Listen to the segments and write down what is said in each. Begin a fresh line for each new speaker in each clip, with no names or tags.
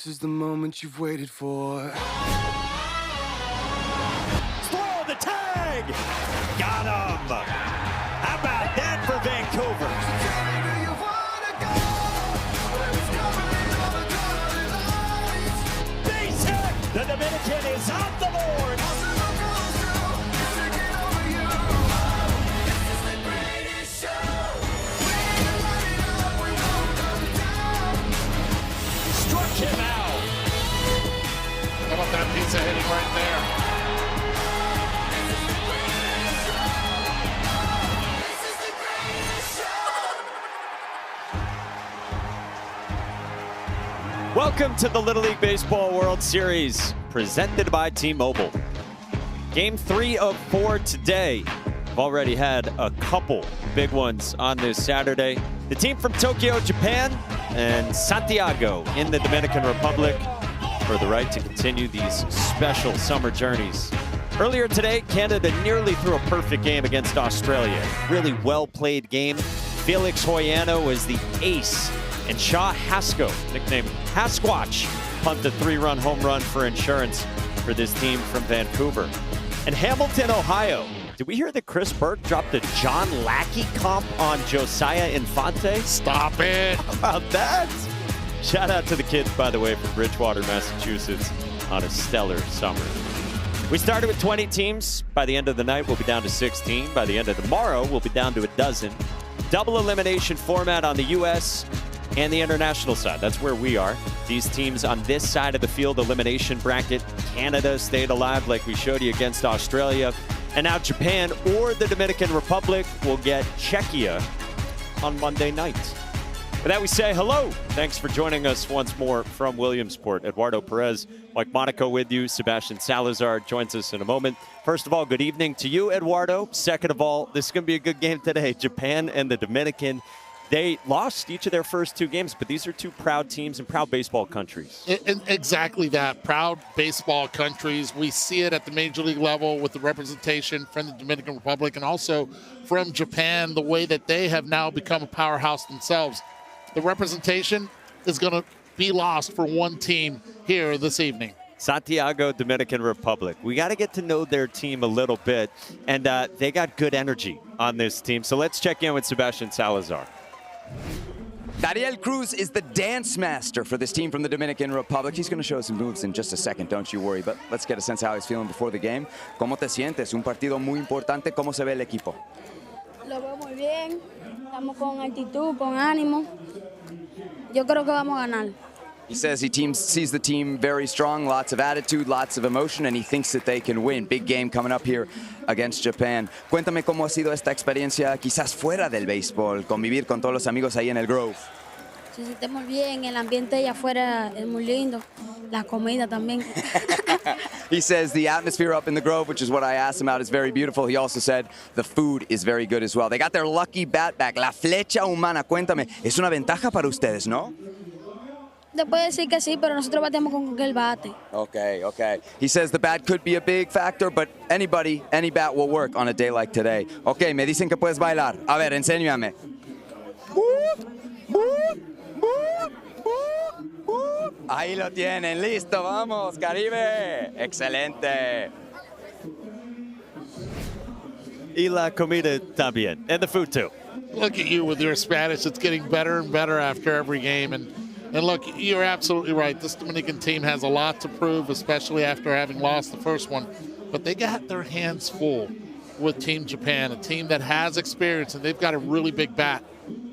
This is the moment you've waited for.
Throw the tag! Got him! How about that for Vancouver? Base hit! The Dominican is off the board! Struck him out!
How about that piece of hitting right there?
Welcome to the Little League Baseball World Series, presented by T-Mobile. Game 3 of 4 today. We've already had a couple big ones on this Saturday. The team from Tokyo, Japan, and Santiago in the Dominican Republic for the right to continue these special summer journeys. Earlier today, Canada nearly threw a perfect game against Australia. Really well-played game. Felix Hoyano was the ace, and Shaw Hasko, nicknamed Hasquatch, pumped a 3-run home run for insurance for this team from Vancouver. And Hamilton, Ohio. Did we hear that Chris Burke dropped a John Lackey comp on Josiah Infante?
Stop it!
How about that? Shout out to the kids, by the way, from Bridgewater, Massachusetts, on a stellar summer. We started with 20 teams. By the end of the night, we'll be down to 16. By the end of tomorrow, we'll be down to a dozen. Double elimination format on the U.S. and the international side. That's where we are. These teams on this side of the field elimination bracket. Canada stayed alive like we showed you against Australia. And now Japan or the Dominican Republic will get Czechia on Monday night. With that, we say hello. Thanks for joining us once more from Williamsport. Eduardo Perez, Mike Monaco with you. Sebastian Salazar joins us in a moment. First of all, good evening to you, Eduardo. Second of all, this is going to be a good game today. Japan and the Dominican. They lost each of their first 2 games, but these are 2 proud teams and proud baseball countries.
Exactly that. Proud baseball countries. We see it at the major league level with the representation from the Dominican Republic and also from Japan, the way that they have now become a powerhouse themselves. The representation is going to be lost for one team here this evening.
Santiago, Dominican Republic. We got to get to know their team a little bit, and they got good energy on this team. So let's check in with Sebastian Salazar.
Dariel Cruz is the dance master for this team from the Dominican Republic. He's going to show us some moves in just a second, don't you worry. But let's get a sense of how he's feeling before the game. ¿Cómo te sientes? Un partido muy importante. ¿Cómo se ve el equipo?
Lo veo muy bien. Estamos con actitud, con ánimo. Yo creo que vamos a ganar.
He says he sees the team very strong, lots of attitude, lots of emotion, and he thinks that they can win. Big game coming up here against Japan. Cuéntame cómo ha sido esta experiencia, quizás fuera del béisbol, convivir con todos los amigos ahí en el Grove.
Se siente muy bien, el ambiente allá afuera es muy lindo, la comida también.
He says the atmosphere up in the Grove, which is what I asked him about, is very beautiful. He also said the food is very good as well. They got their lucky bat back, la flecha humana. Cuéntame, es una ventaja para ustedes, ¿no?
Te puedo decir que sí, pero nosotros bateamos con cualquier bate.
Okay. He says the bat could be a big factor, but any bat will work on a day like today. Okay, me dicen que puedes bailar. A ver, enséñame. Ahí lo tienen, listo, vamos, Caribe. Excelente.
Y la comida también, and the food too.
Look at you with your Spanish. It's getting better and better after every game. And look, you're absolutely right. This Dominican team has a lot to prove, especially after having lost the first one. But they got their hands full with Team Japan, a team that has experience, and they've got a really big bat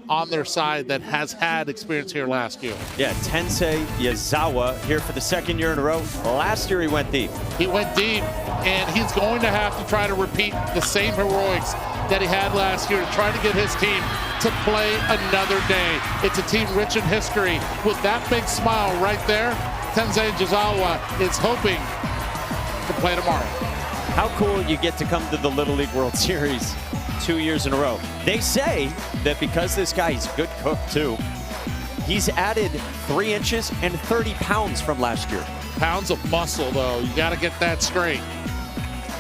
on their side that has had experience here last year.
Yeah, Tensei Yazawa here for the 2nd year in a row. Last year he went deep.
He went deep, and he's going to have to try to repeat the same heroics that he had last year to try to get his team to play another day. It's a team rich in history. With that big smile right there, Tensei Yazawa is hoping to play tomorrow.
How cool you get to come to the Little League World Series 2 years in a row. They say that because this guy is a good cook too, he's added 3 inches and 30 pounds from last year.
Pounds of muscle, though. You got to get that straight.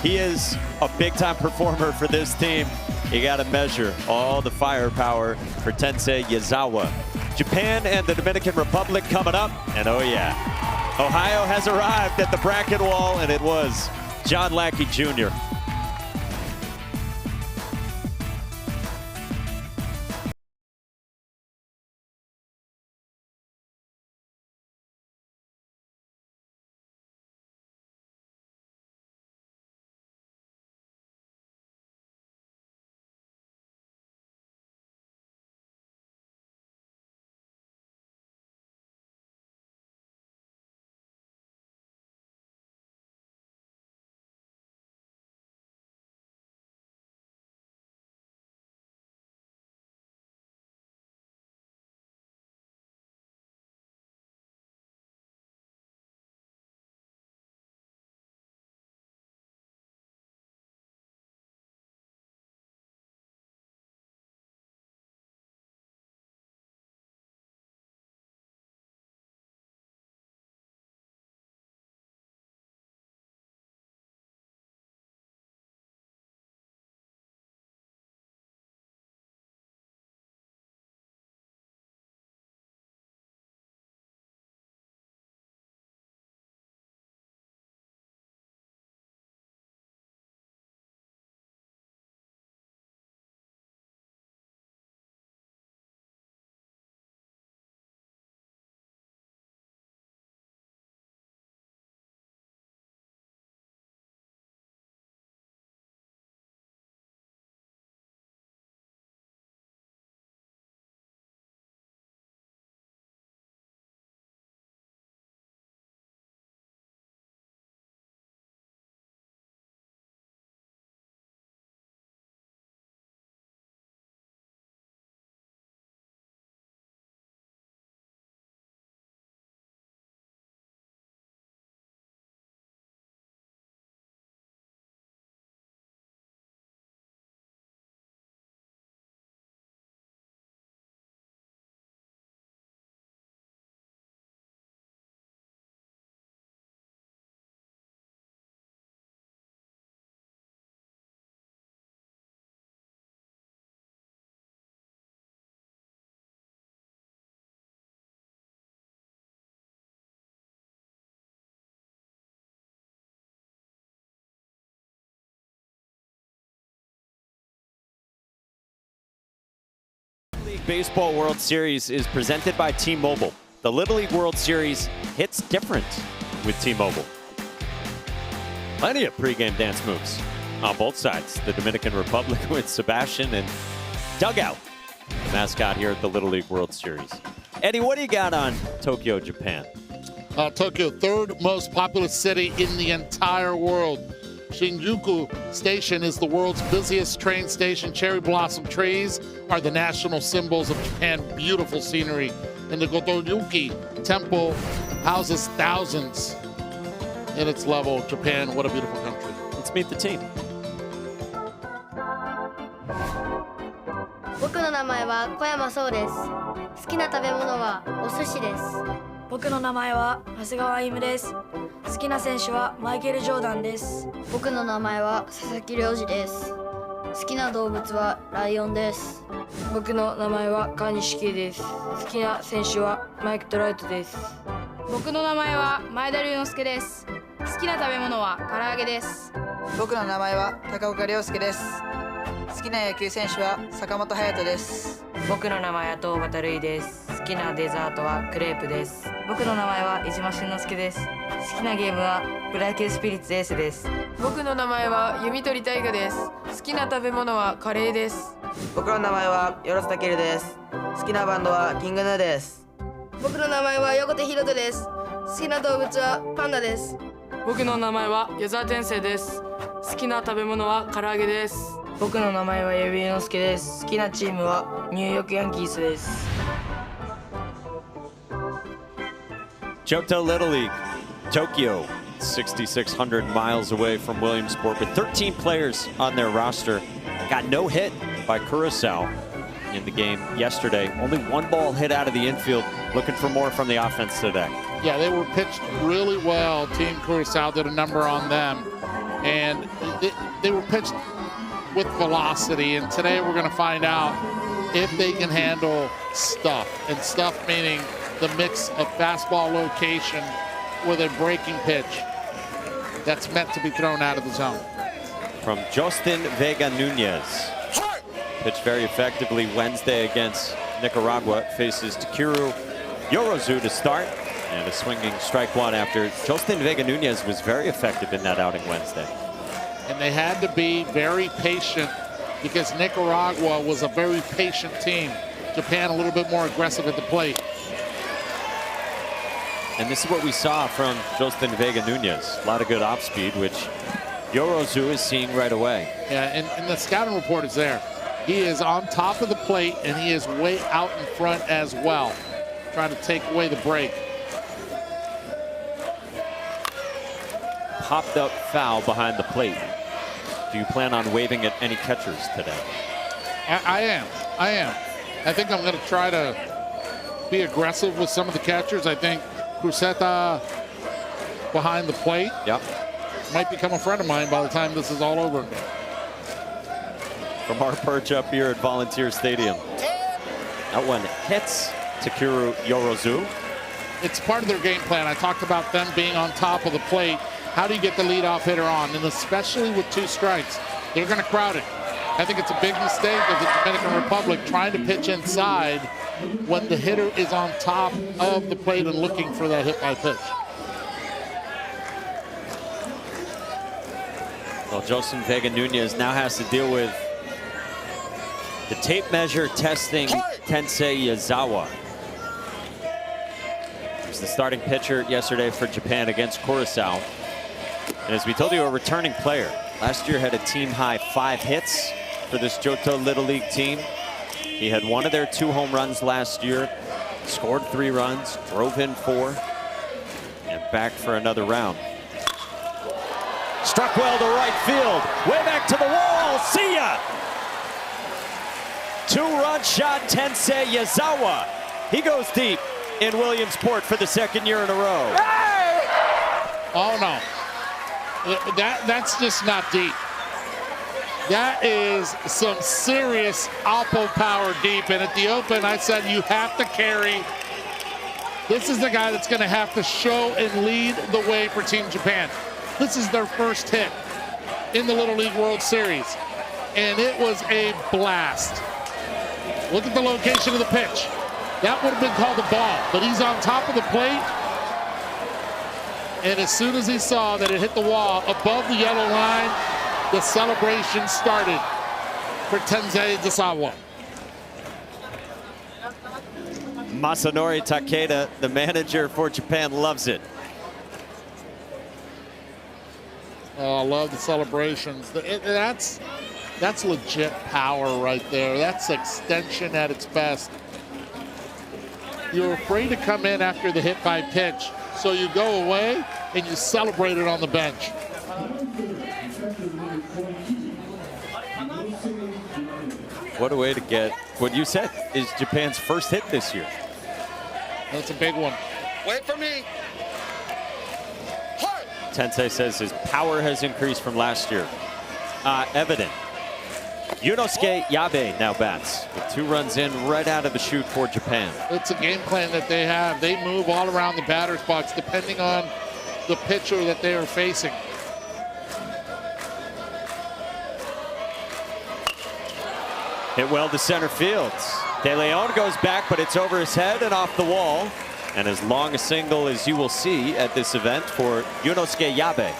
He is a big-time performer for this team. You got to measure all the firepower for Tensei Yazawa. Japan and the Dominican Republic coming up. And oh yeah, Ohio has arrived at the bracket wall, and it was John Lackey Jr. League Baseball World Series is presented by T-Mobile. The Little League World Series hits different with T-Mobile. Plenty of pregame dance moves on both sides. The Dominican Republic with Sebastian and Dugout, the mascot here at the Little League World Series. Eddie, what do you got on Tokyo, Japan?
Tokyo, third most populous city in the entire world. Shinjuku Station is the world's busiest train station. Cherry blossom trees are the national symbols of Japan. Beautiful scenery. And the Gotoryuki Temple houses thousands in its level. Japan, what a beautiful country.
Let's meet the team.
僕の名前は小山壮です。好きな食べ物はお寿司です。
僕の名前は長谷川歩夢です。好きな選手はマイケル・ジョーダンです。
僕の名前は佐々木亮次です。好きな動物はライオンです。
僕の名前は川西圭です。好きな選手はマイク・トラウトです。
僕の名前は前田龍之介です。好きな食べ物は唐揚げです。
僕の名前は高岡亮介です。好きな野球選手は坂本勇人です。
僕の名前は東畑瑠衣です。好きなデザートはクレープです。
僕の名前は飯島慎之介です。好きなゲームはプロ野球スピリッツエースです。
僕の名前は弓取大河です。好きな食べ物はカレーです。
僕の名前はよろずたけるです。好きなバンドはキングヌーです。
僕の名前は横手ひろとです。好きな動物はパンダです。
僕の名前は矢沢天生です。好きな食べ物は唐揚げです。
僕の名前は矢部祐之介です。好きなチームはニューヨークヤンキースです。
Johto Little League, Tokyo, 6,600 miles away from Williamsport with 13 players on their roster. Got no hit by Curacao in the game yesterday. Only one ball hit out of the infield. Looking for more from the offense today.
Yeah, they were pitched really well. Team Curacao did a number on them. And they were pitched with velocity. And today we're going to find out if they can handle stuff, and stuff meaning the mix of fastball location with a breaking pitch that's meant to be thrown out of the zone.
From Justin Vega Nunez. Pitched very effectively Wednesday against Nicaragua. Faces Takeru Yorozu to start. And a swinging strike one after Justin Vega Nunez was very effective in that outing Wednesday.
And they had to be very patient because Nicaragua was a very patient team. Japan a little bit more aggressive at the plate.
And this is what we saw from Justin Vega Nunez. A lot of good off speed, which Yorozu is seeing right away.
Yeah, and the scouting report is there. He is on top of the plate, and he is way out in front as well, trying to take away the break.
Popped up foul behind the plate. Do you plan on waving at any catchers today?
I am. I think I'm going to try to be aggressive with some of the catchers. I think Cruzeta behind the plate might become a friend of mine by the time this is all over.
From our perch up here at Volunteer Stadium. That one hits Takeru Yorozu.
It's part of their game plan. I talked about them being on top of the plate. How do you get the leadoff hitter on? And especially with 2 strikes, they're going to crowd it. I think it's a big mistake of the Dominican Republic trying to pitch inside when the hitter is on top of the plate and looking for that hit by pitch.
Well, Justin Vega Nunez now has to deal with the tape measure testing Tensei Yazawa. He was the starting pitcher yesterday for Japan against Curacao. And as we told you, a returning player. Last year had a team-high 5 hits for this Johto Little League team. He had one of their 2 home runs last year, scored 3 runs, drove in 4, and back for another round. Struck well to right field, way back to the wall, see ya! 2-run shot, Tensei Yazawa. He goes deep in Williamsport for the 2nd year in a row.
Oh no, that's just not deep. That is some serious Oppo power deep. And at the Open, I said you have to carry. This is the guy that's going to have to show and lead the way for Team Japan. This is their first hit in the Little League World Series. And it was a blast. Look at the location of the pitch. That would have been called a ball, but he's on top of the plate. And as soon as he saw that it hit the wall above the yellow line, the celebration started for Tensei Yazawa.
Masanori Takeda, the manager for Japan, loves it.
Oh, I love the celebrations. That's legit power right there. That's extension at its best. You're afraid to come in after the hit by pitch, so you go away and you celebrate it on the bench.
What a way to get what you said is Japan's first hit this year.
That's a big one.
Wait for me.
Tensei says his power has increased from last year. Evident. Yunosuke Yabe now bats with 2 runs in right out of the chute for Japan.
It's a game plan that they have. They move all around the batter's box depending on the pitcher that they are facing.
Hit well to center field. De Leon goes back, but it's over his head and off the wall. And as long a single as you will see at this event for Yunosuke Yabe.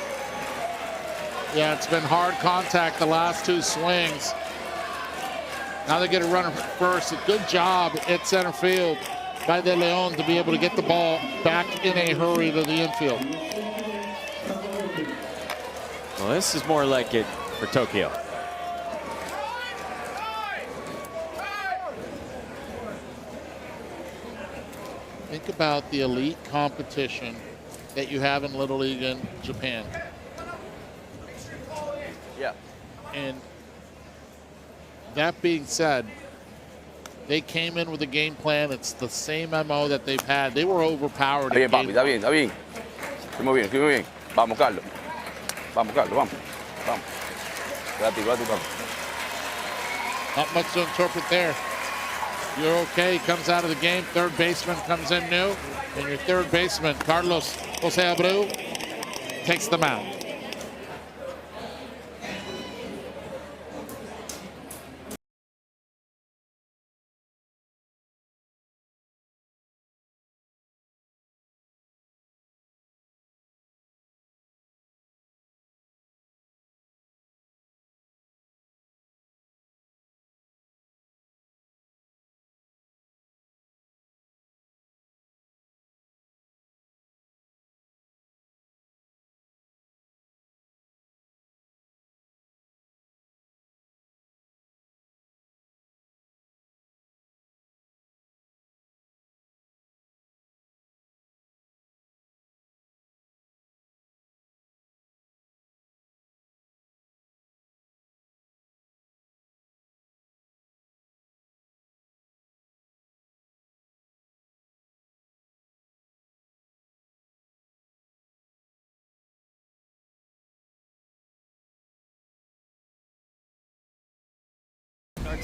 Yeah, it's been hard contact the last 2 swings. Now they get a runner first. A good job at center field by De Leon to be able to get the ball back in a hurry to the infield.
Well, this is more like it for Tokyo.
Think about the elite competition that you have in Little League in Japan.
Yeah.
And that being said, they came in with a game plan. It's the same MO that they've had. They were overpowered.
Está bien, papi, está bien, está bien. Estoy muy bien, estoy muy bien. Vamos, Carlos. Vamos, Carlos, vamos. Vamos. Quédate, papi.
Not much to interpret there. You're okay, comes out of the game. Third baseman comes in new. And your third baseman, Carlos Jose Abreu, takes the mound.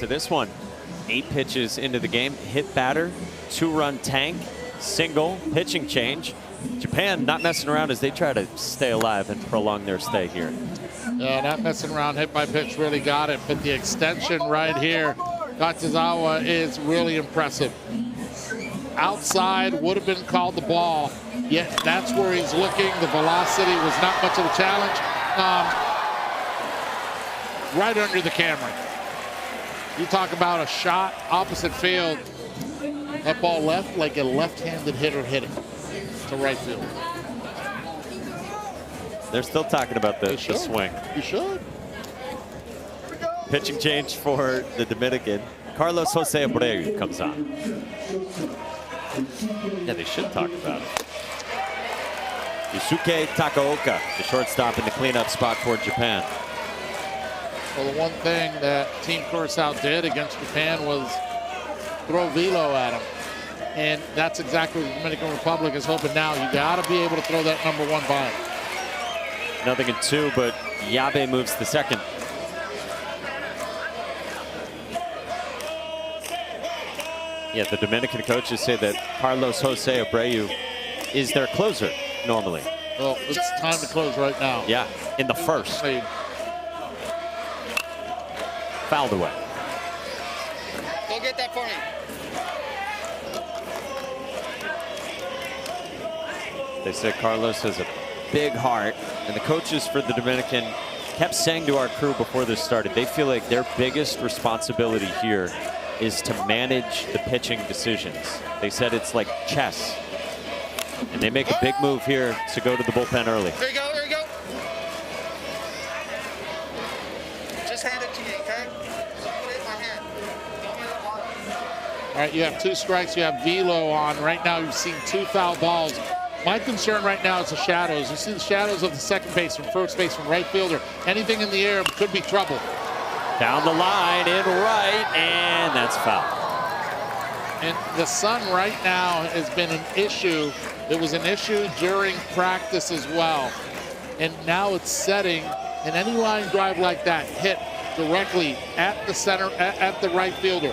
To this one, 8 pitches into the game, hit batter, 2-run tank, single, pitching change. Japan not messing around as they try to stay alive and prolong their stay here.
Yeah, not messing around, hit by pitch really got it, but the extension right here, Katazawa, is really impressive. Outside would have been called the ball, yet that's where he's looking. The velocity was not much of a challenge. Right under the camera. You talk about a shot opposite field. That ball left like a left-handed hitter hit it to right field.
They're still talking about the swing.
You should.
Pitching change for the Dominican. Carlos Jose Abreu comes on. Yeah, they should talk about it. Yusuke Takaoka, the shortstop in the cleanup spot for Japan.
Well, the one thing that Team Curaçao did against Japan was throw velo at them. And that's exactly what the Dominican Republic is hoping now. You got to be able to throw that #1 by.
Nothing in 2, but Yabe moves to second. Yeah, the Dominican coaches say that Carlos Jose Abreu is their closer normally.
Well, it's time to close right now.
Yeah, in the first. Fouled away.
Go get that for me.
They said Carlos has a big heart, and the coaches for the Dominican kept saying to our crew before this started, they feel like their biggest responsibility here is to manage the pitching decisions. They said it's like chess, and they make a big move here to go to the bullpen early.
Here you go, here you go. Just hand it to me, okay? Put it in my hand.
All right, you have 2 strikes. You have velo on. Right now, you've seen 2 foul balls. My concern right now is the shadows. You see the shadows of the second baseman, first baseman, right fielder. Anything in the air could be trouble.
Down the line, in right, and that's foul.
And the sun right now has been an issue. It was an issue during practice as well. And now it's setting, and any line drive like that hit directly at the center, at the right fielder,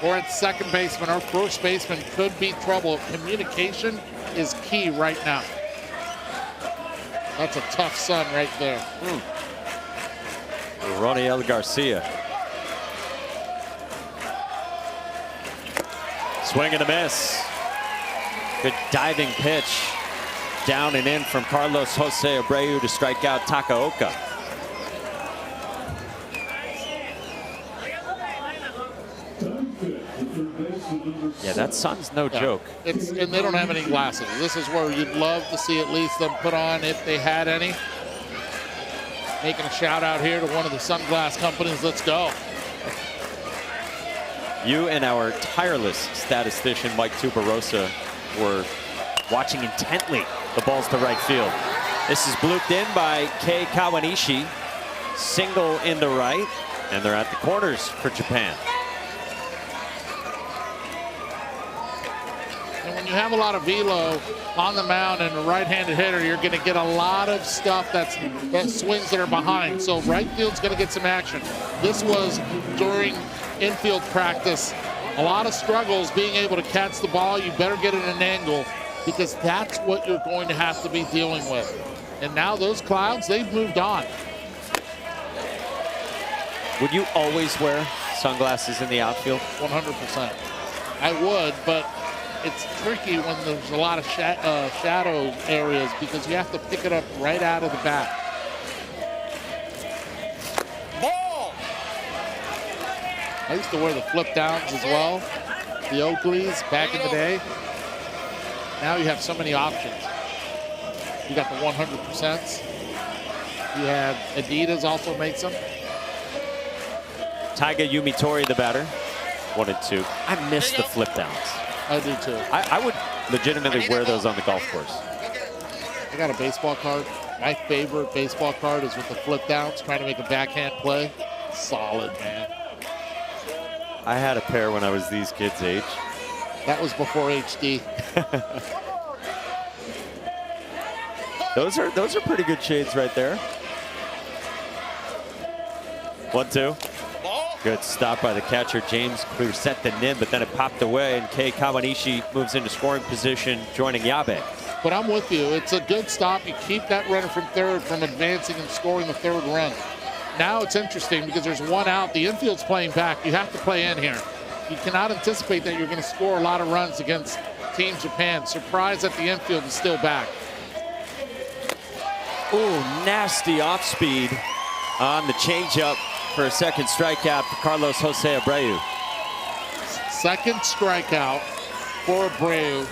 or at second baseman or first baseman could be trouble. Communication is key right now. That's a tough sun right there.
Roniel Garcia. Swing and a miss. Good diving pitch. Down and in from Carlos Jose Abreu to strike out Takaoka. Yeah, that sun's no joke.
And they don't have any glasses. This is where you'd love to see at least them put on, if they had any. Making a shout out here to one of the sunglass companies. Let's go.
You and our tireless statistician Mike Tuberosa were watching intently the balls to right field. This is blooped in by Kei Kawanishi. Single into right, and they're at the corners for Japan.
And when you have a lot of velo on the mound and a right-handed hitter, you're going to get a lot of stuff that swings that are behind. So right field's going to get some action. This was during infield practice a lot of struggles being able to catch the ball. You better get it in an angle because that's what you're going to have to be dealing with. And now those clouds, they've moved on.
Would you always wear sunglasses in the outfield?
100%. I would, but it's tricky when there's a lot of shadow areas because you have to pick it up right out of the bat.
Ball!
I used to wear the flip downs as well, the Oakleys back in the day. Now you have so many options. You got the 100%. You have Adidas also makes them.
Taiga Yumitori, the batter. 1 and 2. I miss the flip downs.
I do too.
I would legitimately wear those on the golf course.
I got a baseball card. My favorite baseball card is with the flip downs, trying to make a backhand play. Solid, man.
I had a pair when I was these kids' age.
That was before HD.
Those are pretty good shades right there. 1-2. Good stop by the catcher. James Clear set the nib, but then it popped away, and Kei Kawanishi moves into scoring position, joining Yabe.
But I'm with you. It's a good stop. You keep that runner from third from advancing and scoring the third run. Now it's interesting because there's one out. The infield's playing back. You have to play in here. You cannot anticipate that you're going to score a lot of runs against Team Japan. Surprise that the infield is still back.
Ooh, nasty off speed on the changeup for a second strikeout for Carlos Jose Abreu.
Second strikeout for Abreu.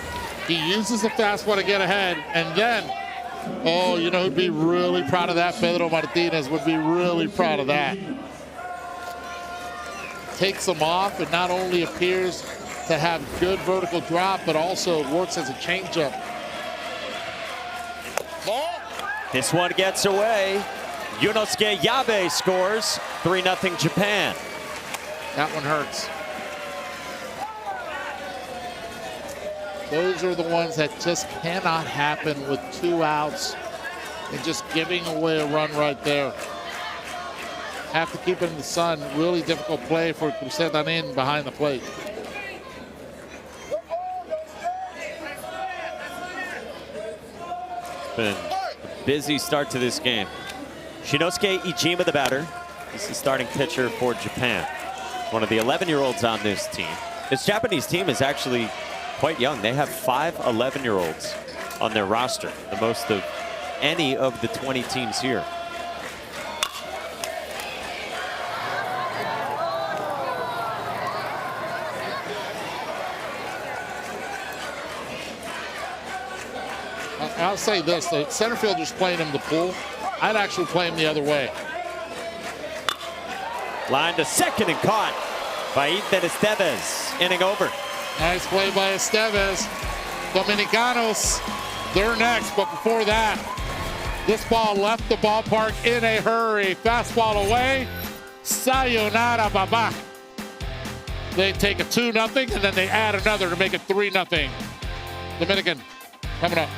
He uses the fastball to get ahead, and then, oh, you know who'd be really proud of that? Pedro Martinez would be really proud of that. Takes him off, and not only appears to have good vertical drop, but also works as a changeup.
This one gets away. Yunosuke Yabe scores. 3-0 Japan.
That one hurts. Those are the ones that just cannot happen with 2 outs and just giving away a run right there. Have to keep it in the sun. Really difficult play for Crucetanin behind the plate.
Been a busy start to this game. Shinosuke Ijima, the batter. This is the starting pitcher for Japan. One of the 11-year-olds on this team. This Japanese team is actually quite young. They have 5 11-year-olds on their roster, the most of any of the 20 teams here.
I'll say this, the center fielder's playing him the pull. I'd actually play him the other way.
Line to second and caught by Ethan Estevez. Inning over.
Nice play by Estevez. Dominicanos, they're next, but before that, this ball left the ballpark in a hurry. Fastball away. Sayonara, baba. They take a 2-0, and then they add another to make it 3-0. Dominican coming up.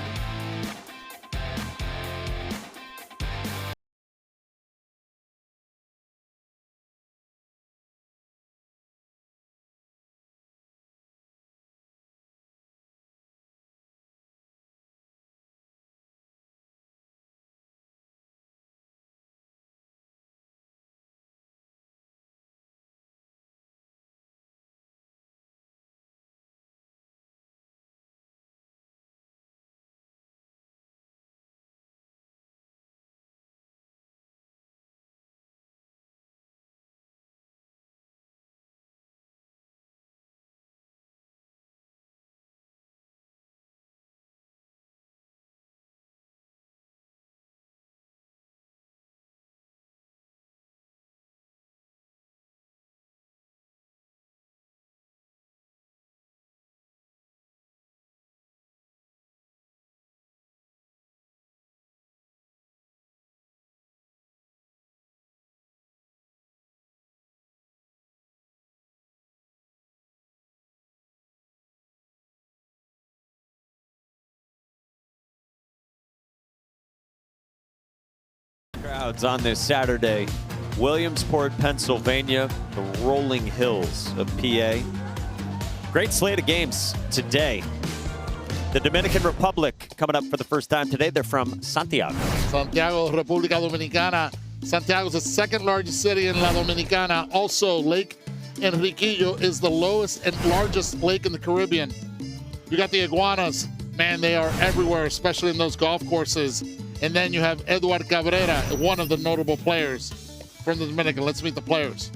Crowds on this Saturday. Williamsport, Pennsylvania, the rolling hills of PA. Great slate of games today. The Dominican Republic coming up for the first time today. They're from Santiago.
Santiago, República Dominicana. Santiago is the second largest city in La Dominicana. Also, Lake Enriquillo is the lowest and largest lake in the Caribbean. You got the iguanas. Man, they are everywhere, especially in those golf courses. And then you have Eduard Cabrera, one of the notable players from the Dominican. Let's meet the players.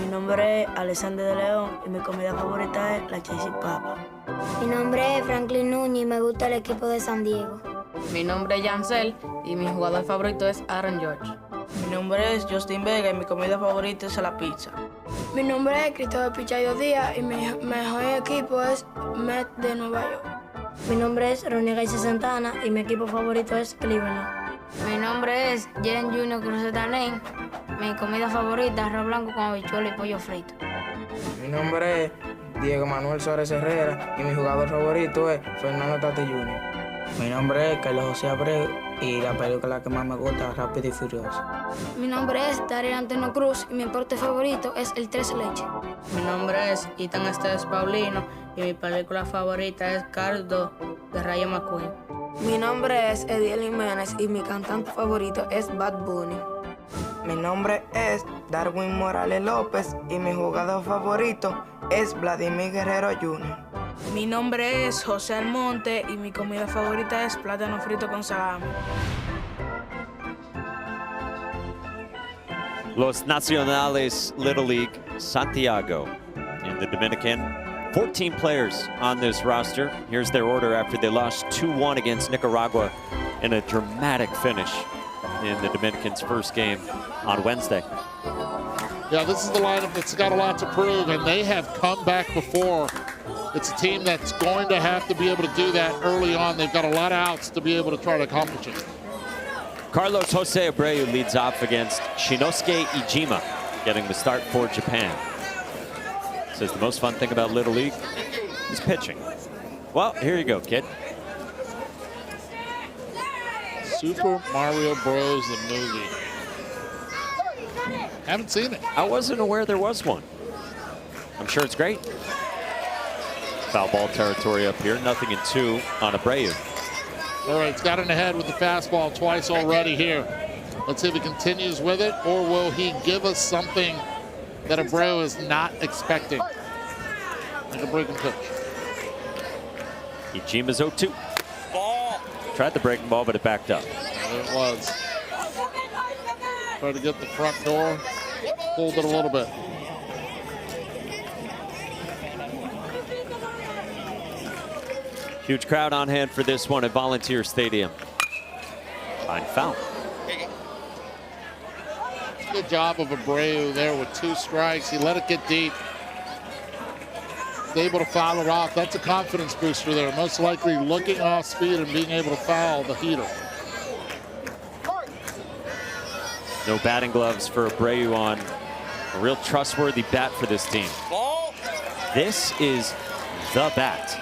Mi nombre es Alexander de León y mi comida favorita es la chicipapa.
Mi nombre es Franklin Núñez y me gusta el equipo de San Diego.
Mi nombre es Yancel y mi jugador favorito es Aaron George.
Mi nombre es Justin Vega y mi comida favorita es la pizza.
Mi nombre es Cristóbal Pichayo Díaz y mi mejor equipo es Mets de Nueva York.
Mi nombre es Ronnie García Santana y mi equipo favorito es Cleveland. Mi nombre es Jen Junior Cruz Tanén. Mi comida favorita es arroz blanco con habichuela y pollo frito.
Mi nombre es Diego Manuel Suárez Herrera y mi jugador favorito es Fernando Tati Jr. Mi nombre es Carlos José Abreu y la película que más me gusta es Rápido y Furioso.
Mi nombre es Darío Antonio Cruz y mi deporte favorito es el tres leche.
Mi nombre es Ethan Esteves Paulino y mi película favorita es Cars 2 de Rayo McQueen.
Mi nombre es Ediel Jiménez y mi cantante favorito es Bad Bunny. Mi nombre es Darwin Morales López y mi jugador favorito es Vladimir Guerrero Jr. Mi nombre es José Almonte y mi comida favorita es plátano frito con salami.
Los Nacionales Little League Santiago in the Dominican. 14 players on this roster. Here's their order after they lost 2-1 against Nicaragua in a dramatic finish in the Dominicans' first game on Wednesday.
Yeah, this is the lineup that's got a lot to prove, and they have come back before. It's a team that's going to have to be able to do that early on. They've got a lot of outs to be able to try to accomplish it.
Carlos Jose Abreu leads off against Shinosuke Ijima, getting the start for Japan. Says the most fun thing about Little League is pitching. Well, here you go, kid.
Super Mario Bros. The movie. Haven't seen it.
I wasn't aware there was one. I'm sure it's great. Foul ball territory up here. 0-2 on Abreu.
All right, it's got in the head with the fastball twice already here. Let's see if he continues with it, or will he give us something that Abreu is not expecting? Like a breaking pitch.
Ijima's 0-2. Ball. Tried the breaking ball, but it backed up.
There it was. Tried to get the front door, pulled it a little bit.
Huge crowd on hand for this one at Volunteer Stadium. Fine foul.
Good job of Abreu there with 2 strikes. He let it get deep. He's able to foul it off. That's a confidence booster there. Most likely looking off speed and being able to foul the heater.
No batting gloves for Abreu on a real trustworthy bat for this team. This is the bat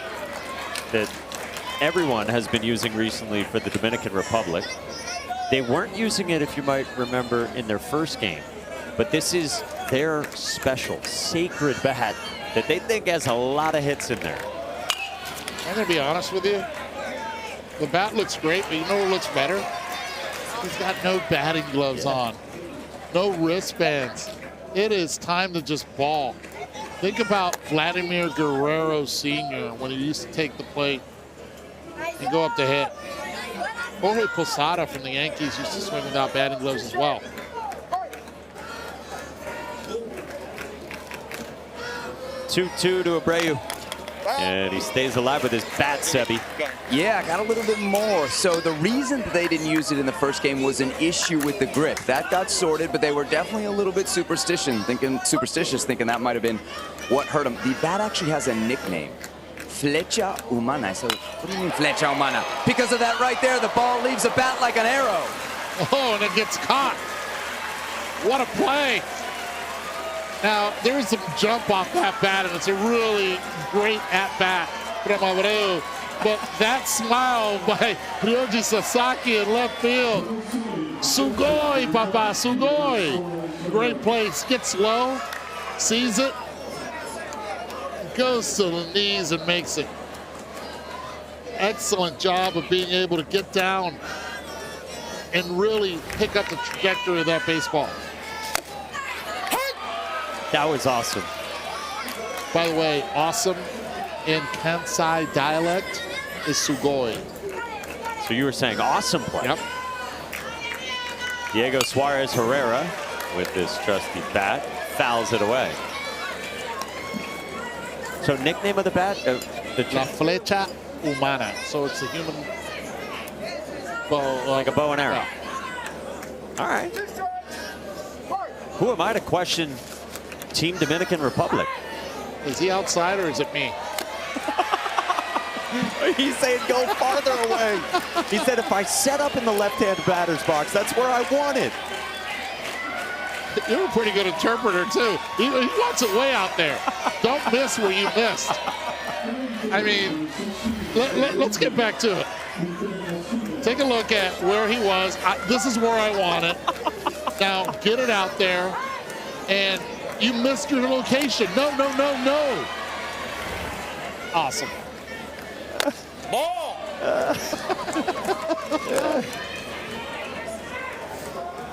that everyone has been using recently for the Dominican Republic. They weren't using it, if you might remember, in their first game, but this is their special, sacred bat that they think has a lot of hits in there.
I'm gonna be honest with you. The bat looks great, but you know what looks better? He's got no batting gloves on, no wristbands. It is time to just ball. Think about Vladimir Guerrero Sr. when he used to take the plate and go up to hit. Jorge Posada from the Yankees used to swing without batting gloves as well.
Two-two to Abreu. And he stays alive with his bat, Sebi.
Yeah, got a little bit more. So the reason that they didn't use it in the first game was an issue with the grip. That got sorted, but they were definitely a little bit superstitious, thinking that might have been what hurt them. The bat actually has a nickname, Flecha Humana. So what do you mean Flecha Humana? Because of that right there, the ball leaves the bat like an arrow.
Oh, and it gets caught. What a play. Now, there's some jump off that bat, and it's a really great at-bat from Abreu. But that smile by Ryoji Sasaki in left field. Sugoi, Papa, sugoi. Great place. Gets low, sees it, goes to the knees and makes it. Excellent job of being able to get down and really pick up the trajectory of that baseball.
That was awesome.
By the way, awesome in Kansai dialect is sugoi.
So you were saying awesome play.
Yep.
Diego Suarez Herrera with this trusty bat fouls it away. So nickname of the bat?
La Flecha Humana. So it's a human bow.
Like a bow and arrow.
Yeah.
All right. Who am I to question Team Dominican Republic?
Is he outside or is it me?
He's saying go farther away. He said if I set up in the left-hand batter's box, that's where I want it.
You're a pretty good interpreter, too. He wants it way out there. Don't miss where you missed. I mean, let's get back to it. Take a look at where he was. This is where I want it. Now, get it out there. And you missed your location. No, no, no, no. Awesome. Ball.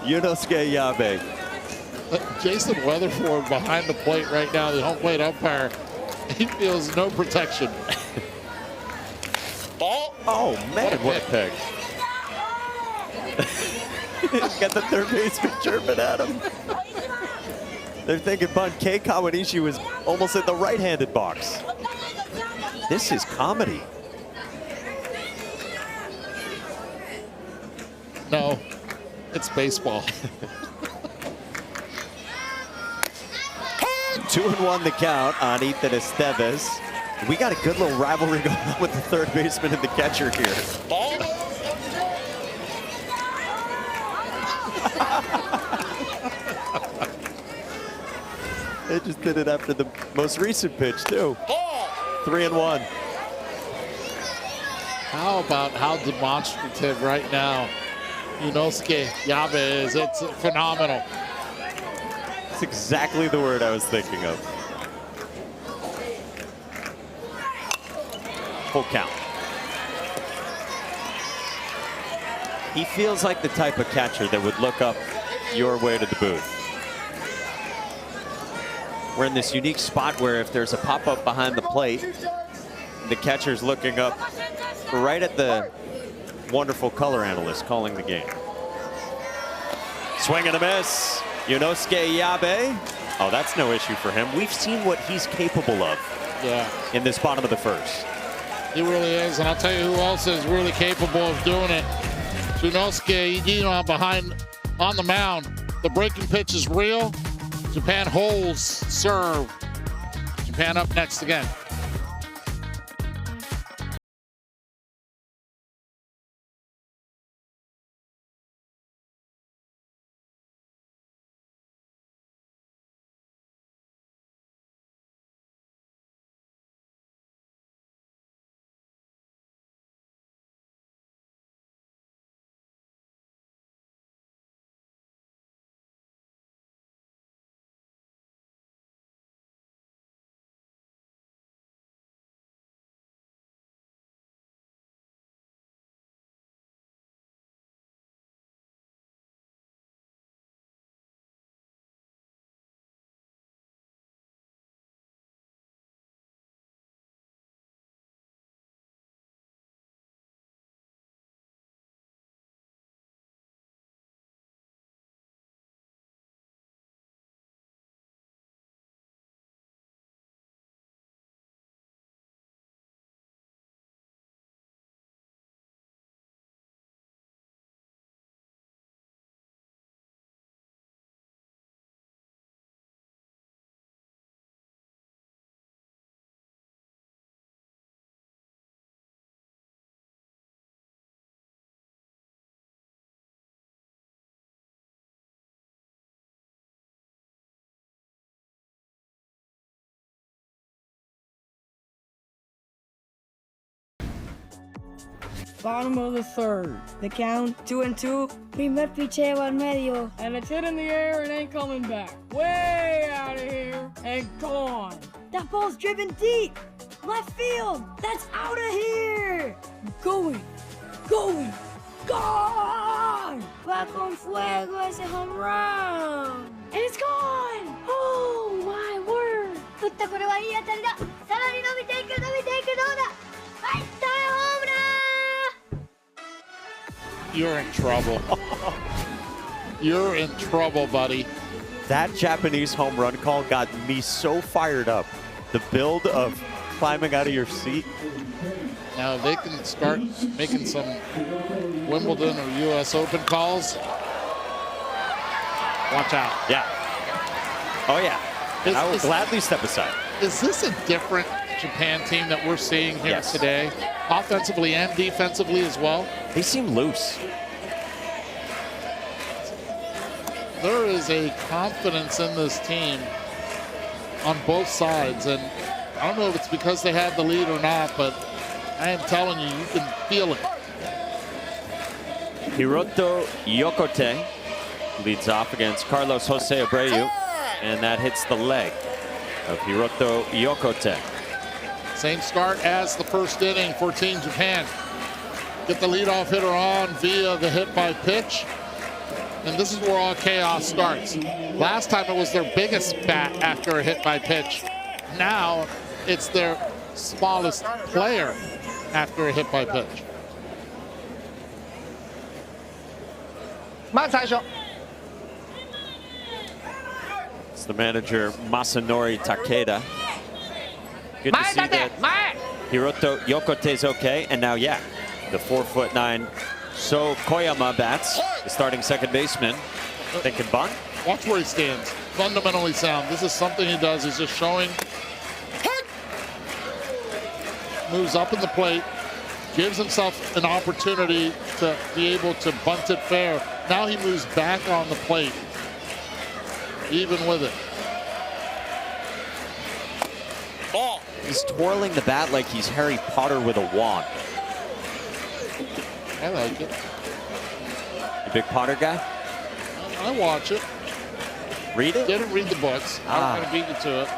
Yunosuke Yabe.
Jason Weatherford behind the plate right now, the home plate umpire. He feels no protection. Ball.
Oh, man, what a pick. Got the third baseman chirping at him. They're thinking Bunkei Kawanishi was almost in the right-handed box. This is comedy.
No, it's baseball.
2-1 the count on Ethan Estevez. We got a good little rivalry going on with the third baseman and the catcher here.
Ball.
They just did it after the most recent pitch, too. 3-1.
How about how demonstrative right now Yunosuke Yabe is? It's phenomenal.
That's exactly the word I was thinking of. Full count. He feels like the type of catcher that would look up your way to the booth. We're in this unique spot where if there's a pop-up behind the plate, the catcher's looking up right at the wonderful color analyst calling the game. Swing and a miss. Yunosuke Yabe. Oh, that's no issue for him. We've seen what he's capable of in this bottom of the first.
He really is, and I'll tell you who else is really capable of doing it. Yunosuke Ijino behind on the mound. The breaking pitch is real. Japan holds serve. Japan up next again.
Bottom of the third.
The count 2-2.
Primer picheo al medio.
And it's hit in the air and ain't coming back. Way out of here and gone. That ball's driven deep. Left field. That's out of here. Going. Gone.
Va con fuego ese home run.
And it's gone. Oh, my word. 打ったこれはいい当たりだ。さらに伸びていく、どうだ。入ったよ、ホームラン。
You're in trouble. You're in trouble, buddy.
That Japanese home run call got me so fired up. The build of climbing out of your seat.
Now they can start making some Wimbledon or U.S. Open calls. Watch out.
Yeah. Oh, yeah. I will gladly step aside.
Is this a different Japan team that we're seeing here today? Offensively and defensively as well?
They seem loose.
There is a confidence in this team on both sides, and I don't know if it's because they had the lead or not, but I am telling you, you can feel it.
Hiroto Yokote leads off against Carlos Jose Abreu, and that hits the leg of Hiroto Yokote.
Same start as the first inning for Team Japan. Get the leadoff hitter on via the hit by pitch. And this is where all chaos starts. Last time it was their biggest bat after a hit by pitch. Now it's their smallest player after a hit by pitch.
It's the manager, Masanori Takeda. Good to see that Hiroto Yokote's okay. And now, yeah, the 4'9" So Koyama bats, the starting second baseman. Thinking bunt.
Watch where he stands. Fundamentally sound. This is something he does. He's just showing. Moves up in the plate. Gives himself an opportunity to be able to bunt it fair. Now he moves back on the plate. Even with it.
Ball. He's twirling the bat like he's Harry Potter with a wand.
I like it.
You big Potter guy?
I watch it.
Read it?
Didn't read the books. I'm going to beat you to it.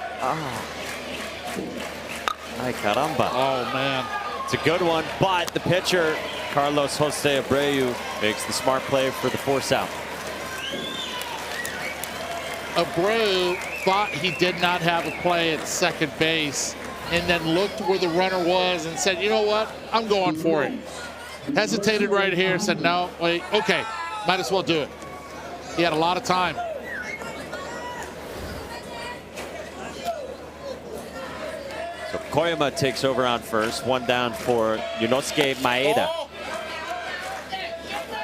Ay, caramba.
Oh, man.
It's a good one, but the pitcher, Carlos Jose Abreu, makes the smart play for the force out.
Abreu thought he did not have a play at second base and then looked where the runner was and said, you know what? I'm going for it. Hesitated right here, said, no, wait, okay, might as well do it. He had a lot of time.
So Koyama takes over on first, one down for Yunosuke Maeda.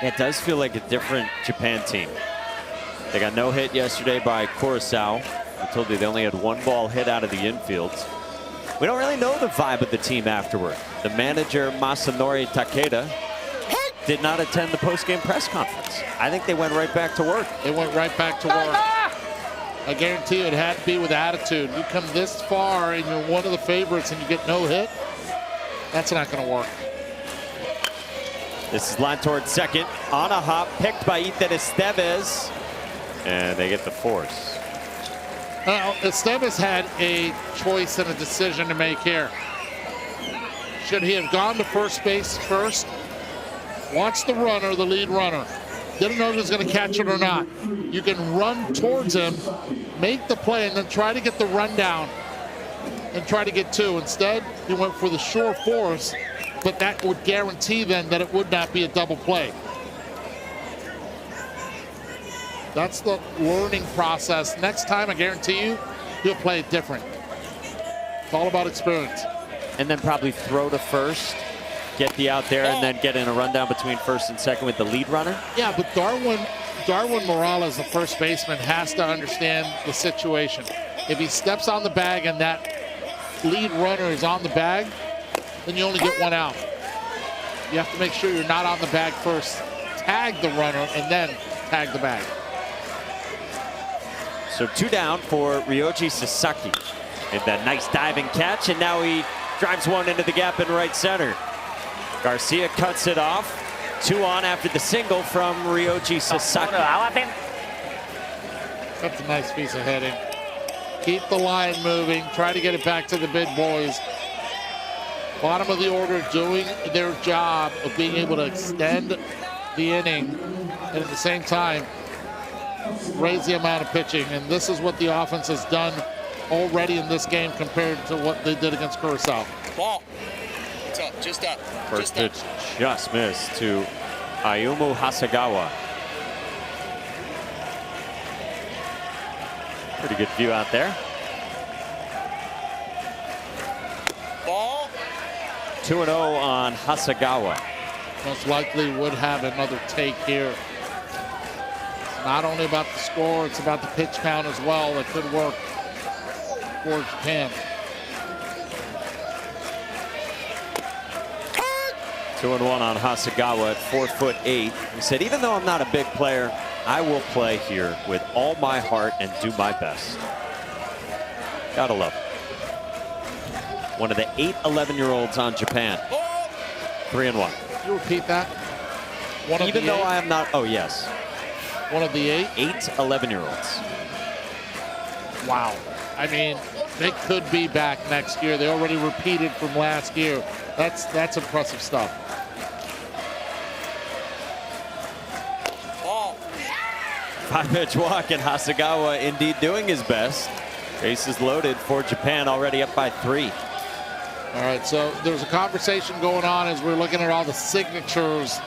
It does feel like a different Japan team. They got no hit yesterday by Kurosawa. I told you they only had one ball hit out of the infield. We don't really know the vibe of the team afterward. The manager, Masanori Takeda, did not attend the post-game press conference. I think they went right back to work.
They went right back to work. I guarantee you it had to be with attitude. You come this far and you're one of the favorites and you get no hit, that's not going to work.
This is line towards second. On a hop, picked by Ethan Estevez. And they get the force.
Now, Estevez had a choice and a decision to make here. Should he have gone to first base first? Watch the runner, the lead runner. Didn't know if he was going to catch it or not. You can run towards him, make the play, and then try to get the run down and try to get two. Instead, he went for the sure force, but that would guarantee then that it would not be a double play. That's the learning process. Next time, I guarantee you, he'll play it different. It's all about experience.
And then probably throw to first, get the out there, and then get in a rundown between first and second with the lead runner.
Yeah, but Darwin Morales, the first baseman, has to understand the situation. If he steps on the bag and that lead runner is on the bag, then you only get one out. You have to make sure you're not on the bag first. Tag the runner and then tag the bag.
So two down for Ryoji Sasaki. And that nice diving catch, and now he drives one into the gap in right center. Garcia cuts it off. 2 on after the single from Ryoji Sasaki.
That's a nice piece of hitting. Keep the line moving. Try to get it back to the big boys. Bottom of the order doing their job of being able to extend the inning and at the same time raise the amount of pitching. And this is what the offense has done already in this game compared to what they did against Curacao.
Ball. It's up, just up.
First pitch just missed to Ayumu Hasegawa. Pretty good view out there.
Ball.
2-0 on Hasegawa.
Most likely would have another take here. It's not only about the score, it's about the pitch count as well. That could work for Japan.
2-1 on Hasegawa at 4'8". He said, even though I'm not a big player, I will play here with all my heart and do my best. Gotta love it. One of the 8 11-year-olds on Japan. 3-1.
You repeat that?
Even though I am not, oh yes.
One of the 8
11-year-olds.
Wow. I mean, they could be back next year. They already repeated from last year. That's impressive stuff.
Ball.
5-pitch walk, and Hasegawa indeed doing his best. Bases loaded for Japan, already up by 3.
All right, so there's a conversation going on as we're looking at all the signatures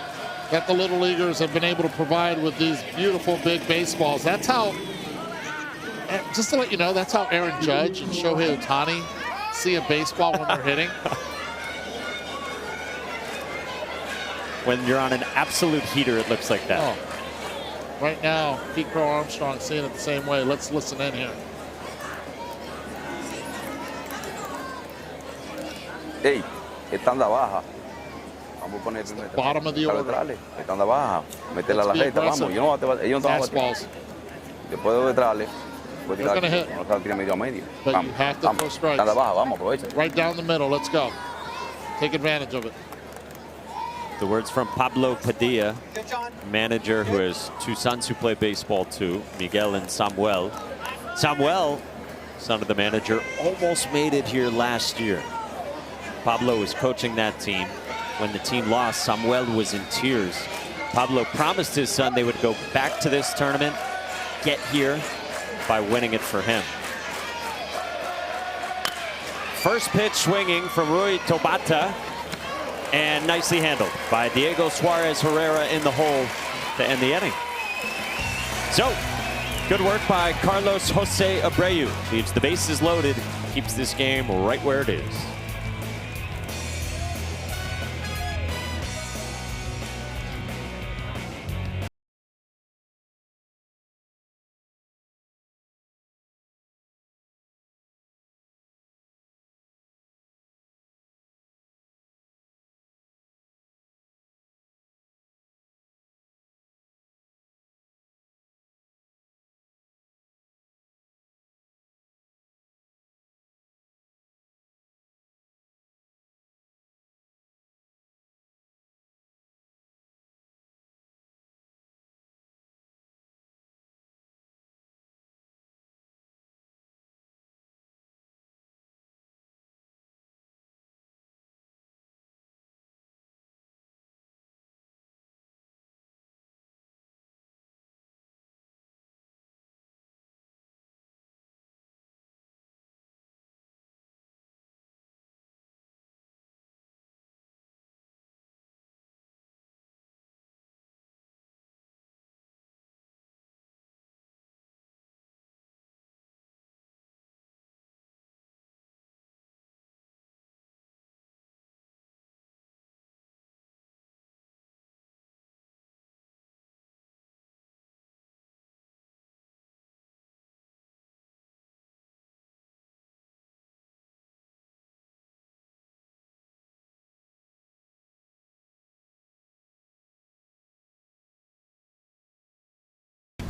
that the Little Leaguers have been able to provide with these beautiful big baseballs. That's how, just to let you know, that's how Aaron Judge and Shohei Ohtani see a baseball when they're hitting.
When you're on an absolute heater, it looks like that.
Oh. Right now, Pete Crow Armstrong seeing it the same way. Let's listen in here.
Hey, tanda baja. Vamos a poner primero.
Bottom of the order.
Tanda baja. Meterla a la recta, vamos. Ellos no van a batir. Después de detrás, voy a tirar. Vamos a tirar medio a medio.
Vamos.
Tanda baja, vamos, aprovecha.
Right down the middle. Let's go. Take advantage of it.
The words from Pablo Padilla, manager who has 2 sons who play baseball too, Miguel and Samuel. Samuel, son of the manager, almost made it here last year. Pablo was coaching that team. When the team lost, Samuel was in tears. Pablo promised his son they would go back to this tournament, get here by winning it for him. First pitch swinging from Rui Tobata, and nicely handled by Diego Suarez Herrera in the hole to end the inning. So, good work by Carlos Jose Abreu. Leaves the bases loaded, keeps this game right where it is.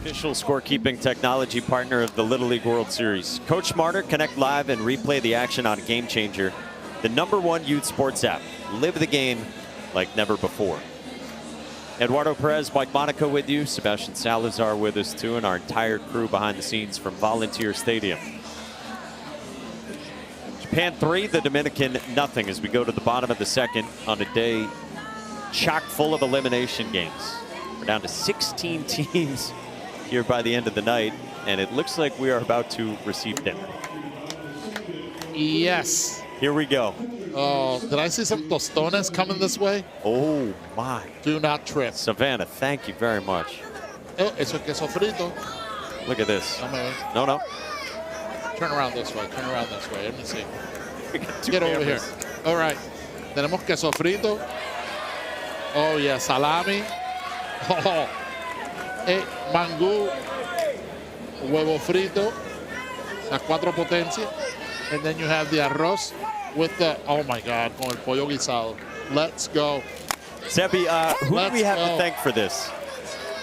Official scorekeeping technology partner of the Little League World Series. Coach Smarter, connect live and replay the action on Game Changer, the #1 youth sports app. Live the game like never before. Eduardo Perez, Mike Monaco with you. Sebastian Salazar with us too, and our entire crew behind the scenes from Volunteer Stadium. Japan 3, the Dominican nothing as we go to the bottom of the second on a day chock full of elimination games. We're down to 16 teams here by the end of the night, and it looks like we are about to receive dinner.
Yes.
Here we go.
Oh, did I see some tostones coming this way?
Oh, my.
Do not trip.
Savannah, thank you very much.
Oh, eso es queso frito.
Look at this.
No.
No.
Turn around this way. Turn around this way. Let me see.
Get
over here. All right. Tenemos queso frito. Oh, yeah. Salami. Oh. Mangú. Huevo frito. Las cuatro potencias. And then you have the arroz with the, oh my God, con el pollo guisado. Let's go.
Seppi, who do we have to thank for this?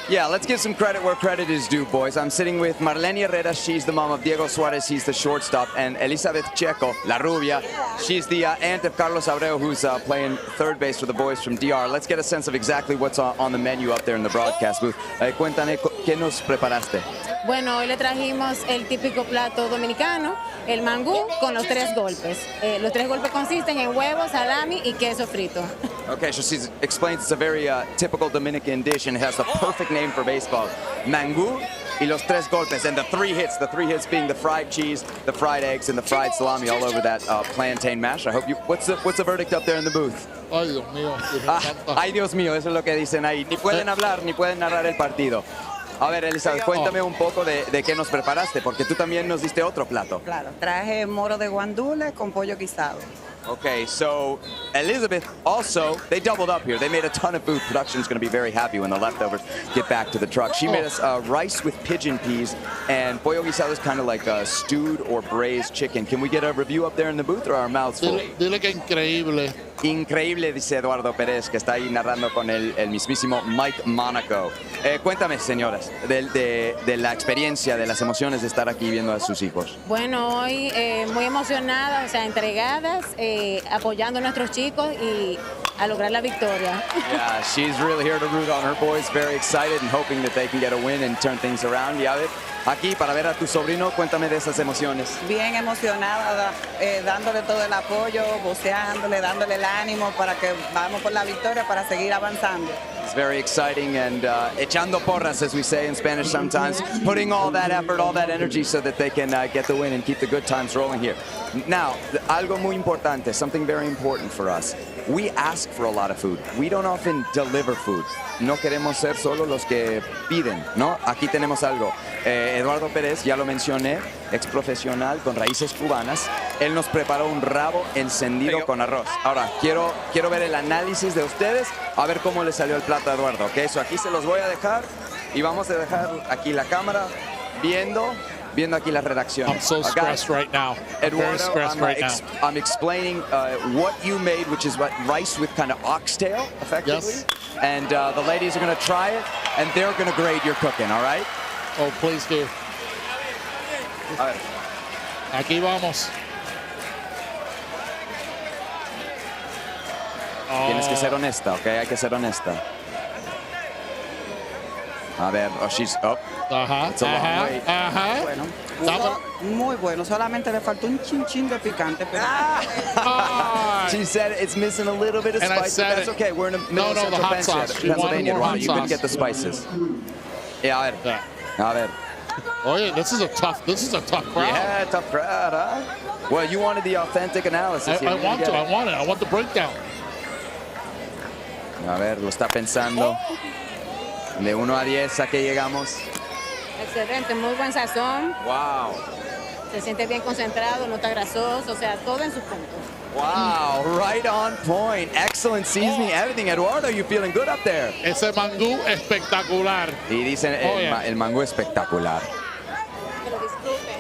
Yeah, let's give some credit where credit is due, boys. I'm sitting with Marlene Herrera. She's the mom of Diego Suarez. He's the shortstop. And Elizabeth Checo, La Rubia. She's the aunt of Carlos Abreu, who's playing third base for the boys from DR. Let's get a sense of exactly what's on the menu up there in the broadcast booth. Cuéntame, ¿qué nos preparaste?
Bueno, hoy le trajimos el típico plato dominicano, el mangú con los 3 golpes. Los 3 golpes consisten en huevo, salami y queso frito.
Okay, so she explains it's a very typical Dominican dish and it has the perfect name for baseball. Mangú y los 3 golpes, and the 3 hits being the fried cheese, the fried eggs, and the fried salami all over that plantain mash. I hope you, what's the verdict up there in the booth?
Ay, Dios mío.
Ay, Dios mío, eso es lo que dicen ahí. Ni pueden hablar, ni pueden narrar el partido. A ver, Elizabeth, cuéntame un poco de qué nos preparaste, porque tú también nos diste otro plato.
Claro, traje moro de guandule con pollo guisado.
Okay, so Elizabeth also, they doubled up here. They made a ton of food. Production's going to be very happy when the leftovers get back to the truck. She made us rice with pigeon peas, and pollo guisado is kind of like a stewed or braised chicken. Can we get a review up there in the booth, or are our mouths full?
Dile que increíble.
Increíble, dice Eduardo Pérez, que está ahí narrando con el mismísimo Mike Monaco. Cuéntame, señoras, de la experiencia, de las emociones de estar aquí viendo a sus hijos.
Bueno, hoy muy emocionadas, o sea, entregadas, apoyando a nuestros chicos y a lograr la victoria.
Yeah, she's really here to root on her boys, very excited and hoping that they can get a win and turn things around. Y a ver, aquí para ver a tu sobrino, cuéntame de esas emociones.
Bien emocionada, dándole todo el apoyo, voceándole, dándole el ánimo para que vamos por la victoria, para seguir avanzando.
It's very exciting and echando porras, as we say in Spanish sometimes, putting all that effort, all that energy so that they can get the win and keep the good times rolling here. Now, algo muy importante, something very important for us. We ask for a lot of food. We don't often deliver food. No queremos ser solo los que piden, ¿no? Aquí tenemos algo. Eduardo Pérez, ya lo mencioné, ex profesional con raíces cubanas. Él nos preparó un rabo encendido con arroz. Ahora, quiero ver el análisis de ustedes, a ver cómo le salió el plato a Eduardo, ¿ok? So aquí se los voy a dejar y vamos a dejar aquí la cámara viendo aquí la redacción.
I'm so stressed right now.
Eduardo, I'm explaining what you made, which is rice with kind of oxtail, effectively.
Yes.
And the ladies are going to try it, and they're going to grade your cooking, all right?
Oh, please do.
A ver.
Aquí vamos.
Tienes que ser honesta, ¿ok? Hay que ser honesta. A ver, she's up. It's a long way.
Bueno, muy bueno. Solamente le faltó un chin de picante. Pero...
She said it's missing a little bit of spice, but that's okay. We're in the middle of Central Pennsylvania. Wow, you couldn't get the spices. Yeah, a ver. A ver.
Oh yeah, this is a tough crowd.
Yeah, tough crowd, huh? Well, you wanted the authentic analysis.
I want it. I want the breakdown.
A ver, lo está pensando. De 1 a 10, ¿a qué llegamos?
Excelente, muy buen sazón.
Wow.
Se siente bien concentrado, no está grasoso, o sea, todo en sus puntos.
Wow, right on point. Excellent seasoning, everything. Eduardo, you feeling good up there?
Ese mangú espectacular.
Y dicen el mangú espectacular.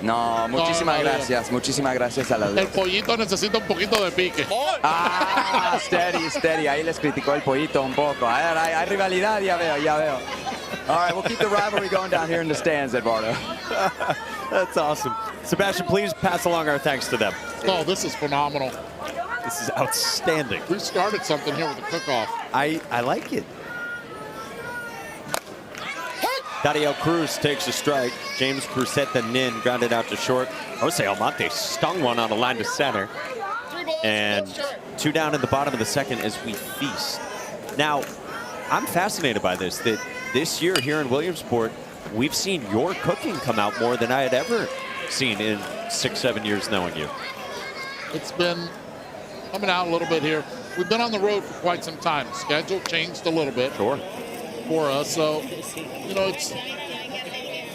No, muchísimas gracias. Muchísimas gracias a las
El pollito necesita un poquito de pique.
Ah, steady. Ahí les criticó el pollito un poco. A ver, hay rivalidad, ya veo. All right, we'll keep the rivalry going down here in the stands, Eduardo.
That's awesome. Sebastian, please pass along our thanks to them.
Oh, this is phenomenal.
This is outstanding.
We started something here with the cook-off.
I like it. Dariel Cruz takes a strike. James Cruzeta-Nin grounded out to short. Jose Almonte stung one on a line to center. And 2 down in the bottom of the second as we feast. Now, I'm fascinated by this, that this year here in Williamsport, we've seen your cooking come out more than I had ever seen in 6-7 years knowing you.
It's been coming out a little bit here. We've been on the road for quite some time. Schedule changed a little bit for us. So, you know,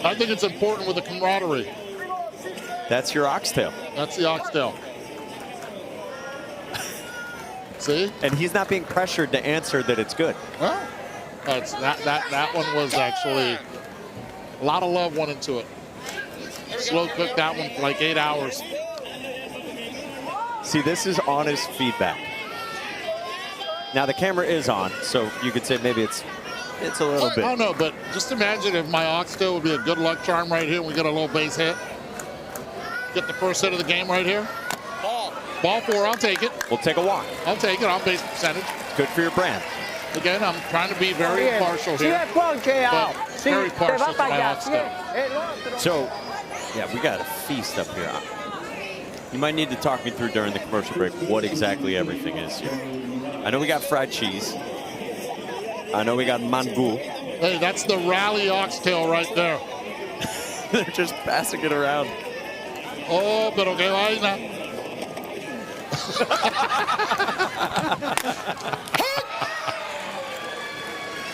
I think it's important with the camaraderie.
That's your oxtail.
That's the oxtail. See?
And he's not being pressured to answer that it's good.
Well, that one was actually a lot of love went into it. Slow cooked that one for like 8 hours.
See, this is honest feedback. Now the camera is on, so you could say maybe it's a little bit.
I don't know, but just imagine if my oxtail would be a good luck charm right here. We get a little base hit. Get the first hit of the game right here. Ball 4, I'll take it.
We'll take a walk.
I'll take it on base percentage.
Good for your brand.
Again, I'm trying to be very impartial here. But very partial to my oxtail.
So, yeah, we got a feast up here. You might need to talk me through during the commercial break what exactly everything is here. I know we got fried cheese. I know we got mango.
Hey, that's the rally oxtail right there.
They're just passing it around.
Oh, pero que vaina.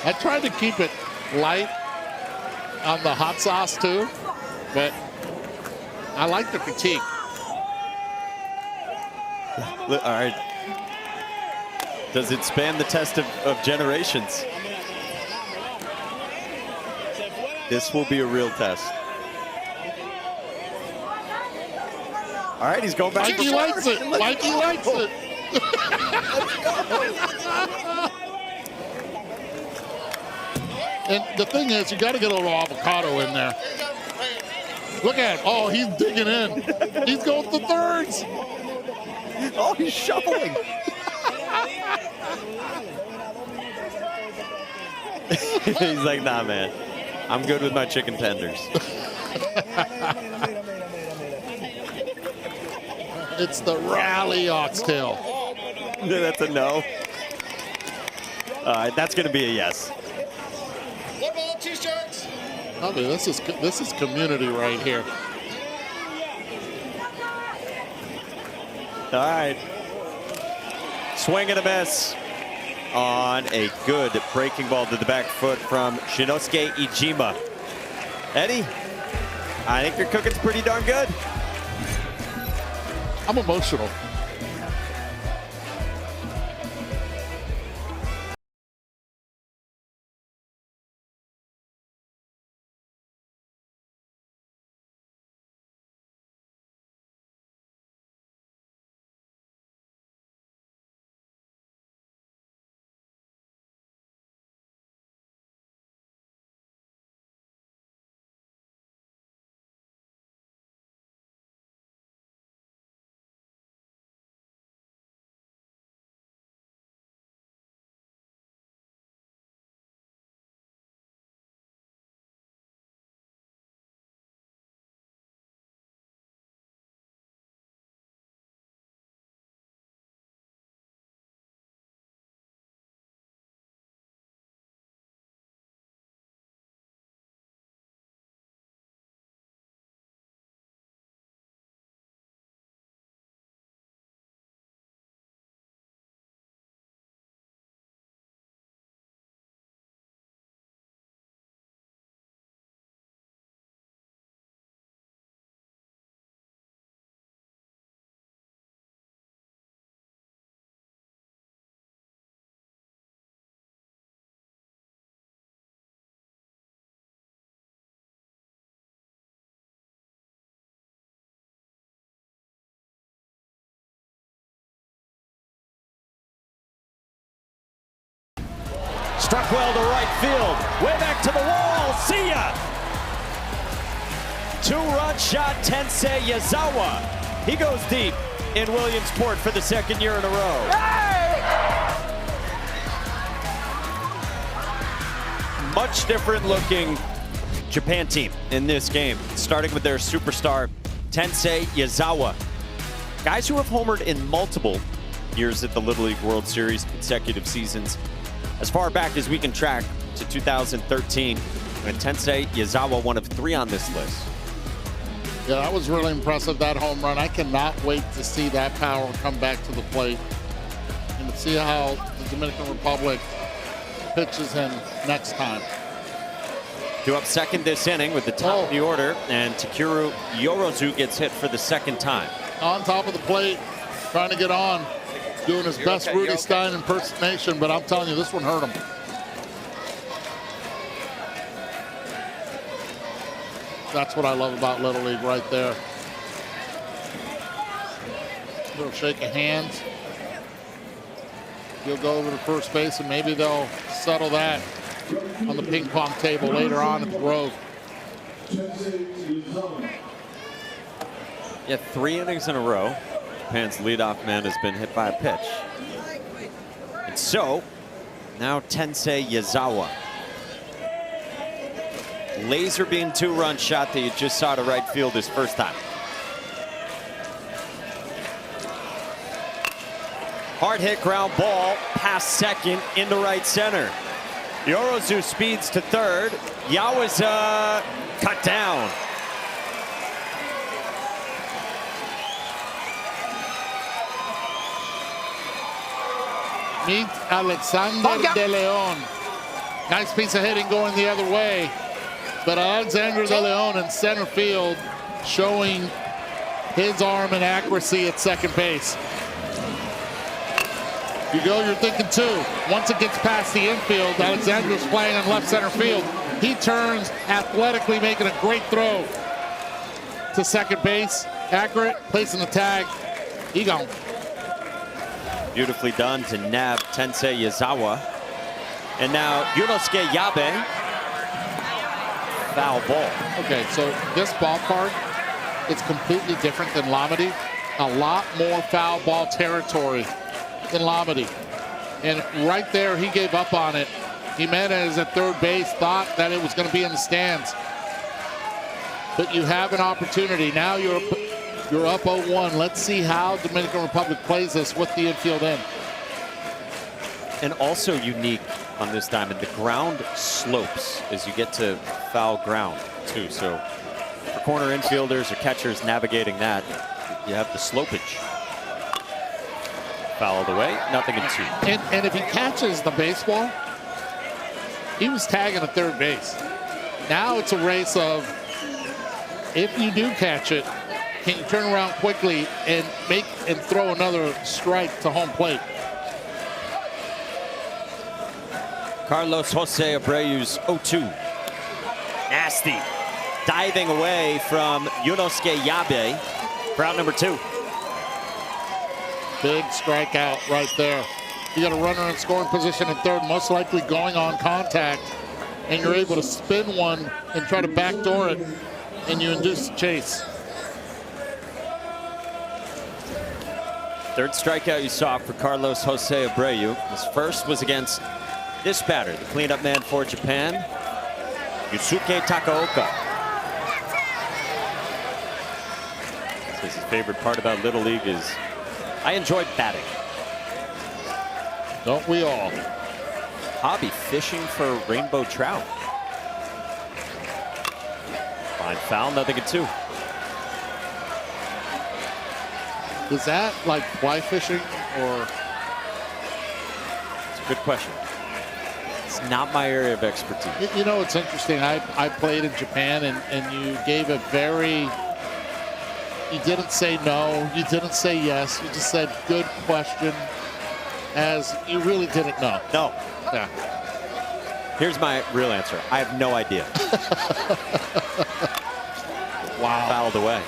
I tried to keep it light on the hot sauce too, but I like the critique.
All right. Does it span the test of generations? This will be a real test. All right, he's going back.
Mikey likes it. Mikey likes it. And the thing is, you got to get a little avocado in there. Look at him. Oh, he's digging in. He's going to thirds.
Oh, he's shoveling. He's like, nah, man. I'm good with my chicken tenders.
It's the rally oxtail.
That's a no. That's going to be a yes.
What about t-shirts? I mean, this is community right here.
All right. Swing and a miss on a good breaking ball to the back foot from Shinosuke Ijima. Eddie, I think your cooking's pretty darn good.
I'm emotional.
Struck well to right field. Way back to the wall. See ya. 2-run shot, Tensei Yazawa. He goes deep in Williamsport for the second year in a row. Much different looking Japan team in this game, starting with their superstar, Tensei Yazawa. Guys who have homered in multiple years at the Little League World Series, consecutive seasons, as far back as we can track to 2013, when Tensei Yazawa one of 3 on this list.
Yeah, that was really impressive, that home run. I cannot wait to see that power come back to the plate and to see how the Dominican Republic pitches him next time.
2 up second this inning with the top of the order, and Takeru Yorozu gets hit for the second time.
On top of the plate, trying to get on, doing his best Rudy Stein impersonation, but I'm telling you, this one hurt him. That's what I love about Little League right there. Little shake of hands. He'll go over to first base, and maybe they'll settle that on the ping pong table later on at the Grove.
Yeah, 3 innings in a row. Japan's leadoff man has been hit by a pitch. And so, now Tensei Yazawa. Laser beam 2-run shot that you just saw to right field his first time. Hard hit ground ball past second into right center. Yorozu speeds to third. Yawaza cut down.
Meet Alexander De Leon. Nice piece of hitting going the other way. But Alexander De Leon in center field showing his arm and accuracy at second base. You go, you're thinking 2. Once it gets past the infield, Alexander's playing in left center field. He turns athletically, making a great throw to second base. Accurate, placing the tag. He gone.
Beautifully done to nab Tensei Yazawa. And now Yunosuke Yabe. Foul ball.
Okay, so this ballpark, it's completely different than Lamedy. A lot more foul ball territory than Lamedy. And right there, he gave up on it. Jimenez at third base thought that it was going to be in the stands. But you have an opportunity. Now you're up 0-1. Let's see how Dominican Republic plays this with the infield in.
And also unique on this diamond, the ground slopes as you get to foul ground too. So for corner infielders or catchers navigating that, you have the slopage. Fouled away, nothing in 2.
And if he catches the baseball, he was tagging at third base. Now it's a race of, if you do catch it, can you turn around quickly and throw another strike to home plate?
Carlos Jose Abreu's 0-2. Nasty. Diving away from Yunosuke Yabe for out number 2.
Big strikeout right there. You got a runner in scoring position at third, most likely going on contact, and you're able to spin one and try to backdoor it, and you induce the chase.
Third strikeout you saw for Carlos Jose Abreu. His first was against this batter, the cleanup man for Japan, Yusuke Takaoka. His favorite part about Little League is I enjoy batting.
Don't we all?
Hobby fishing for rainbow trout. Fine foul, nothing in 2.
Is that like fly fishing or?
It's a good question. It's not my area of expertise.
You know, it's interesting. I played in Japan, and you gave a very, you didn't say no, you didn't say yes, you just said good question, as you really didn't know.
No.
Yeah.
Here's my real answer. I have no idea.
Wow.
Fouled away.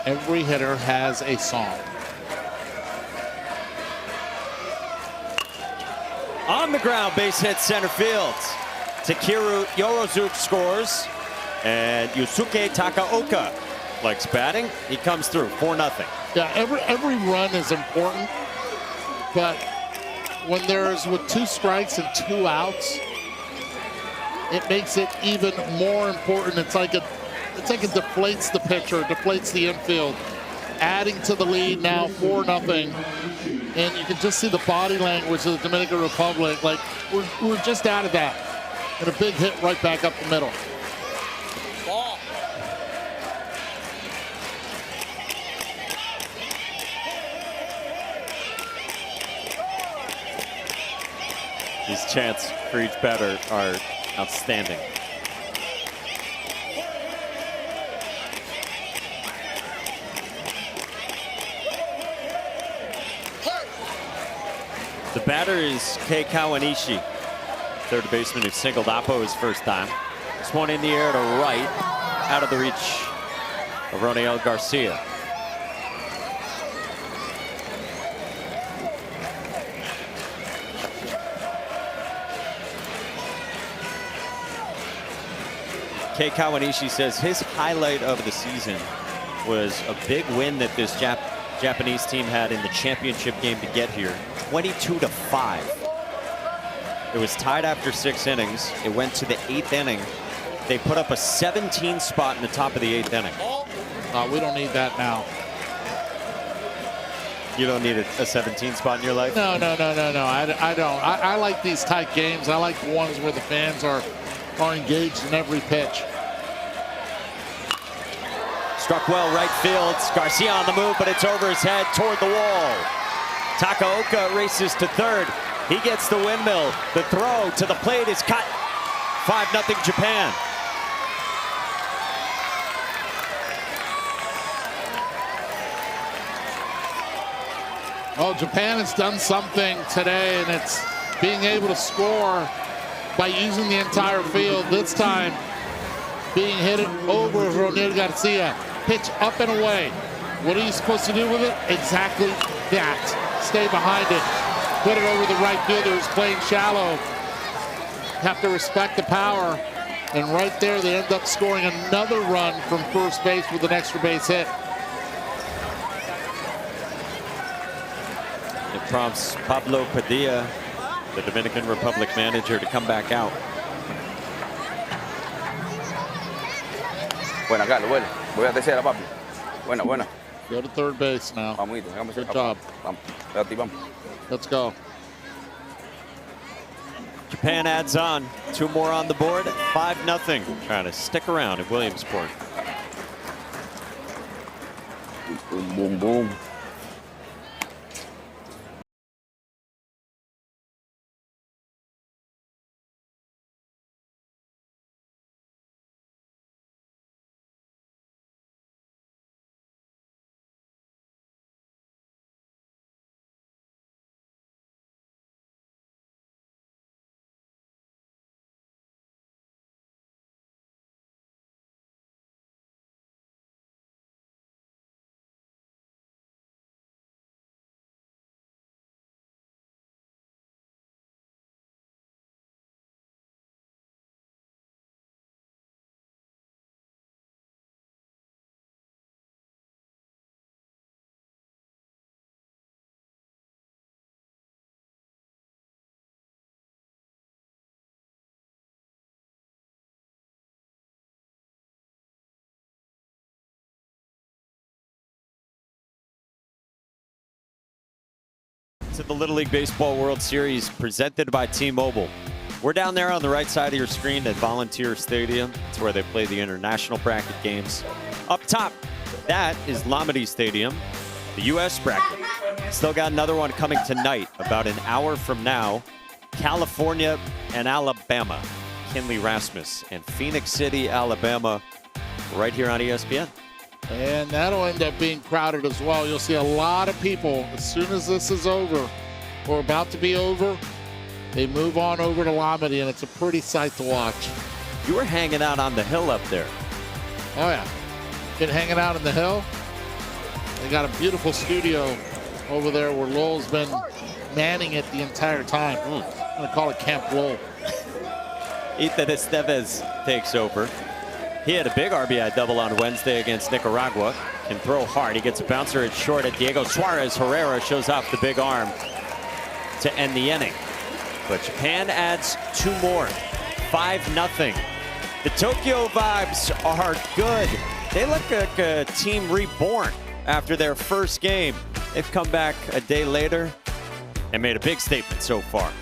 Every hitter has a song.
On the ground, base hit center field. Takeru Yorozu scores, and Yusuke Takaoka Likes batting. He comes through 4-0.
Yeah, every run is important, but when there's with 2 strikes and 2 outs, it makes it even more important. It's like it deflates the pitcher, deflates the infield. Adding to the lead now, 4-0. And you can just see the body language of the Dominican Republic. Like, we're just out of that. And a big hit right back up the middle.
Ball.
These chants for each batter are outstanding. The batter is Kei Kawanishi, third baseman who singled Oppo his first time. This one in the air to right, out of the reach of Roniel Garcia. Kei Kawanishi says his highlight of the season was a big win that this Japanese team had in the championship game to get here, 22-5. It was tied after 6 innings. It went to the 8th inning. They put up a 17 spot in the top of the 8th inning.
We don't need that now.
You don't need a 17 spot in your life?
No. I don't. I like these tight games. I like the ones where the fans are engaged in every pitch.
Struck well right field. Garcia on the move, but it's over his head toward the wall. Takaoka races to third. He gets the windmill. The throw to the plate is cut. 5-0 Japan.
Oh, Japan has done something today, and it's being able to score by using the entire field. This time, being hit over Roniel Garcia. Pitch up and away. What are you supposed to do with it? Exactly that. Stay behind it. Put it over the right fielder who's playing shallow. Have to respect the power. And right there, they end up scoring another run from first base with an extra base hit.
It prompts Pablo Padilla, the Dominican Republic manager, to come back out.
Buena, Carlos, buena. Voy a tercera, papi. Buena.
Go to third base now. Good job. Let's go.
Japan adds on. 2 more on the board. 5-0. Trying to stick around in Williamsport.
Boom, boom, boom.
To the Little League Baseball World Series presented by T-Mobile. We're down there on the right side of your screen at Volunteer Stadium. It's where they play the international bracket games. Up top, that is Lamade Stadium, the U.S. bracket. Still got another one coming tonight, about an hour from now. California and Alabama. Kinley Rasmus and Phoenix City, Alabama, right here on ESPN.
And that'll end up being crowded as well. You'll see a lot of people as soon as this is over or about to be over. They move on over to Lamade, and it's a pretty sight to watch.
You were hanging out on the hill up there.
Oh, yeah. Been hanging out on the hill. They got a beautiful studio over there where Lowell's been manning it the entire time. I'm going to call it Camp Lowell.
Ethan Estevez takes over. He had a big RBI double on Wednesday against Nicaragua. Can throw hard. He gets a bouncer at short at Diego Suarez. Herrera shows off the big arm to end the inning. But Japan adds 2 more. 5-0. The Tokyo Vibes are good. They look like a team reborn after their first game. They've come back a day later and made a big statement so far.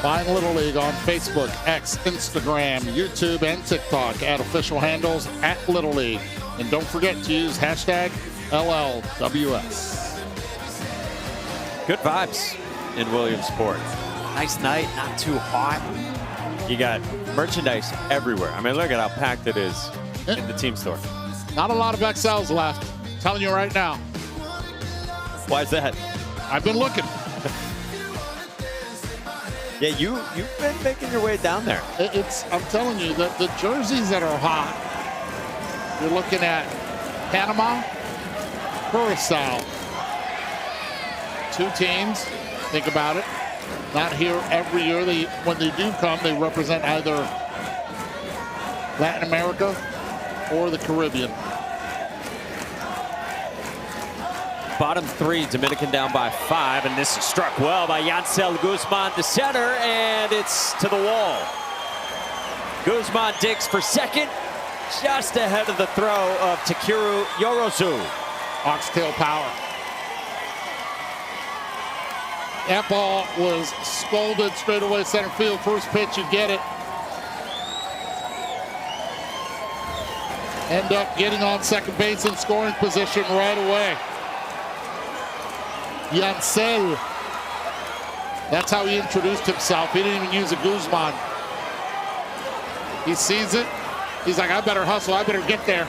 Find Little League on Facebook, X, Instagram, YouTube, and TikTok at official handles at Little League. And don't forget to use hashtag LLWS.
Good vibes in Williamsport. Nice night, not too hot. You got merchandise everywhere. I mean, look at how packed it is in the team store.
Not a lot of XLs left. I'm telling you right now.
Why is that?
I've been looking.
Yeah, you've been making your way down there.
I'm telling you, the jerseys that are hot, you're looking at Panama, Curacao. 2 teams, think about it. Not here every year. When they do come, they represent either Latin America or the Caribbean.
Bottom 3, Dominican down by 5, and this is struck well by Yancel Guzman to center, and it's to the wall. Guzman digs for second, just ahead of the throw of Takeru Yorozu.
Oxtail power. That ball was scolded straight away center field. First pitch, you get it. End up getting on second base in scoring position right away. Yancel. That's how he introduced himself. He didn't even use a Guzman. He sees it. He's like, I better hustle. I better get there.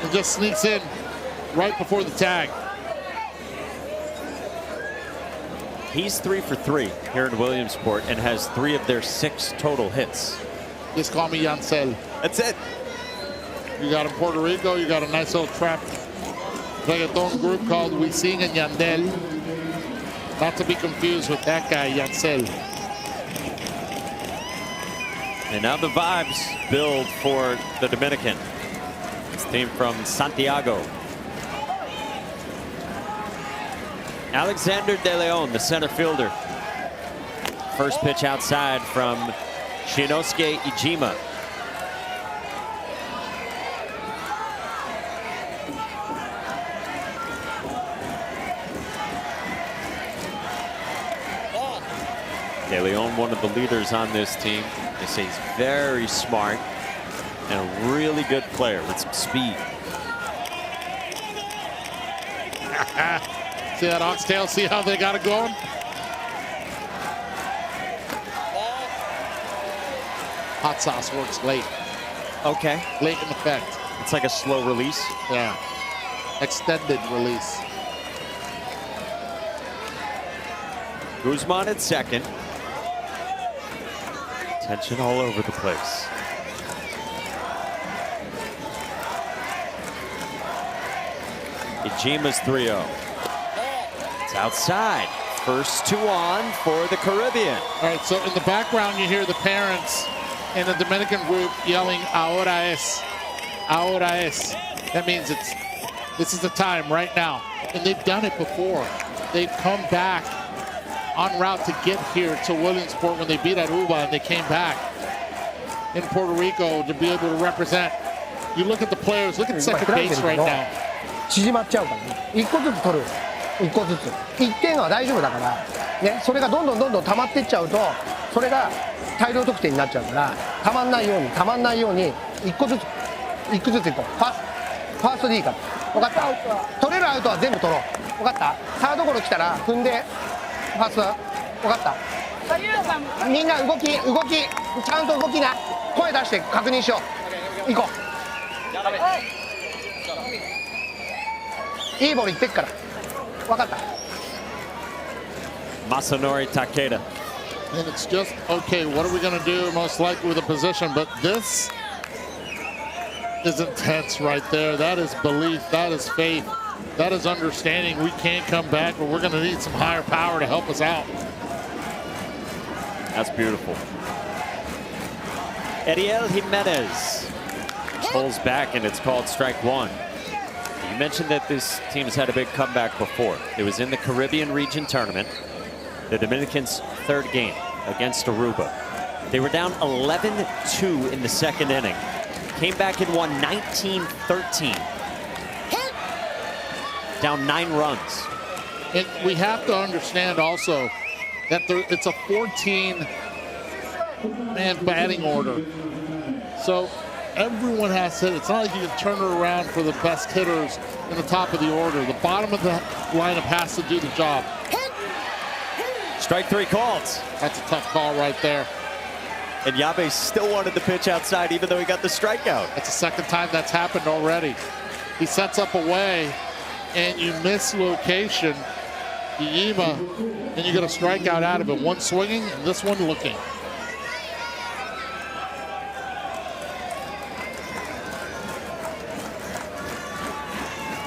And just sneaks in right before the tag.
He's 3 for 3 here in Williamsport and has 3 of their 6 total hits.
Just call me Yancel.
That's it.
You got in Puerto Rico, you got a nice little trap reggaeton group called Wisin and Yandel. Not to be confused with that guy, Yancel.
And now the vibes build for the Dominican. This team from Santiago. Alexander De Leon, the center fielder. First pitch outside from Shinosuke Ijima. De Leon, one of the leaders on this team. They say he's very smart and a really good player with some speed.
See that oxtail? See how they got it going? Hot sauce works late.
Okay.
Late in effect.
It's like a slow release.
Yeah. Extended release.
Guzman at second. Tension all over the place. Ijima's 3-0. It's outside. First 2 on for the Caribbean.
All right, so in the background you hear the parents in the Dominican group yelling, ahora es, ahora es. That means this is the time right now. And they've done it before. They've come back en route to get here to Williamsport when they beat Aruba, and they came back in Puerto Rico to be able to represent. You look at the players, look at second base right now.
縮まっちゃうからね。1個ずつ取る。1個ずつ。1点は大丈夫だから。ね、それがどんどん溜まっていっちゃうと、それが大量得点になっちゃうから、溜まんないように1個ずついくいこう。ファーストでいいから。分かった？取れるアウトは全部取ろう。分かった？サードゴロ来たら踏んでファースト。分かった？みんな動きちゃんと動きな。声出して確認しよう。行こう。いいボールいってっから。分かった。
Masanori Takeda.
And it's just, okay, what are we going to do most likely with the position? But this is intense right there. That is belief. That is faith. That is understanding we can't come back, but we're going to need some higher power to help us out.
That's beautiful. Ariel Jimenez pulls back, and it's called strike 1. You mentioned that this team has had a big comeback before. It was in the Caribbean region tournament, the Dominicans' 3rd game against Aruba. They were down 11-2 in the 2nd inning. Came back and won 19-13. Down 9 runs.
And we have to understand also that it's a 14-man batting order. So everyone has to hit. It's not like you can turn it around for the best hitters in the top of the order. The bottom of the lineup has to do the job.
Strike 3 called.
That's a tough call right there.
And Yabe still wanted the pitch outside even though he got the strikeout.
That's the second time that's happened already. He sets up away and you miss location, Iima, and you get a strikeout out of it. One swinging and this one looking.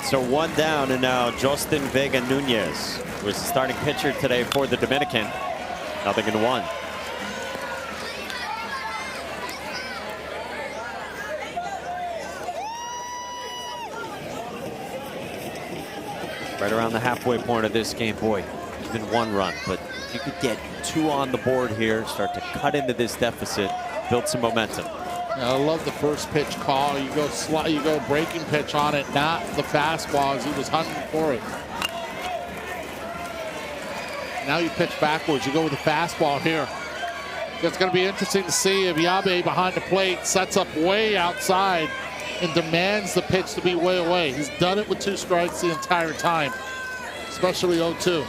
So 1 down, and now Justin Vega Nunez was the starting pitcher today for the Dominican. 0-1. Right around the halfway point of this game, boy, even 1 run, but if you could get 2 on the board here, start to cut into this deficit, build some momentum.
I love the first pitch call. You go breaking pitch on it, not the fastball as he was hunting for it. Now you pitch backwards. You go with the fastball here. It's going to be interesting to see if Yabe behind the plate sets up way outside and demands the pitch to be way away. He's done it with 2 strikes the entire time, especially 0-2.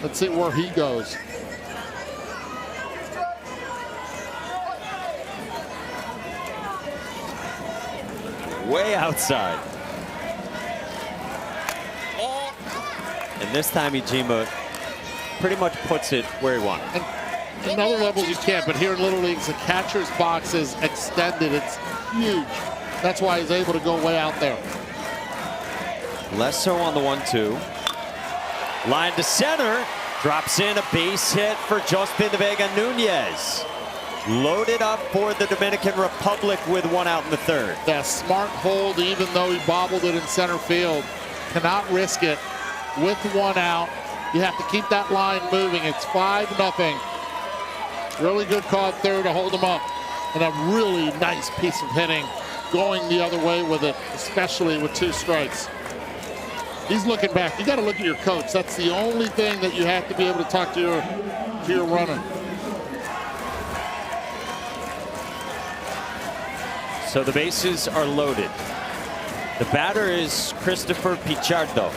Let's see where he goes.
Way outside. And this time Ijima pretty much puts it where he wants.
In other levels you can't, but here in Little Leagues, the catcher's box is extended. It's huge. That's why he's able to go way out there.
Less so on the 1-2. Line to center. Drops in a base hit for Justin Vega Nunez. Loaded up for the Dominican Republic with 1 out in the 3rd.
That smart hold, even though he bobbled it in center field. Cannot risk it with 1 out. You have to keep that line moving. It's 5-0. Really good call at 3rd to hold him up. And a really nice piece of hitting going the other way with it, especially with 2 strikes. He's looking back. You got to look at your coach. That's the only thing that you have to be able to talk to here running.
So the bases are loaded. The batter is Christopher Pichardo,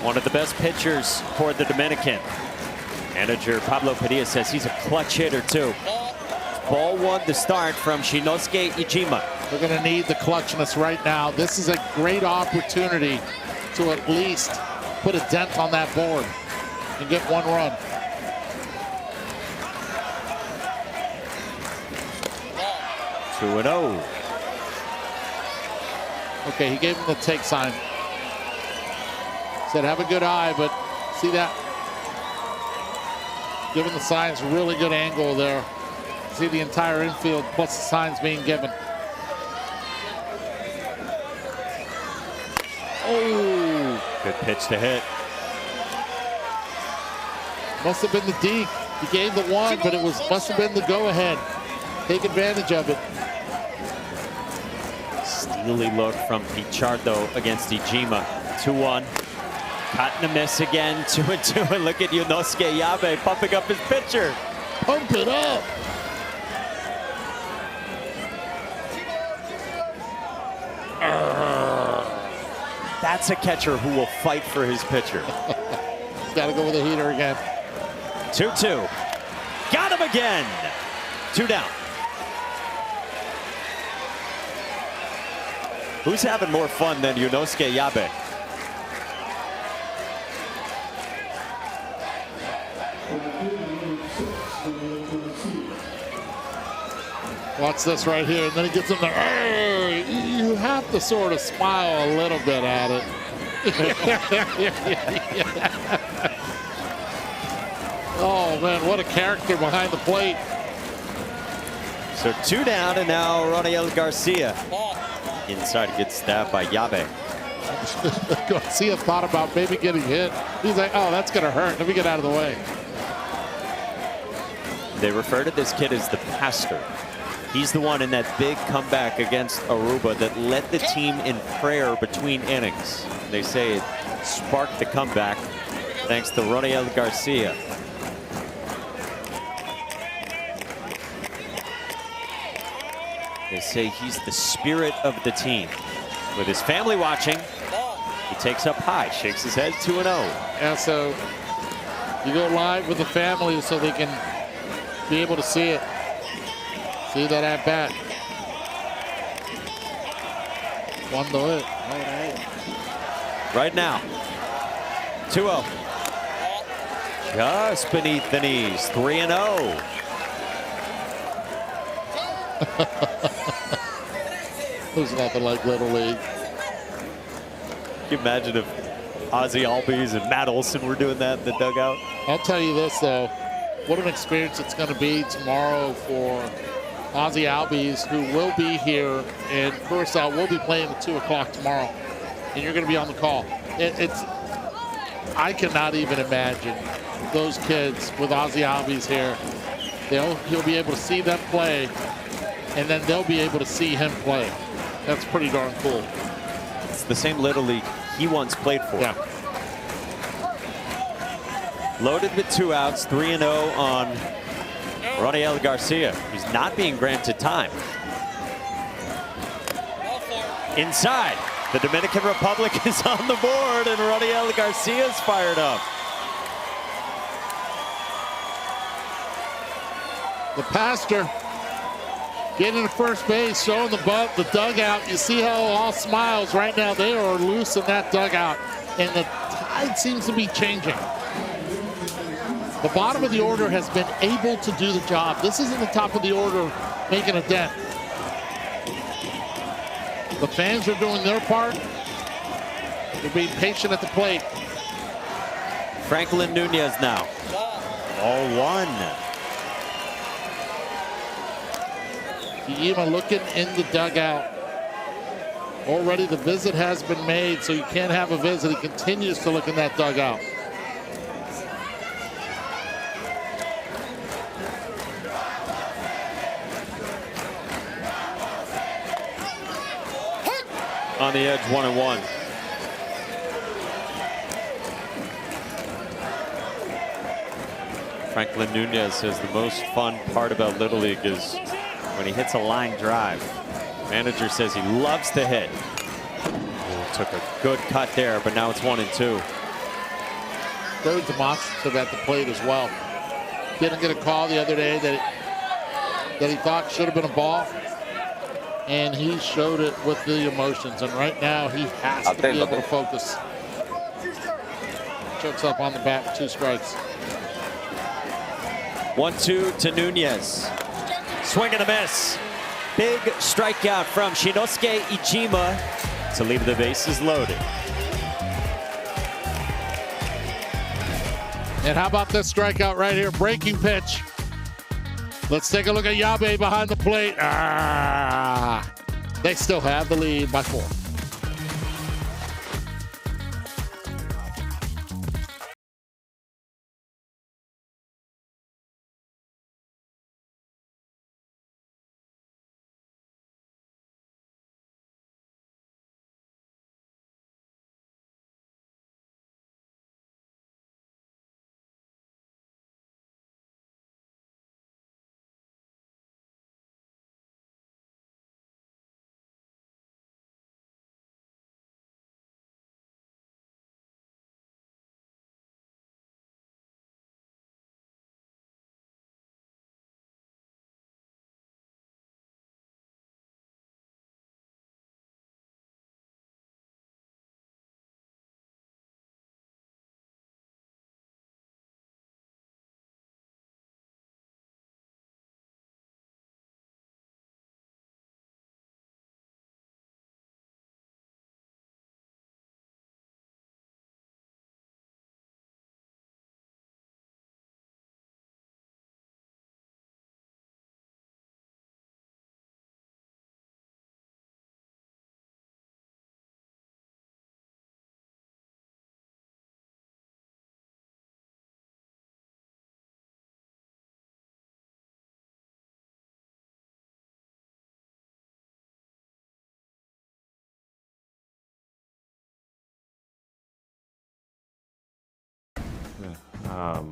one of the best pitchers for the Dominican. Manager Pablo Padilla says he's a clutch hitter too. Ball one to start from Shinosuke Ijima.
They're going to need the clutchness right now. This is a great opportunity to at least put a dent on that board and get one run.
Two and 0.
Okay, he gave him the take sign. Said, have a good eye, but see that? Giving the signs really good angle there. See the entire infield plus the signs being given. Oh!
Good pitch to hit.
Must have been the deke. He gave the one, but it must have been the go-ahead. Take advantage of it.
Steely look from Pichardo against Ijima. 2-1. Caught in a miss again. 2-2. And look at Yunosuke Yabe pumping up his pitcher.
Pump it up.
That's a catcher who will fight for his pitcher.
He's got to go with a heater again.
2-2. Got him again. 2 down. Who's having more fun than Yunosuke Yabe?
Watch this right here, and then he gets in there. Hey, you have to sort of smile a little bit at it. Oh, man, what a character behind the plate.
So 2 down, and now Roniel Garcia. Inside, gets stabbed by Yabe.
Garcia thought about maybe getting hit. He's like, oh, that's going to hurt. Let me get out of the way.
They refer to this kid as the pastor. He's the one in that big comeback against Aruba that led the team in prayer between innings. They say it sparked the comeback thanks to Roniel Garcia. They say he's the spirit of the team. With his family watching, he takes up high, shakes his head, 2-0.
Yeah, so you go live with the family so they can be able to see it. See that at bat. 1 to hit.
Right now, 2-0. Just beneath the knees, 3-0.
There's nothing like Little League.
Can you imagine if Ozzie Albies and Matt Olson were doing that in the dugout?
I'll tell you this, though. What an experience it's going to be tomorrow for Ozzie Albies, who will be here, and Curacao will be playing at 2 o'clock tomorrow, and you're going to be on the call. I cannot even imagine those kids with Ozzie Albies here. He'll be able to see them play, and then they'll be able to see him play. That's pretty darn cool.
It's the same Little League he once played for.
Yeah.
Loaded with 2 outs, 3-0 on Roniel Garcia, who's not being granted time. Inside, the Dominican Republic is on the board, and Roniel Garcia's fired up.
The pastor getting to first base, showing the dugout. You see how all smiles right now. They are loose in that dugout, and the tide seems to be changing. The bottom of the order has been able to do the job. This isn't the top of the order making a dent. The fans are doing their part. They're being patient at the plate.
Franklin Nunez now. 0-1.
Even looking in the dugout. Already the visit has been made, so you can't have a visit. He continues to look in that dugout.
On the edge, 1-1. Franklin Nunez says the most fun part about Little League is when he hits a line drive. Manager says he loves to hit. Took a good cut there, but now it's 1-2.
Very demonstrative at the plate as well. Didn't get a call the other day that he thought should have been a ball, and he showed it with the emotions. And right now he has to be able to focus. Chokes up on the bat with 2 strikes.
1-2 to Nunez. Swing and a miss. Big strikeout from Shinosuke Ichima to leave the bases loaded.
And how about this strikeout right here? Breaking pitch. Let's take a look at Yabe behind the plate. They still have the lead by 4.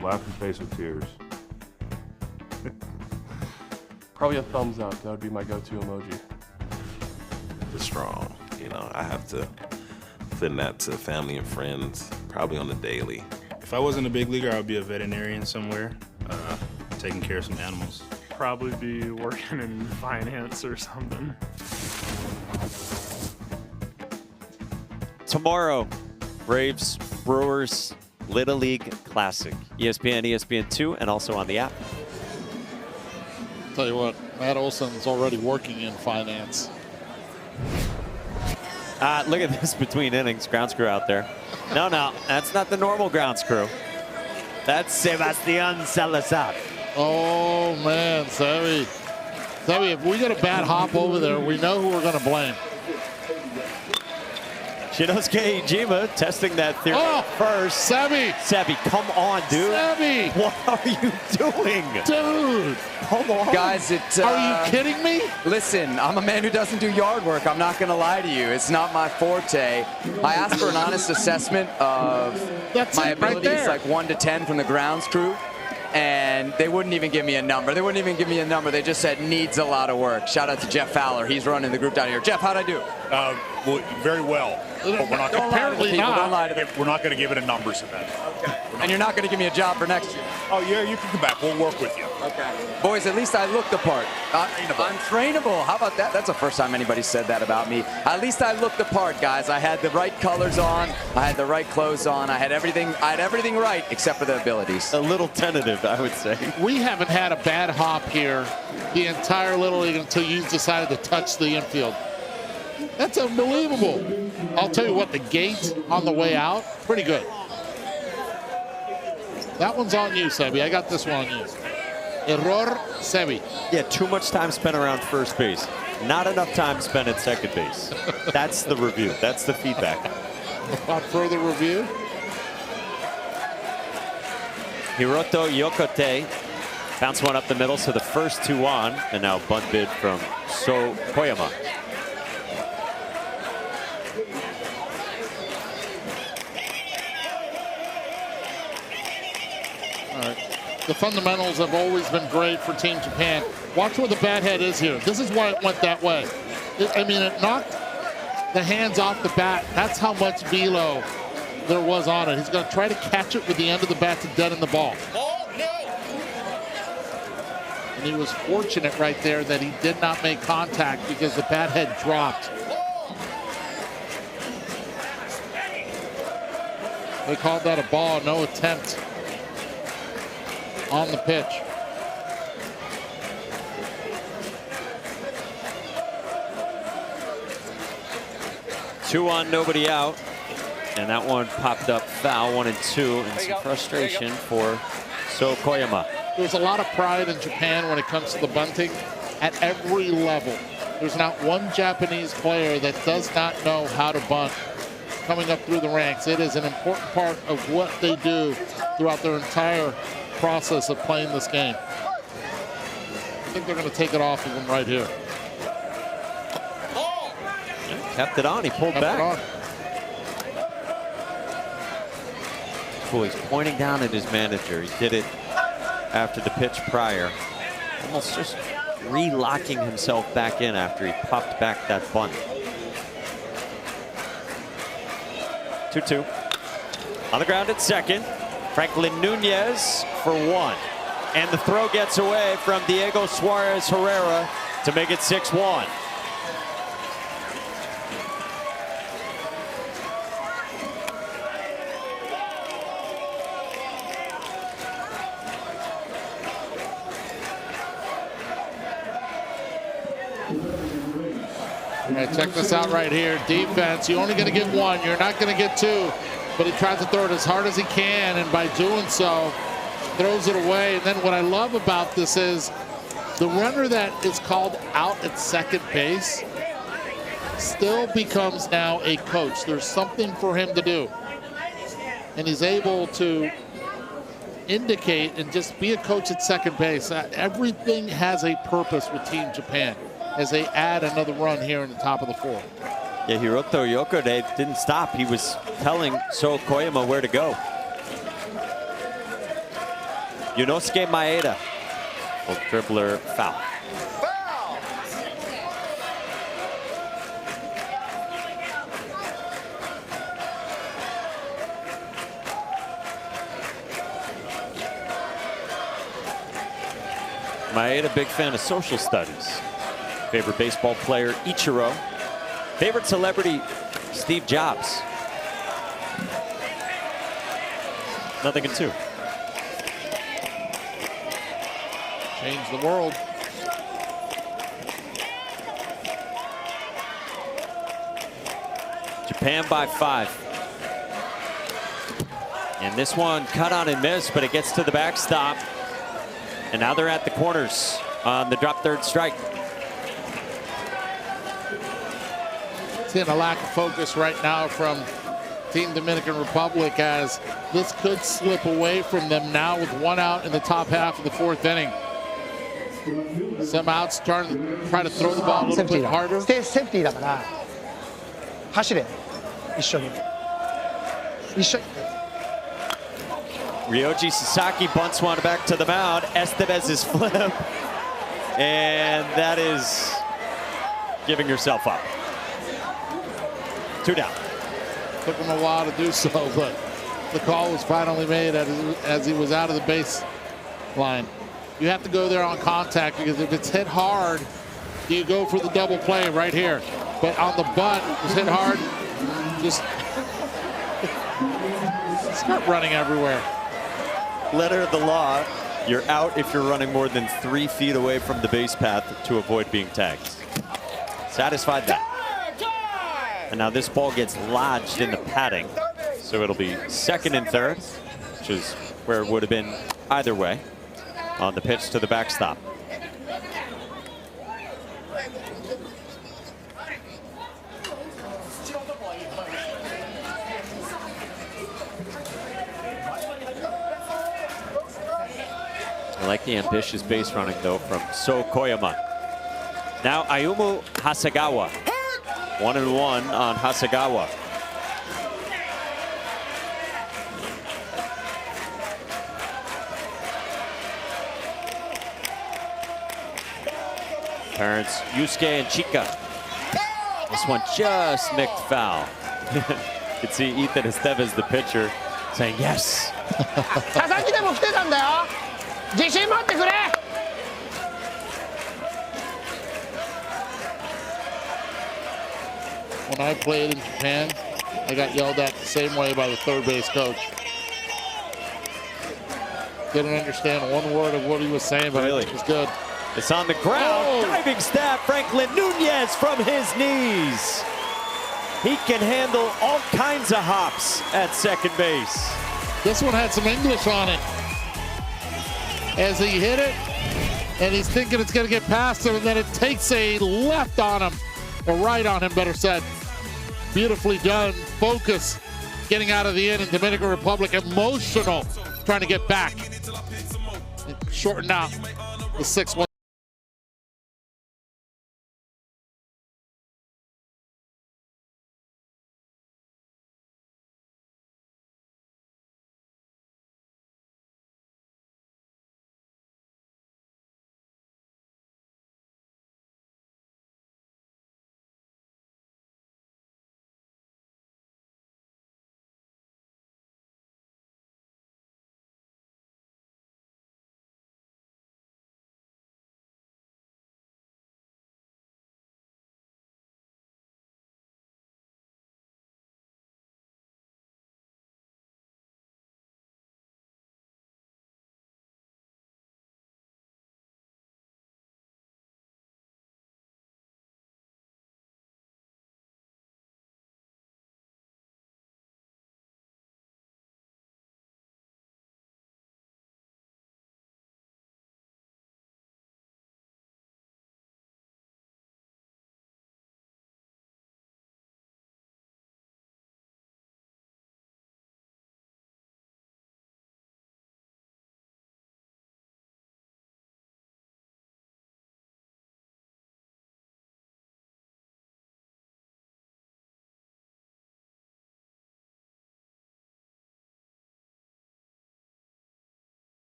Laughing face with tears. Probably a thumbs up. That would be my go-to emoji.
The strong. You know, I have to send that to family and friends, probably on the daily.
If I wasn't a big leaguer, I would be a veterinarian somewhere, taking care of some animals.
Probably be working in finance or something.
Tomorrow, Braves, Brewers, Little League Classic. ESPN, ESPN2, and also on the app.
Tell you what, Matt Olson is already working in finance.
Look at this between innings grounds crew out there. No, that's not the normal grounds crew. That's Sebastian Salazar.
Oh, man, Savvy. If we get a bad hop over there, we know who we're going to blame.
Shinosuke Ichima testing that theory first. Sebi, come on, dude.
Sebi!
What are you doing?
Dude!
Come on.
Guys,
are you kidding me?
Listen, I'm a man who doesn't do yard work. I'm not going to lie to you. It's not my forte. I asked for an honest assessment of my abilities, like 1 to 10 from the grounds crew. And they wouldn't even give me a number. They just said needs a lot of work. Shout out to Jeff Fowler. He's running the group down here. Jeff, how'd I do?
Well, very well. But we're not
apparently not. Don't lie to them.
We're not going to give it a number, Savannah.
Okay. And you're not going to give me a job for next year?
Oh, yeah, you can come back. We'll work with you.
Okay. Boys, at least I look the part. I'm trainable. How about that? That's the first time anybody said that about me. At least I look the part, guys. I had the right colors on. I had the right clothes on. I had everything right except for the abilities.
A little tentative, I would say.
We haven't had a bad hop here the entire Little League until you decided to touch the infield. That's unbelievable. I'll tell you what, the gate on the way out, pretty good. That one's on you, Sebi. I got this one on you. Error, Sebi.
Yeah, too much time spent around first base. Not enough time spent at second base. That's the review. That's the feedback.
On further review.
Hiroto Yokote bounce one up the middle, so the first 2 on, and now bunt bid from So Koyama.
All right. The fundamentals have always been great for Team Japan. Watch where the bat head is here. This is why it went that way. It knocked the hands off the bat. That's how much velo there was on it. He's going to try to catch it with the end of the bat to deaden the ball. And he was fortunate right there that he did not make contact because the bat head dropped. They called that a ball, no attempt on the pitch.
Two on, nobody out. And that one popped up foul, 1-2, and some frustration for So Koyama.
There's a lot of pride in Japan when it comes to the bunting at every level. There's not one Japanese player that does not know how to bunt coming up through the ranks. It is an important part of what they do throughout their entire process of playing this game. I think they're going to take it off of him right here.
Kept it on, he pulled back. Cool, he's pointing down at his manager. He did it after the pitch prior. Almost just re-locking himself back in after he popped back that bunt. 2-2. On the ground at second. Franklin Nunez for one. And the throw gets away from Diego Suarez Herrera to make it 6-1.
All right, check this out right here. Defense, you're only going to get one. You're not going to get two. But he tries to throw it as hard as he can, and by doing so, throws it away. And then what I love about this is the runner that is called out at second base still becomes now a coach. There's something for him to do. And he's able to indicate and just be a coach at second base. Everything has a purpose with Team Japan as they add another run here in the top of the fourth.
Yeah, Hiroto Yokode didn't stop. He was telling So Koyama where to go. Yunosuke Maeda, dribbler foul. Maeda, big fan of social studies. Favorite baseball player, Ichiro. Favorite celebrity, Steve Jobs. 0-2.
Change the world.
Japan by 5. And this one cut on and missed, but it gets to the backstop. And now they're at the corners on the drop third strike.
Seeing a lack of focus right now from Team Dominican Republic as this could slip away from them now with one out in the top half of the fourth inning. Some outs try to throw the ball a little bit harder.
Safety だから。走れ。一緒に。一緒に。
Ryoji Sasaki bunts one back to the mound. Estevez's flip. And that is giving yourself up. 2 down.
Took him a while to do so, but the call was finally made as he was out of the base line. You have to go there on contact because if it's hit hard, you go for the double play right here. But on the butt, it's hit hard, just start running everywhere.
Letter of the law, you're out if you're running more than 3 feet away from the base path to avoid being tagged. Satisfied that. And now this ball gets lodged in the padding. So it'll be second and third, which is where it would have been either way on the pitch to the backstop. I like the ambitious base running, though, from So Koyama. Now Ayumu Hasegawa. 1-1 on Hasegawa. parents, Yusuke and Chica. This one just nicked foul. You can see Ethan Estevez, the pitcher, saying yes.
When I played in Japan, I got yelled at the same way by the third base coach. Didn't understand one word of what he was saying, but it was good.
It's on the ground.
Oh.
Diving stab, Franklin Nunez from his knees. He can handle all kinds of hops at second base.
This one had some English on it. As he hit it, and he's thinking it's going to get past him, and then it takes a left on him, or right on him, better said. Beautifully done. Focus, getting out of the end in Dominican Republic. Emotional, trying to get back. Shortened out the 6-1.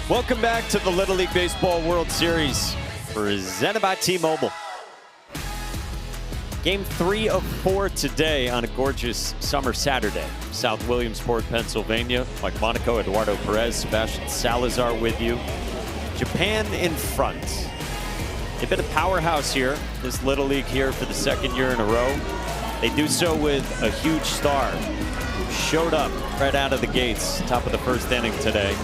Welcome back to the Little League Baseball World Series presented by T-Mobile. Game 3 of 4 today on a gorgeous summer Saturday. South Williamsport, Pennsylvania. Mike Monaco, Eduardo Perez, Sebastian Salazar with you. Japan in front. They've been a powerhouse here, this Little League here for the second year in a row. They do so with a huge star who showed up right out of the gates, top of the first inning today.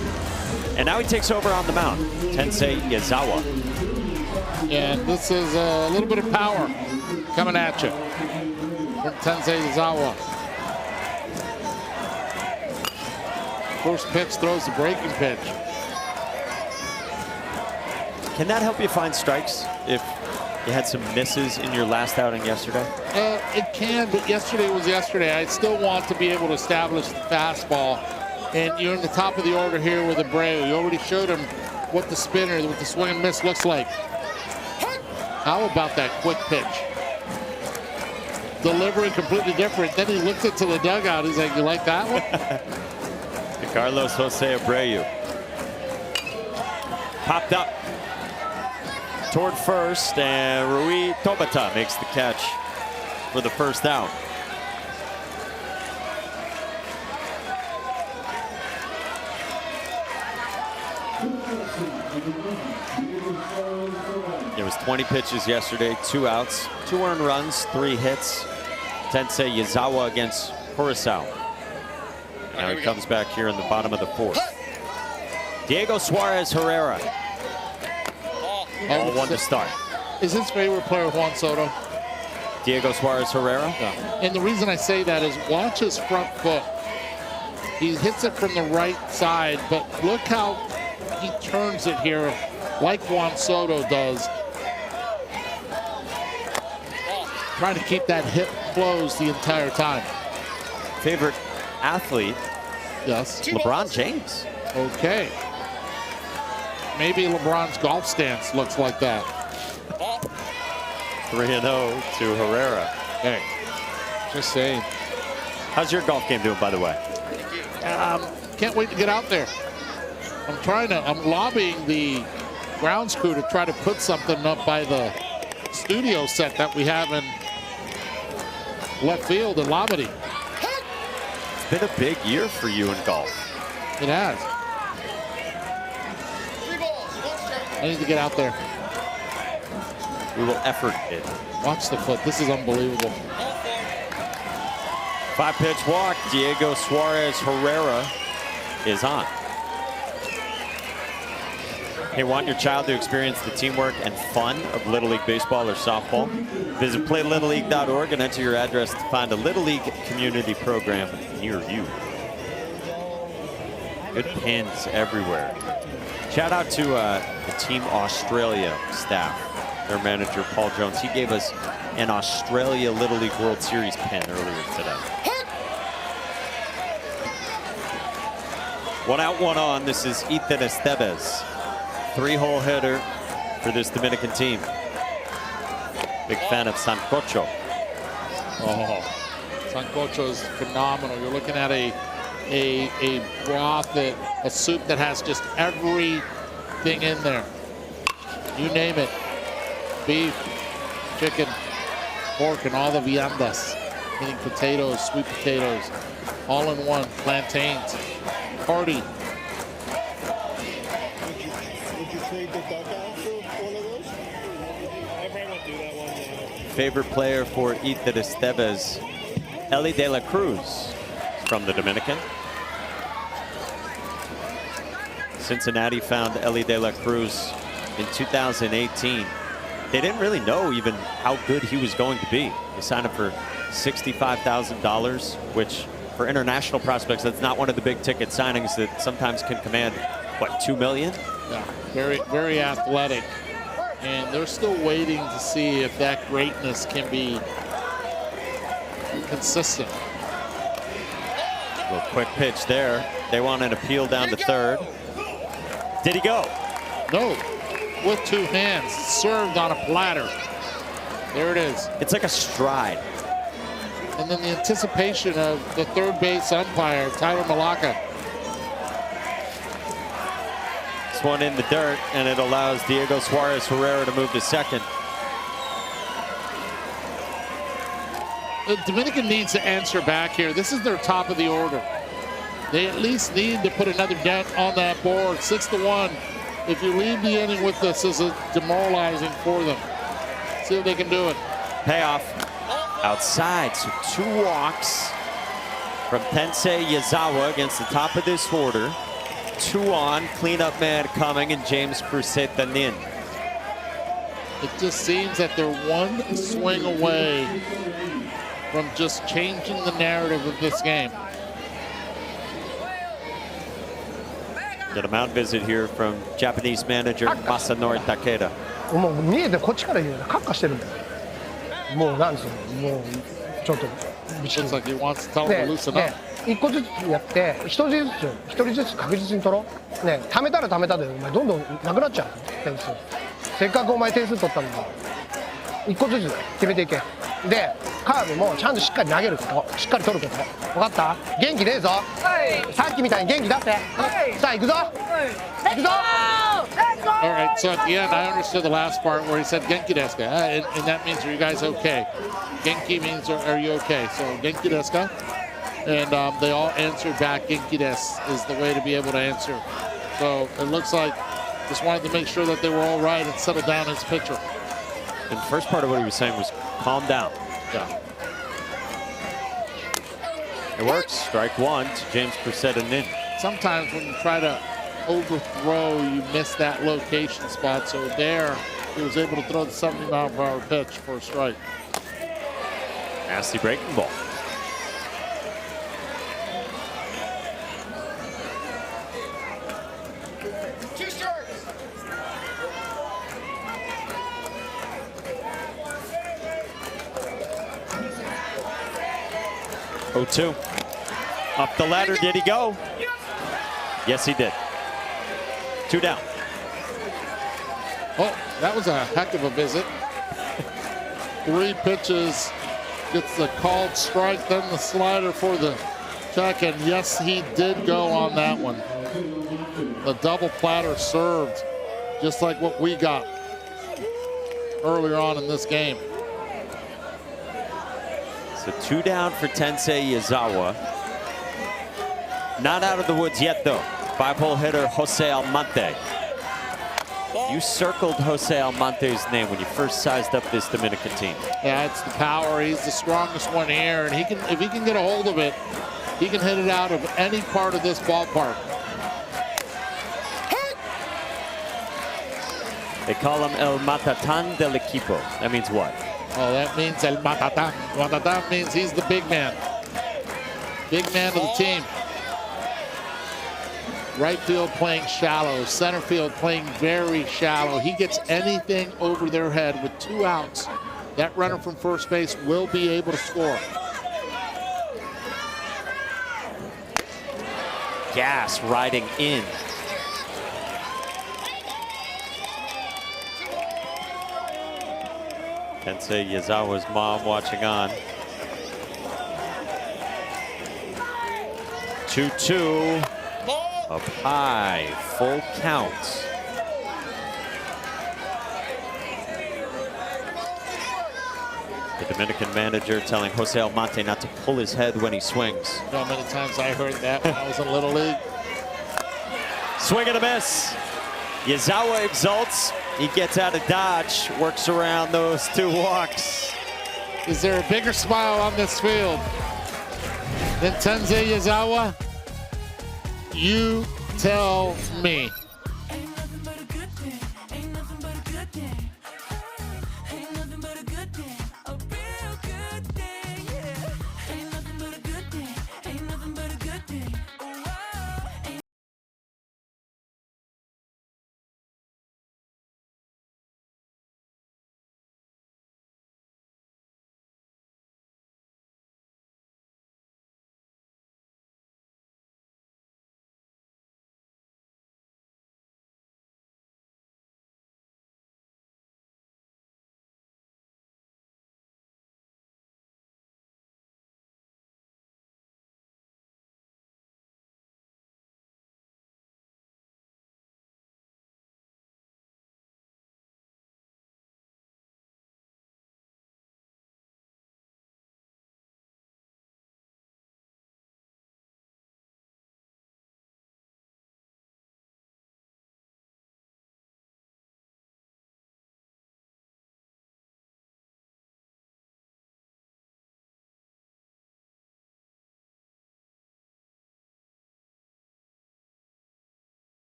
And now he takes over on the mound, Tensei Yazawa.
And this is a little bit of power coming at you from Tensei Yazawa. First pitch throws the breaking pitch.
Can that help you find strikes if you had some misses in your last outing yesterday?
It can, but yesterday was yesterday. I still want to be able to establish the fastball. And you're in the top of the order here with Abreu. You already showed him what the spinner, what the swing and miss looks like. How about that quick pitch? Delivery completely different. Then he looks into the dugout. He's like, you like that one?
Carlos Jose Abreu. Popped up toward first, and Rui Tobata makes the catch for the first out. There was 20 pitches yesterday, 2 outs, 2 earned runs, 3 hits. Tensei Yazawa against Curaçao. Now he comes back here in the bottom of the 4th. Diego Suarez Herrera. All 1 to start.
Is his favorite player Juan Soto?
Diego Suarez Herrera?
Yeah. And the reason I say that is watch his front foot. He hits it from the right side, but look how he turns it here like Juan Soto does. trying to keep that hip closed the entire time.
Favorite athlete?
Yes.
LeBron James.
Okay. Maybe LeBron's golf stance looks like that.
3-0 to Herrera.
Hey, just saying.
How's your golf game doing, by the way?
Can't wait to get out there. I'm lobbying the grounds crew to try to put something up by the studio set that we have in left field in Labadie.
It's been a big year for you in golf.
It has. I need to get out there.
We will effort it.
Watch the foot. This is unbelievable.
5-pitch walk. Diego Suarez Herrera is on. Hey, want your child to experience the teamwork and fun of Little League baseball or softball? Visit playlittleague.org and enter your address to find a Little League community program near you. Good pins everywhere. Shout out to the Team Australia staff. Their manager, Paul Jones, he gave us an Australia Little League World Series pin earlier today. 1 out, 1 on. This is Ethan Estevez. 3-hole hitter for this Dominican team. Big fan of Sancocho.
Oh, Sancocho is phenomenal. You're looking at a broth, a soup that has just everything in there. You name it. Beef, chicken, pork, and all the viandas. Meaning potatoes, sweet potatoes, all in one. Plantains, party.
Would you trade the duck out for one of those? I probably won't do that one.
Favorite player for Ethan Estevez, Eli De La Cruz from the Dominican. Cincinnati found Eli De La Cruz in 2018. They didn't really know even how good he was going to be. They signed him for $65,000, which for international prospects, that's not one of the big ticket signings that sometimes can command, what, $2 million?
Yeah, very, very athletic. And they're still waiting to see if that greatness can be consistent.
A little quick pitch there. They want an appeal down to third. Did he go?
No. With 2 hands, served on a platter. There it is.
It's like a stride.
And then the anticipation of the third base umpire, Tyler Malacca.
This one in the dirt, and it allows Diego Suarez Herrera to move to second.
The Dominican needs to answer back here. This is their top of the order. They at least need to put another dent on that board. 6-1. If you leave the inning with this, is demoralizing for them. See if they can do it.
Payoff outside, so 2 walks from Tensei Yazawa against the top of this order. 2 on, cleanup man coming, and James Crucetanin.
It just seems that they're 1 swing away from just changing the narrative of this game.
Get a mound visit here from Japanese manager Masanori Takeda.
もう見えてこっちから言うとカッカしてるんだよ。もうなんですよ。もうちょっと。
Looks like he wants to tell him to loosen up.
1個ずつやって1人ずつ確実に取ろう。ね、貯めたら貯めたでお前どんどんなくなっちゃう点数。せっかくお前点数取ったんだから。1個ずつ決めていけ。でカーブもちゃんとしっかり投げること、しっかり取ること。分かった？元気ねえぞ。さっきみたいに元気出して。さあ行くぞ。行くぞ。
All right, so at the end, I understood the last part where he said Genki desu ka, and that means are you guys okay? Genki means are you okay? So Genki desu ka, and they all answered back Genki desu is the way to be able to answer. So it looks like just wanted to make sure that they were all right and settle down his pitcher.
And the first part of what he was saying was calm down.
Yeah.
It works. Strike 1 to James Crucetanin.
Sometimes when you try to overthrow, you miss that location spot. So there, he was able to throw the 70-mile-per-hour pitch for a strike.
Nasty breaking ball. 0-2. Up the ladder, did he go? Yes, he did. 2 down.
Oh, that was a heck of a visit. 3 pitches, gets the called strike, then the slider for the check, and yes, he did go on that one. The double platter served, just like what we got earlier on in this game.
So 2 down for Tensei Yazawa. Not out of the woods yet, though. 5-hole hitter Jose Almonte. You circled Jose Almonte's name when you first sized up this Dominican team.
Yeah, it's the power. He's the strongest one here, and if he can get a hold of it, he can hit it out of any part of this ballpark.
They call him El Matatan del Equipo. That means what?
Oh, that means El Matatan. Matatan means he's the big man. Big man of the team. Right field playing shallow, center field playing very shallow. He gets anything over their head with 2 outs. That runner from first base will be able to score.
Gas riding in. Tensei Yazawa's mom watching on. 2-2. Up high, full count. The Dominican manager telling Jose Almonte not to pull his head when he swings.
You know how many times I heard that when I was in Little League?
Swing and a miss. Yazawa exults. He gets out of dodge, works around those 2 walks.
Is there a bigger smile on this field than Tensei Yazawa? You tell me.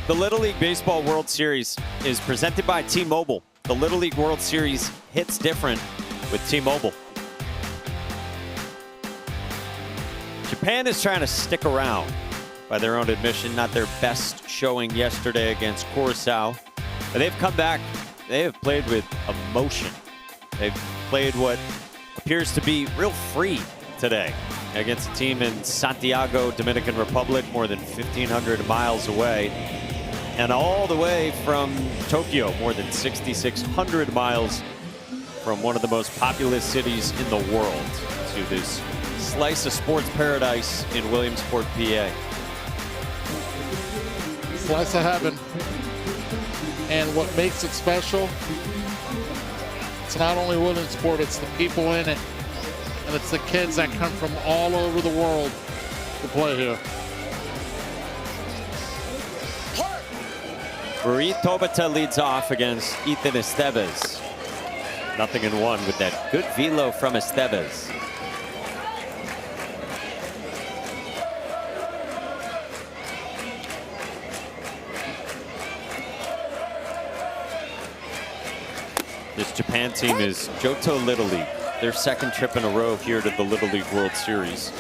The Little League Baseball World Series is presented by T-Mobile. The Little League World Series hits different with T-Mobile. Japan is trying to stick around by their own admission. Not their best showing yesterday against Curaçao. But they've come back. They have played with emotion. They've played what appears to be real free today against a team in Santiago, Dominican Republic, more than 1,500 miles away. And all the way from Tokyo, more than 6,600 miles from one of the most populous cities in the world to this slice of sports paradise in Williamsport, PA.
Slice of heaven. And what makes it special, it's not only Williamsport, it's the people in it. And it's the kids that come from all over the world to play here.
Marie Tobata leads off against Ethan Estevez. 0-1 with that good velo from Estevez. This Japan team is Johto Little League. Their second trip in a row here to the Little League World Series.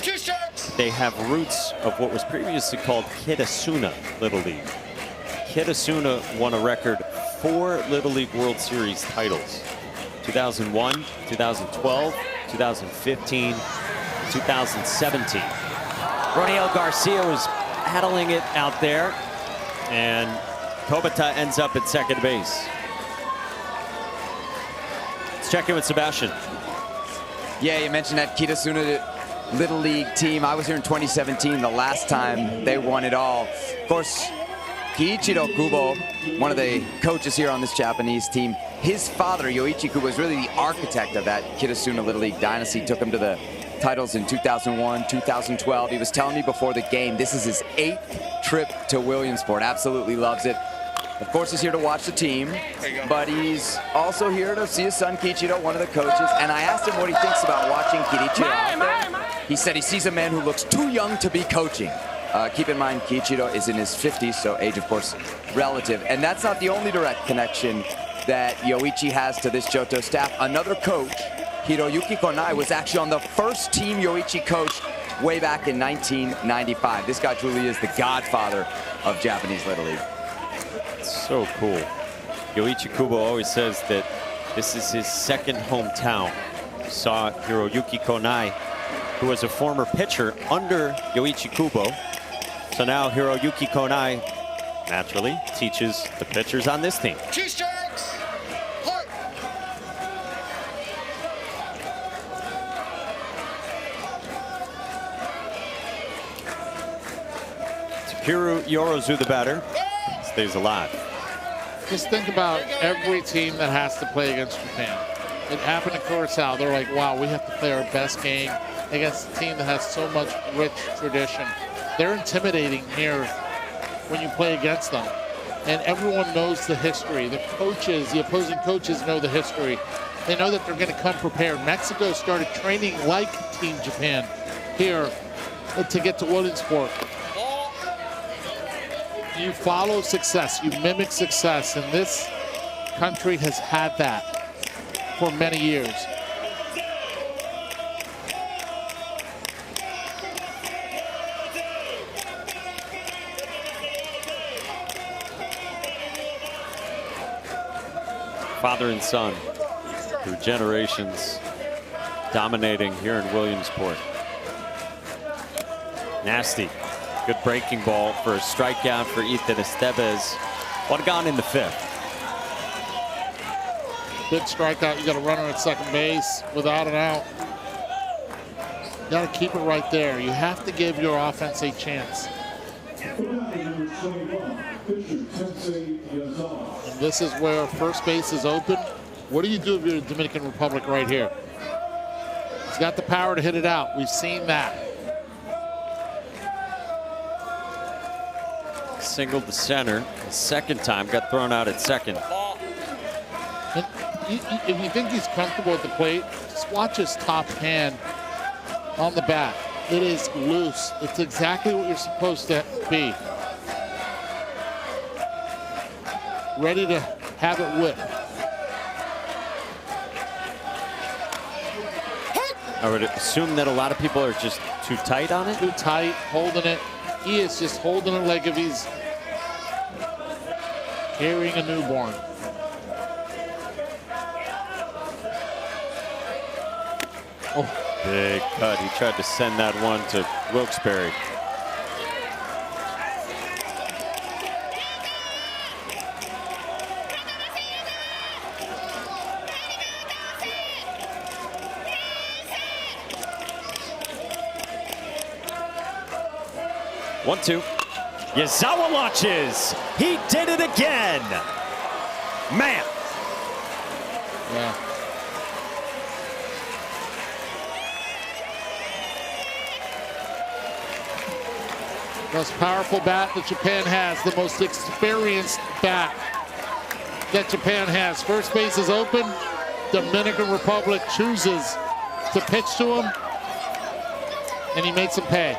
They have roots of what was previously called Kitasuna Little League. Kitasuna won a record 4 Little League World Series titles. 2001, 2012, 2015, 2017. Roniel Garcia was battling it out there, and Kobata ends up at second base. Let's check in with Sebastian.
Yeah, you mentioned that Kitasuna Little League team. I was here in 2017, the last time they won it all. Of course, Kiichiro Kubo, one of the coaches here on this Japanese team, his father, Yoichi Kubo, was really the architect of that Kitasuna Little League dynasty. Took him to the titles in 2001, 2012. He was telling me before the game, this is his 8th trip to Williamsport. Absolutely loves it. Of course, he's here to watch the team, but he's also here to see his son, Kiichiro, one of the coaches. And I asked him what he thinks about watching Kiichiro out there. He said he sees a man who looks too young to be coaching. Keep in mind, Kiichiro is in his 50s, so age, of course, relative. And that's not the only direct connection that Yoichi has to this Johto staff. Another coach, Hiroyuki Konai, was actually on the first team Yoichi coached way back in 1995. This guy truly is the godfather of Japanese Little League.
So cool. Yoichi Kubo always says that this is his second hometown. You saw Hiroyuki Konai, who was a former pitcher under Yoichi Kubo. So now Hiroyuki Konai naturally teaches the pitchers on this team. Takeru Yorozu, the batter, stays alive.
Just think about every team that has to play against Japan. It happened in Curaçao. They're like, wow, we have to play our best game against a team that has so much rich tradition. They're intimidating here when you play against them. And everyone knows the history. The coaches, the opposing coaches know the history. They know that they're going to come prepared. Mexico started training like Team Japan here to get to Williamsport. You follow success, you mimic success, and this country has had that for many years.
Father and son, through generations, dominating here in Williamsport. Nasty. Good breaking ball for a strikeout for Ethan Estevez. One gone in the 5th.
Good strikeout. You got a runner at second base without an out. You got to keep it right there. You have to give your offense a chance. And this is where first base is open. What do you do if you're the Dominican Republic right here? He's got the power to hit it out. We've seen that.
Singled to center. The second time got thrown out at second.
And if you think he's comfortable at the plate, just watch his top hand on the bat. It is loose. It's exactly what you're supposed to be. Ready to have it whip.
I would assume that a lot of people are just too tight on it.
Too tight, holding it. He is just holding it like if he's carrying a newborn.
Oh, big cut. He tried to send that one to Wilkes-Barre. One, two. Yazawa launches. He did it again. Man.
Yeah. Most powerful bat that Japan has, the most experienced bat that Japan has. First base is open. Dominican Republic chooses to pitch to him, and he makes him pay.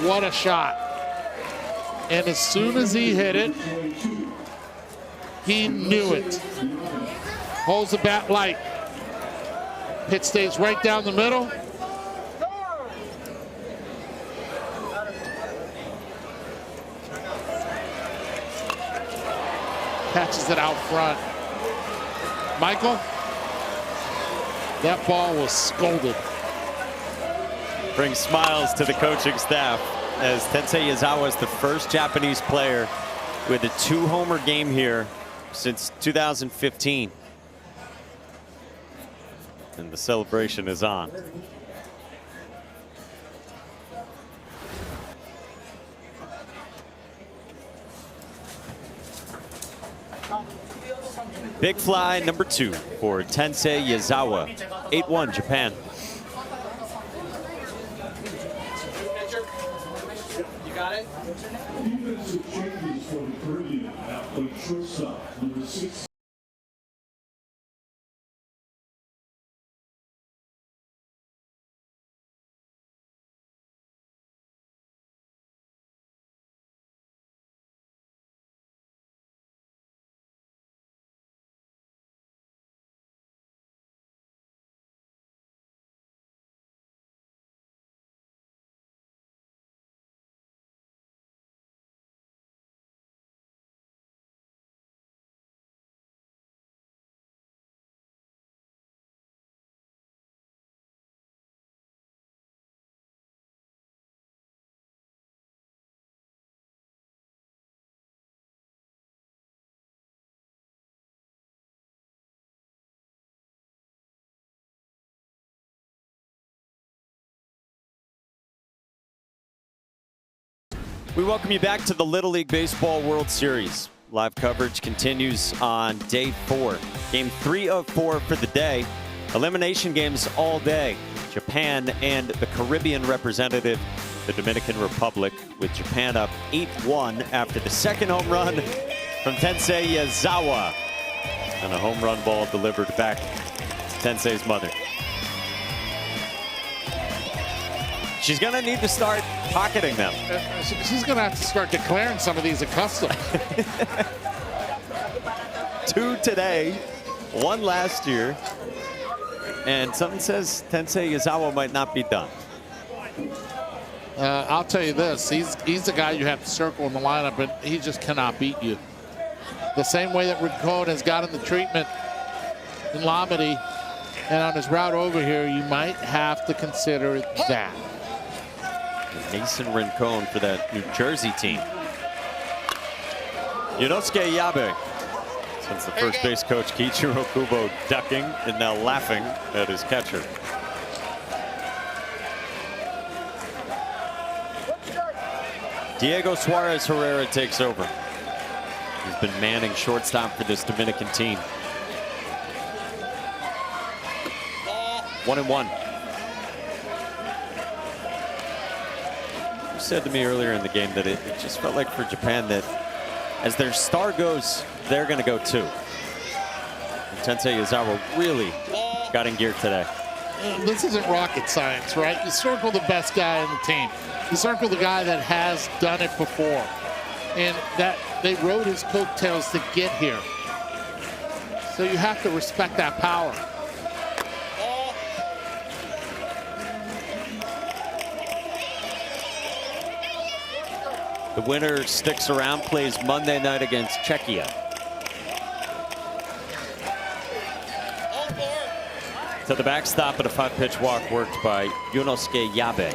What a shot. And as soon as he hit it, he knew it. Holds the bat light. Pitch stays right down the middle. Catches it out front. Michael, that ball was scolded.
Brings smiles to the coaching staff as Tensei Yazawa is the first Japanese player with a 2-homer game here since 2015. And the celebration is on. Big fly number 2 for Tensei Yazawa. 8-1 Japan.
You got it? Defensive changes for the Caribbean athlete shortstop, number 6.
We welcome you back to the Little League Baseball World Series. Live coverage continues on day 4. Game 3 of 4 for the day. Elimination games all day. Japan and the Caribbean representative, the Dominican Republic, with Japan up 8-1 after the second home run from Tensei Yazawa. And a home run ball delivered back to Tensei's mother. She's going to need to start pocketing them.
She's going to have to start declaring some of these accustomed.
2 today, 1 last year. And something says Tensei Yazawa might not be done.
I'll tell you this, he's the guy you have to circle in the lineup, and he just cannot beat you. The same way that Rincon has gotten the treatment in Lamedy, and on his route over here, you might have to consider that.
Mason Rincon for that New Jersey team. Yunosuke Yabe, since the first base coach Kiichiro Kubo ducking and now laughing at his catcher. Diego Suarez Herrera takes over. He's been manning shortstop for this Dominican team. 1-1. You said to me earlier in the game that it just felt like for Japan that as their star goes, they're going to go too. And Tensei Yazawa really got in gear today.
This isn't rocket science, right? You circle the best guy on the team. You circle the guy that has done it before. And that they rode his coattails to get here. So you have to respect that power.
The winner sticks around, plays Monday night against Czechia. To the backstop, and a 5-pitch walk worked by Yunosuke Yabe.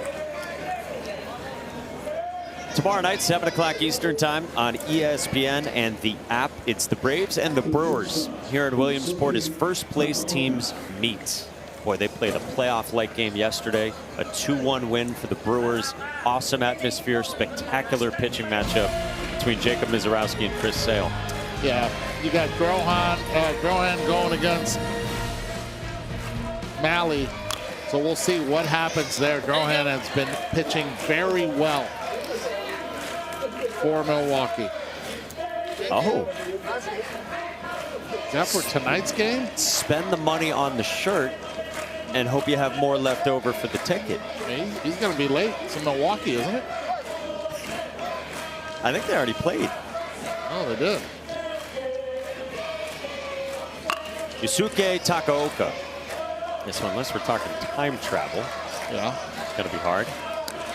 Tomorrow night, 7 o'clock Eastern time on ESPN and the app. It's the Braves and the Brewers here in Williamsport as first place teams meet. Boy, they played a playoff-like game yesterday. A 2-1 win for the Brewers. Awesome atmosphere, spectacular pitching matchup between Jacob Mizorowski and Chris Sale.
Yeah, you got Grohan going against Malley. So we'll see what happens there. Grohan has been pitching very well for Milwaukee.
Oh.
Is that for tonight's game?
Spend the money on the shirt and hope you have more left over for the ticket.
He's going to be late. It's in Milwaukee, isn't it?
I think they already played.
Oh, they did.
Yusuke Takaoka. This one, unless we're talking time travel,
yeah,
it's going to be hard.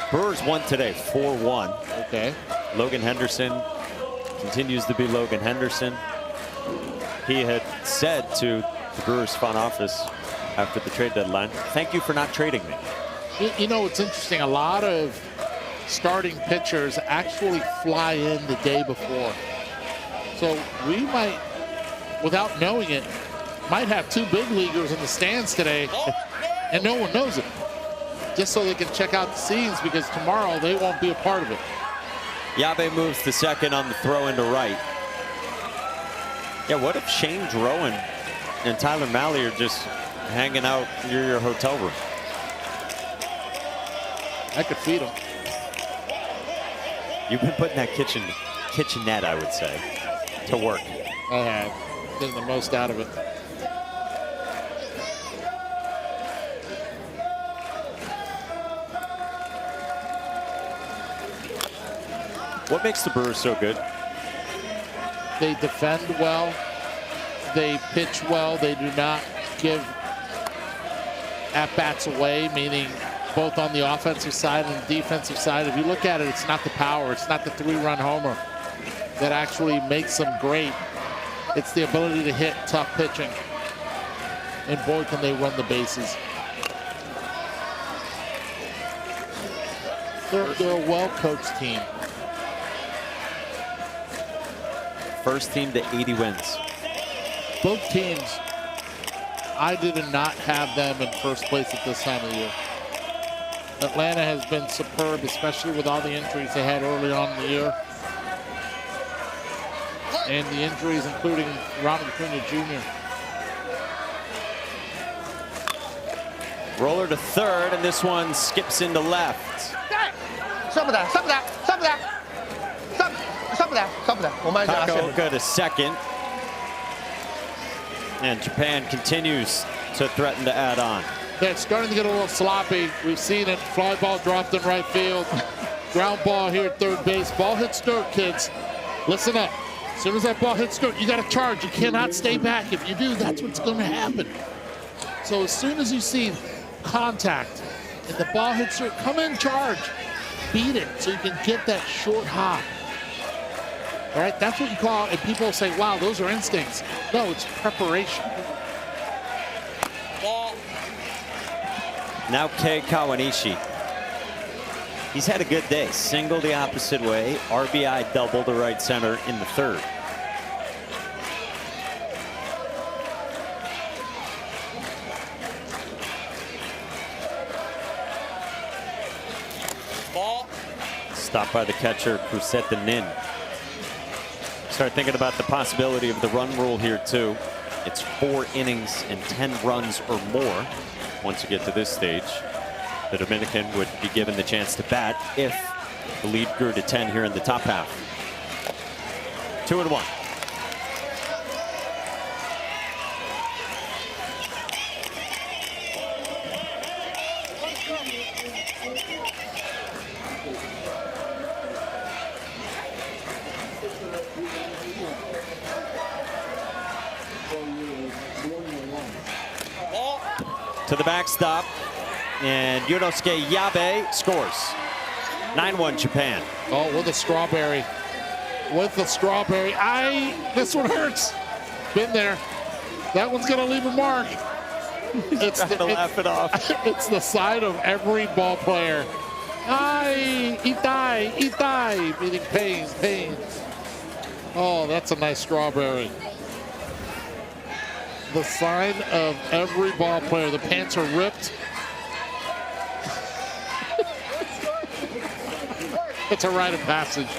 Brewers won today, 4-1.
Okay.
Logan Henderson continues to be Logan Henderson. He had said to the Brewers front office after the trade deadline, "Thank you for not trading me."
You know, it's interesting. A lot of starting pitchers actually fly in the day before. So we might, without knowing it, might have 2 big leaguers in the stands today, and no one knows it. Just so they can check out the scenes, because tomorrow they won't be a part of it.
Yabe moves to second on the throw into right. Yeah, what if Shane Drowan and Tyler Mahle are just hanging out near your hotel room?
I could feed them.
You've been putting that kitchenette, I would say, to work.
I have. Getting the most out of it.
What makes the Brewers so good?
They defend well. They pitch well. They do not give at-bats away, meaning both on the offensive side and the defensive side. If you look at it, it's not the power. It's not the 3-run homer that actually makes them great. It's the ability to hit tough pitching. And boy, can they run the bases. They're a well-coached team.
First team to 80 wins.
Both teams, I did not have them in first place at this time of the year. Atlanta has been superb, especially with all the injuries they had early on in the year. And the injuries, including Ronald Acuna Jr.
Roller to third, and this one skips into left. Takaoka to second. And Japan continues to threaten to add on.
Yeah, it's starting to get a little sloppy. We've seen it. Fly ball dropped in right field. Ground ball here at third base. Ball hits dirt, kids. Listen up. As soon as that ball hits dirt, you got to charge. You cannot stay back. If you do, that's what's going to happen. So as soon as you see contact and the ball hits dirt, come in, charge. Beat it so you can get that short hop. All right, that's what you call, and people say, wow, those are instincts. No, it's preparation.
Now Kei Kawanishi. He's had a good day. Single the opposite way. RBI double to right center in the third. Stopped by the catcher, Cruzeta Nin. Start thinking about the possibility of the run rule here too. It's 4 innings and 10 runs or more. Once you get to this stage, the Dominican would be given the chance to bat if the lead grew to 10 here in the top half. 2-1. To the backstop, and Yunosuke Yabe scores. 9-1 Japan.
Oh, with a strawberry. With the strawberry. This one hurts. Been there. That one's going to leave a mark.
It's trying to laugh it off.
It's the side of every ball player. Itai, meaning pain. Oh, that's a nice strawberry. The sign of every ball player. The pants are ripped. It's a rite of passage.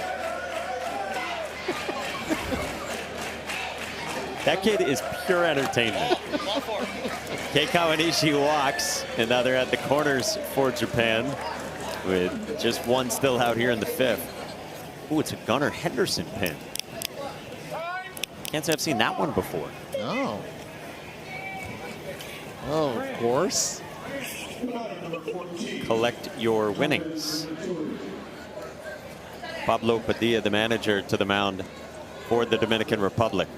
That kid is pure entertainment. Kei Kawanishi walks, and now they're at the corners for Japan with just one still out here in the fifth. Ooh, it's a Gunnar Henderson pin. Can't say I've seen that one before.
Oh. Oh, of course.
Collect your winnings. Pablo Padilla, the manager, to the mound for the Dominican Republic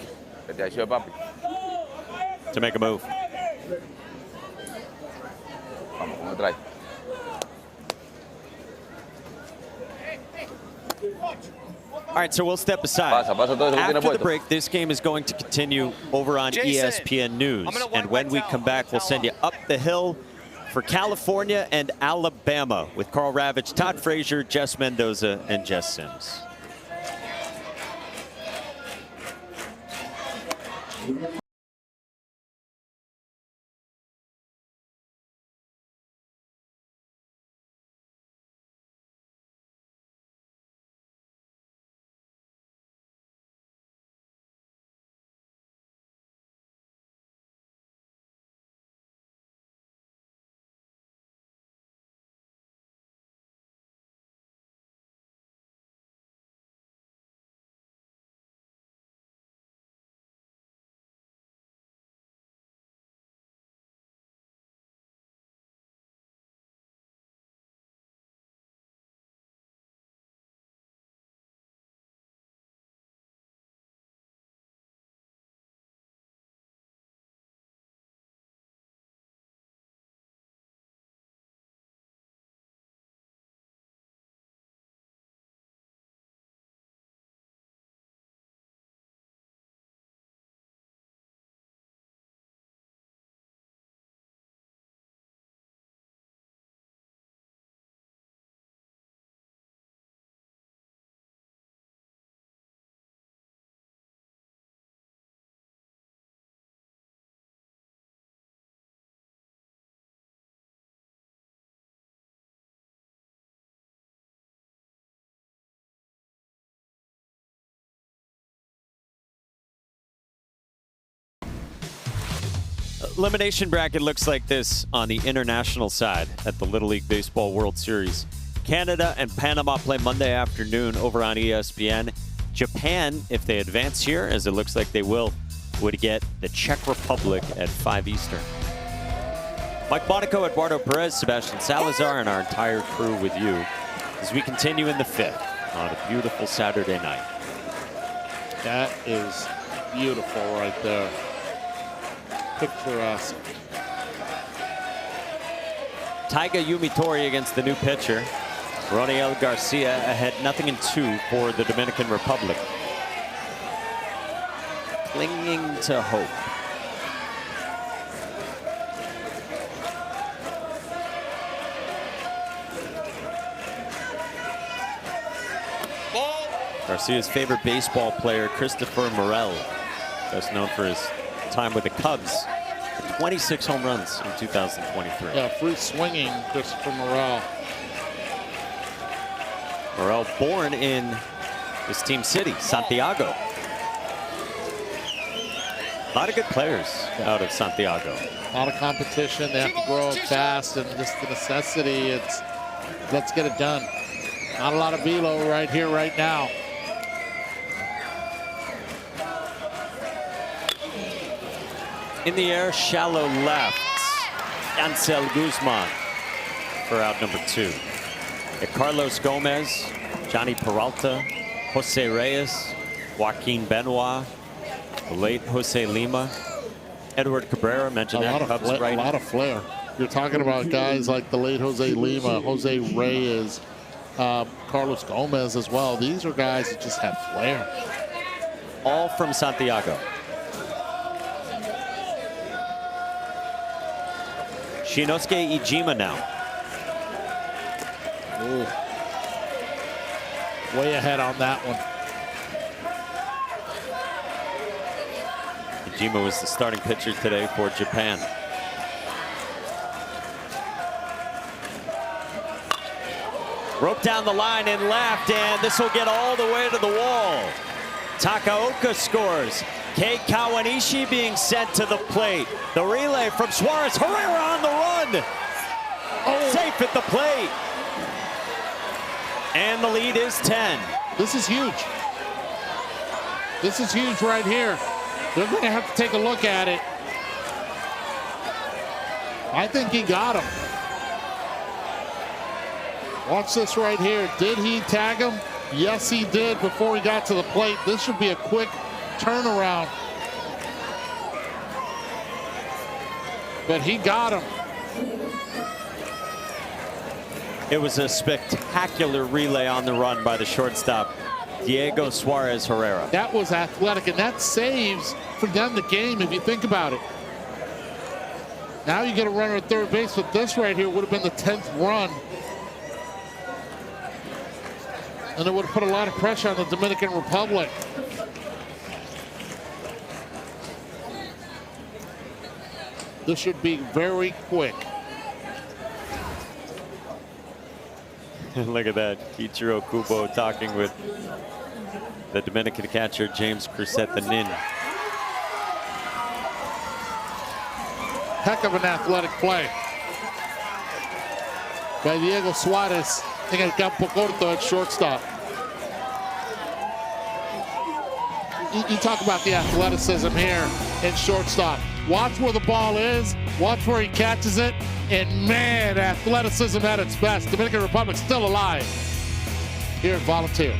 to make a move. All right, so we'll step aside. After the break, this game is going to continue over on ESPN News. And when we come back, we'll send you up the hill for California and Alabama with Carl Ravitch, Todd Frazier, Jess Mendoza, and Jess Sims. Elimination bracket looks like this on the international side at the Little League Baseball World Series. Canada and Panama play Monday afternoon over on ESPN. Japan, if they advance here, as it looks like they will, would get the Czech Republic at 5 Eastern. Mike Monaco, Eduardo Perez, Sebastian Salazar, and our entire crew with you as we continue in the fifth on a beautiful Saturday night.
That is beautiful right there. Picturesque.
Taiga Yumitori against the new pitcher. Roniel Garcia ahead 0-2 for the Dominican Republic. Clinging to hope. Garcia's favorite baseball player, Christopher Morel, best known for his time with the Cubs. 26 home runs in 2023.
Yeah, free swinging Christopher Morel.
Morel born in his team city, Santiago. A lot of good players out of Santiago.
A lot of competition. They have to grow up fast, and just the necessity, it's let's get it done. Not a lot of velo right here, right now.
In the air, shallow left. Ansel Guzman for out number 2. Carlos Gomez, Johnny Peralta, Jose Reyes, Joaquin Benoit, the late Jose Lima, Edward Cabrera, mentioned that Cubs right.
A lot of flair. You're talking about guys like the late Jose Lima, Jose Reyes, Carlos Gomez as well. These are guys that just have flair.
All from Santiago. Shinosuke Ijima now.
Ooh. Way ahead on that one.
Ijima was the starting pitcher today for Japan. Rope down the line and left, and this will get all the way to the wall. Takaoka scores. Kei Kawanishi being sent to the plate. The relay from Suarez. Herrera on the run. Oh. Safe at the plate. And the lead is 10.
This is huge. This is huge right here. They're going to have to take a look at it. I think he got him. Watch this right here. Did he tag him? Yes, he did before he got to the plate. This should be a quick turnaround. But he got him.
It was a spectacular relay on the run by the shortstop, Diego Suarez Herrera.
That was athletic, and that saves for them the game if you think about it. Now you get a runner at third base, but this right here would have been the 10th run. And it would have put a lot of pressure on the Dominican Republic. This should be very quick.
Look at that. Kiichiro Kubo talking with the Dominican catcher, James Cruzeta-Nin.
Heck of an athletic play by Diego Suarez en el campo corto at shortstop. You talk about the athleticism here in shortstop. Watch where the ball is, watch where he catches it, and man, athleticism at its best. Dominican Republic still alive here at Volunteer.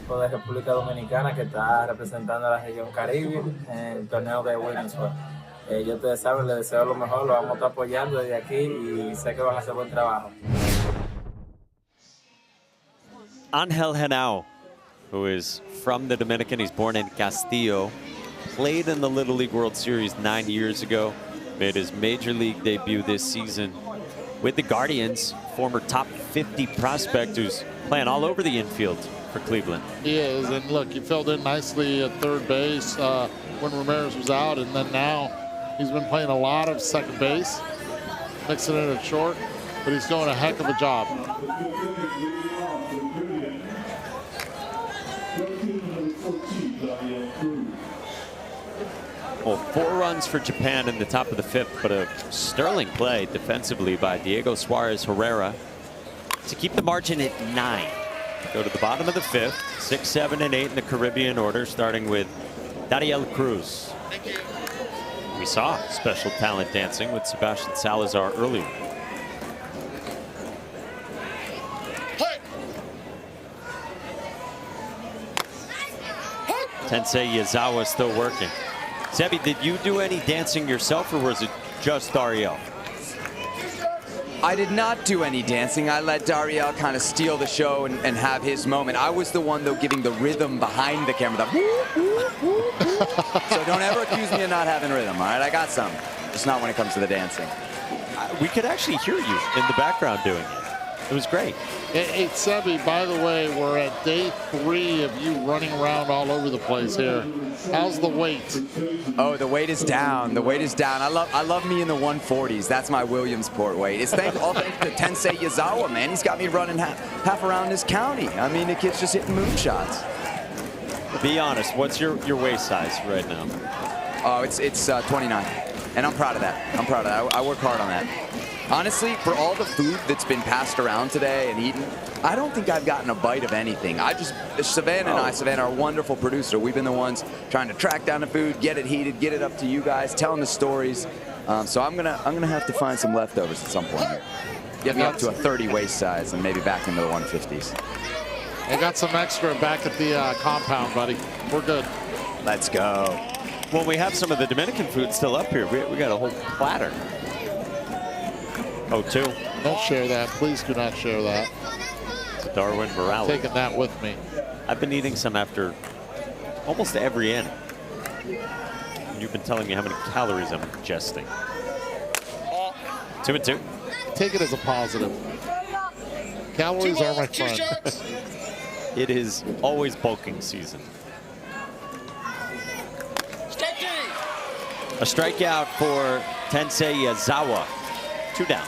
De República Dominicana que está representando a la región Caribe en el torneo de Williamsburg. Yo ustedes saben, les deseo lo mejor, lo vamos a estar apoyando desde aquí y sé que van a hacer buen trabajo.
Angel Henao, who is from the Dominican, he's born in Castillo, played in the Little League World Series 9 years ago, made his major league debut this season with the Guardians, former top 50 prospect who's playing all over the infield for Cleveland.
He is, and look, he filled in nicely at third base when Ramirez was out, and then now he's been playing a lot of second base, mixing it at short, but he's doing a heck of a job.
Well, 4 runs for Japan in the top of the 5th, but a sterling play defensively by Diego Suarez Herrera to keep the margin at 9. Go to the bottom of the 5th, 6, 7, and 8 in the Caribbean order, starting with Dariel Cruz. We saw special talent dancing with Sebastian Salazar earlier. Tensei Yazawa still working. Sebi, did you do any dancing yourself, or was it just Dariel?
I did not do any dancing. I let Dariel kind of steal the show and have his moment. I was the one, though, giving the rhythm behind the camera. The whoop, whoop, whoop, whoop. So don't ever accuse me of not having rhythm, all right? I got some, just not when it comes to the dancing.
We could actually hear you in the background doing it. It was great.
Hey, Sebi, by the way, we're at day 3 of you running around all over the place here. How's the weight?
Oh, the weight is down. The weight is down. I love me in the 140s. That's my Williamsport weight. It's all thanks to Tensei Yazawa, man. He's got me running half around this county. I mean, the kid's just hitting moonshots.
Be honest, what's your waist size right now?
Oh, it's 29, and I'm proud of that. I work hard on that. Honestly, for all the food that's been passed around today and eaten, I don't think I've gotten a bite of anything. Savannah, our wonderful producer, we've been the ones trying to track down the food, get it heated, get it up to you guys, telling the stories. So I'm gonna have to find some leftovers at some point here. Get me up to a 30 waist size and maybe back into the 150s.
I got some extra back at the compound, buddy. We're good.
Let's go.
Well, we have some of the Dominican food still up here. We got a whole platter. Oh, 2.
Don't share that. Please do not share that.
It's Darwin Morales.
Taking that with me.
I've been eating some after almost every inning. You've been telling me how many calories I'm ingesting. 2 and 2.
Take it as a positive. Calories are my friend.
It is always bulking season. A strikeout for Tensei Yazawa. 2 down.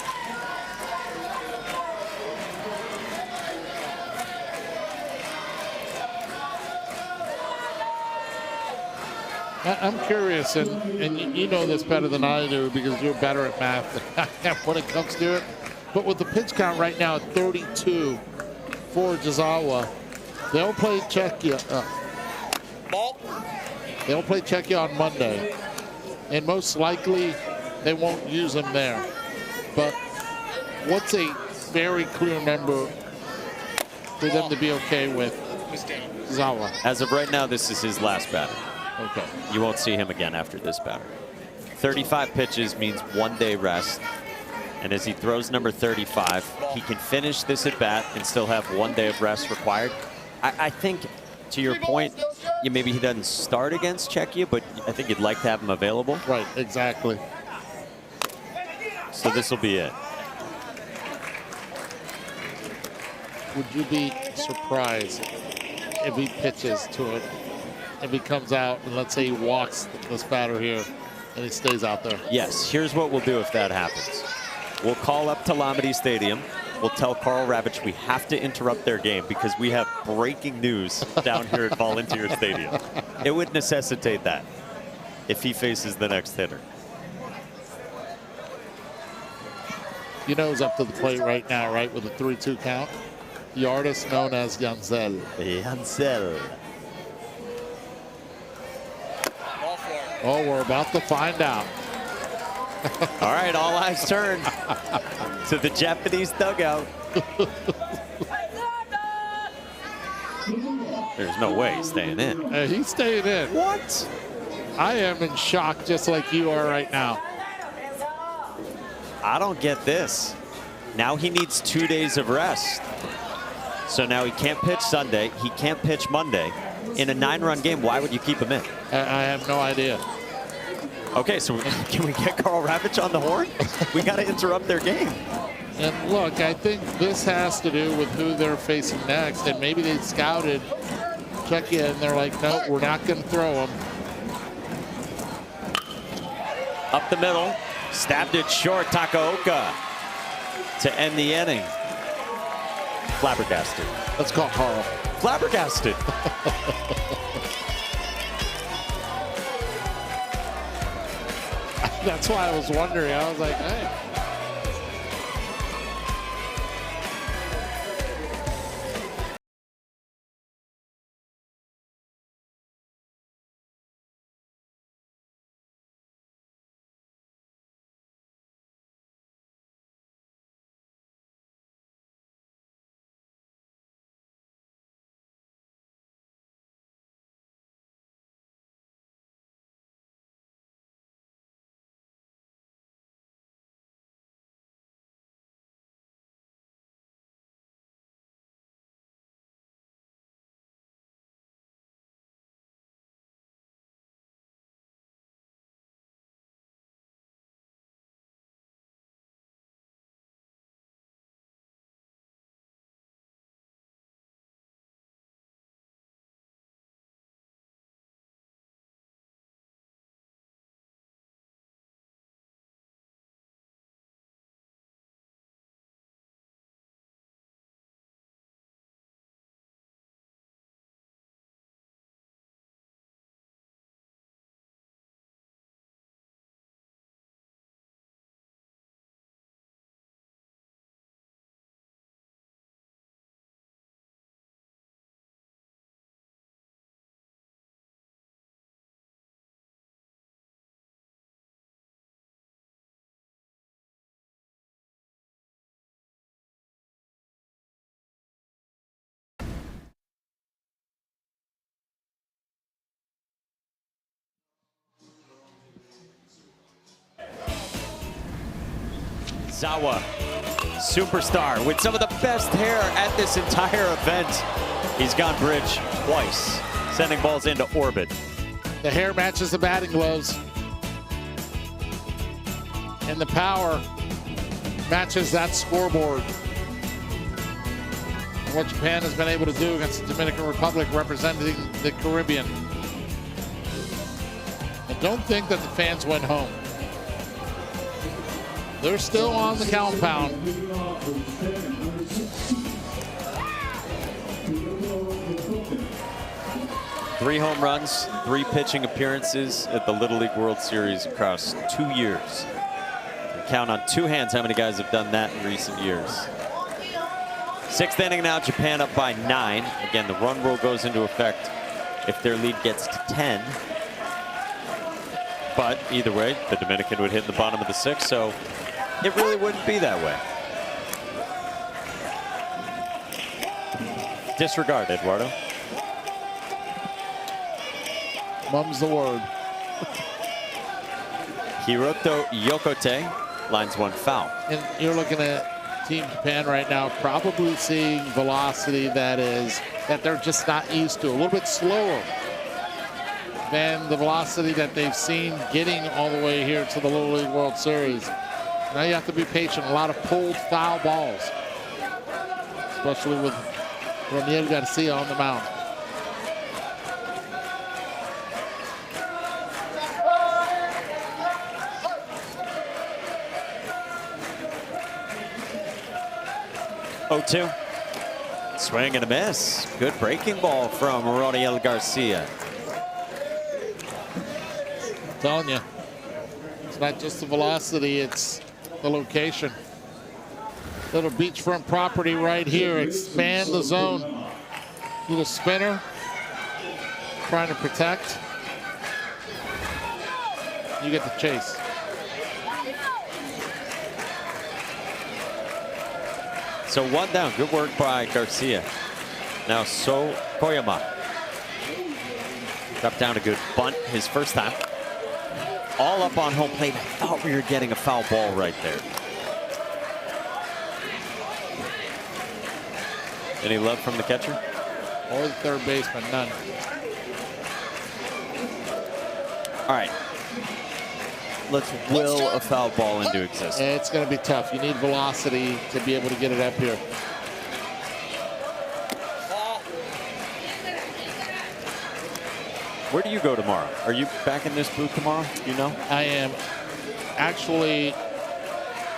I'm curious, and you know this better than I do because you're better at math than I am when it comes to it. But with the pitch count right now at 32 for Yazawa, they'll play Czechia. They'll play Czechia on Monday, and most likely they won't use him there. But what's a very clear number for them to be okay with Yazawa?
As of right now, this is his last batter.
Okay.
You won't see him again after this batter. 35 pitches means 1 day rest. And as he throws number 35, he can finish this at bat and still have 1 day of rest required. I think, to your point, maybe he doesn't start against Czechia, but I think you'd like to have him available.
Right, exactly.
So this will be it.
Would you be surprised if he pitches to him, if he comes out and let's say he walks this batter here and he stays out there?
Yes, here's what we'll do if that happens. We'll call up to Lamedy Stadium. We'll tell Carl Ravitch we have to interrupt their game because we have breaking news down here at Volunteer Stadium. It would necessitate that if he faces the next hitter.
You know he's up to the plate right now, right, with a 3-2 count. The artist known as Yansel.
Yansel.
Oh, we're about to find out.
All right, all eyes turn to the Japanese dugout. There's no way he's staying in.
He's staying in.
What?
I am in shock just like you are right now.
I don't get this. Now he needs 2 days of rest. So now he can't pitch Sunday. He can't pitch Monday. In a 9-run game, why would you keep him in?
I have no idea.
Okay, so can we get Carl Ravitch on the horn? We got to interrupt their game.
And look, I think this has to do with who they're facing next. And maybe they scouted Czechia and they're like, no, we're not going to throw him.
Up the middle, stabbed it short, Takaoka to end the inning. Flabbergasted.
Let's call Carl.
Flabbergasted.
That's why I was wondering. I was like, hey.
Zawa, superstar with some of the best hair at this entire event. He's gone bridge twice, sending balls into orbit.
The hair matches the batting gloves. And the power matches that scoreboard. And what Japan has been able to do against the Dominican Republic representing the Caribbean. And don't think that the fans went home. They're still on the compound.
3 home runs, 3 pitching appearances at the Little League World Series across 2 years. You count on 2 hands how many guys have done that in recent years. 6th inning now, Japan up by 9. Again, the run rule goes into effect if their lead gets to 10. But either way, the Dominican would hit in the bottom of the 6th, so it really wouldn't be that way. Disregard, Eduardo.
Mum's the word.
Hiroto Yokote lines 1 foul.
And you're looking at Team Japan right now, probably seeing velocity that they're just not used to. A little bit slower than the velocity that they've seen getting all the way here to the Little League World Series. Now you have to be patient. A lot of pulled foul balls, especially with Roniel Garcia on the mound.
Oh-2. Swing and a miss. Good breaking ball from Roniel Garcia.
I'm telling you, it's not just the velocity, it's the location. Little beachfront property right here. Expand the zone. Little spinner. Trying to protect. You get the chase.
So 1 down. Good work by Garcia. Now Koyama. Dropped down a good bunt his first time. All up on home plate. I thought we were getting a foul ball right there. Any love from the catcher?
Or the third baseman, none.
All right. Let's will a foul ball into existence.
It's going to be tough. You need velocity to be able to get it up here.
Where do you go tomorrow? Are you back in this booth tomorrow? Do you know?
I am actually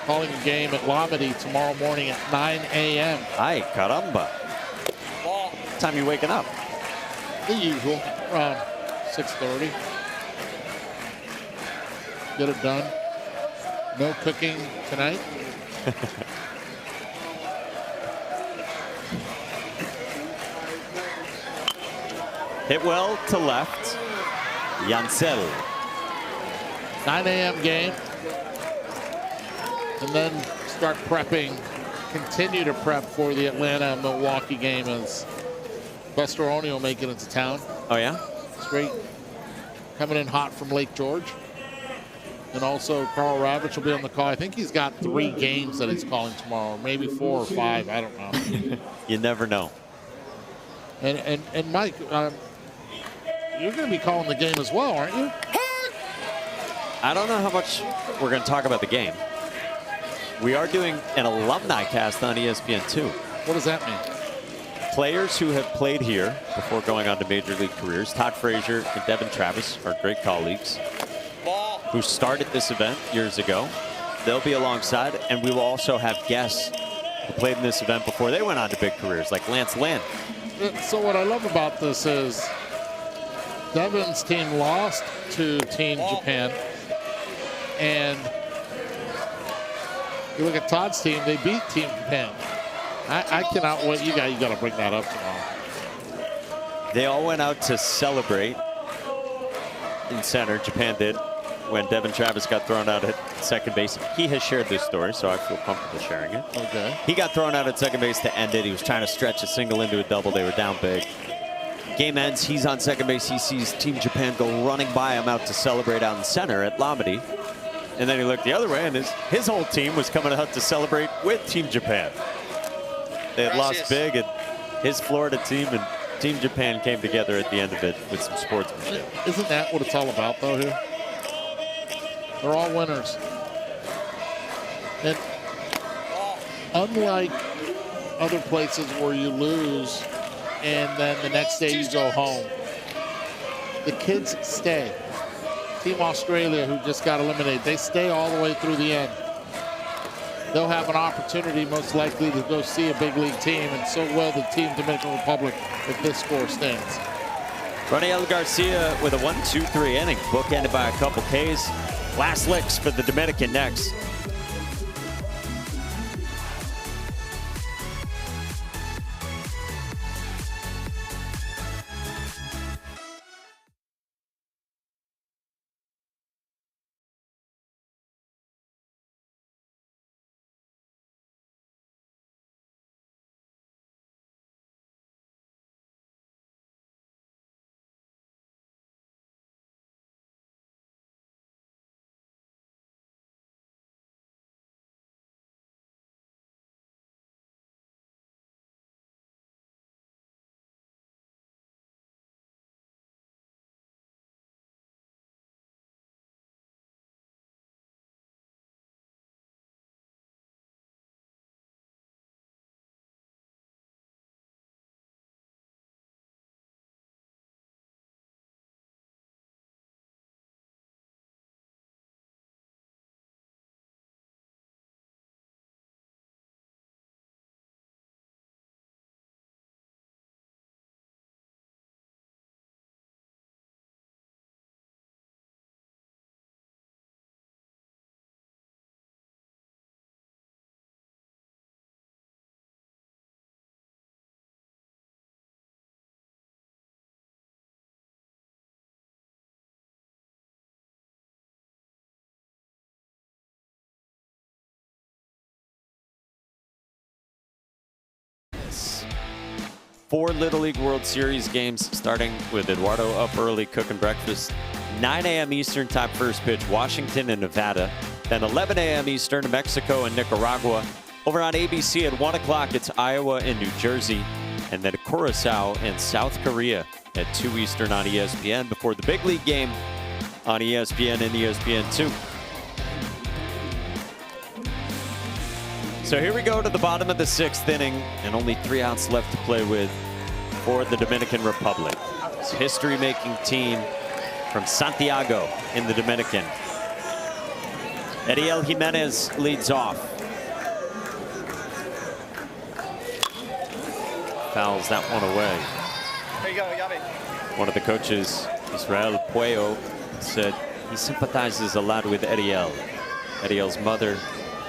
calling a game at Lamedy tomorrow morning at 9 a.m.
Ay, caramba. What time are you waking up?
The usual, around 6:30. Get it done. No cooking tonight.
Hit well to left. Yancel.
9 a.m. game. And then start prepping, continue to prep for the Atlanta-Milwaukee game as Buster Olney will make it into town.
Oh, yeah?
It's great. Coming in hot from Lake George. And also Carl Ravitch will be on the call. I think he's got 3 games that he's calling tomorrow, maybe 4 or 5. I don't know.
You never know.
And Mike, you're going to be calling the game as well, aren't you?
I don't know how much we're going to talk about the game. We are doing an alumni cast on ESPN2.
What does that mean?
Players who have played here before going on to major league careers. Todd Frazier and Devin Travis are great colleagues who started this event years ago. They'll be alongside, and we will also have guests who played in this event before they went on to big careers, like Lance Lynn.
So what I love about this is Devin's team lost to Team Japan, and you look at Todd's team, they beat Team Japan. I cannot wait. You got to bring that up tomorrow.
They all went out to celebrate in center. Japan did, when Devin Travis got thrown out at second base. He has shared this story, so I feel comfortable sharing it.
Okay.
He got thrown out at second base to end it. He was trying to stretch a single into a double. They were down big. Game ends. He's on second base. He sees Team Japan go running by him out to celebrate out in center at Lamedy. And then he looked the other way, and his whole team was coming out to celebrate with Team Japan. They had lost big, and his Florida team and Team Japan came together at the end of it with some sportsmanship.
Isn't that what it's all about, though, here? They're all winners. And unlike other places where you lose and then the next day you go home, the kids stay. Team Australia, who just got eliminated, they stay all the way through the end. They'll have an opportunity, most likely, to go see a big league team, and so will the Team Dominican Republic if this score stands.
Roniel Garcia with a 1-2-3 inning, bookended by a couple Ks. Last licks for the Dominican next. Four Little League World Series games, starting with Eduardo up early cooking breakfast. 9 a.m. Eastern time first pitch, Washington and Nevada. Then 11 a.m. Eastern, Mexico and Nicaragua. Over on ABC at 1 o'clock, it's Iowa and New Jersey. And then Curacao and South Korea at 2 Eastern on ESPN before the big league game on ESPN and ESPN2. So here we go to the bottom of the 6th inning, and only 3 outs left to play with for the Dominican Republic. This history-making team from Santiago in the Dominican. Ediel Jimenez leads off. Fouls that one away.
There you go, Yabe.
One of the coaches, Israel Puello, said he sympathizes a lot with Ediel. Ediel's mother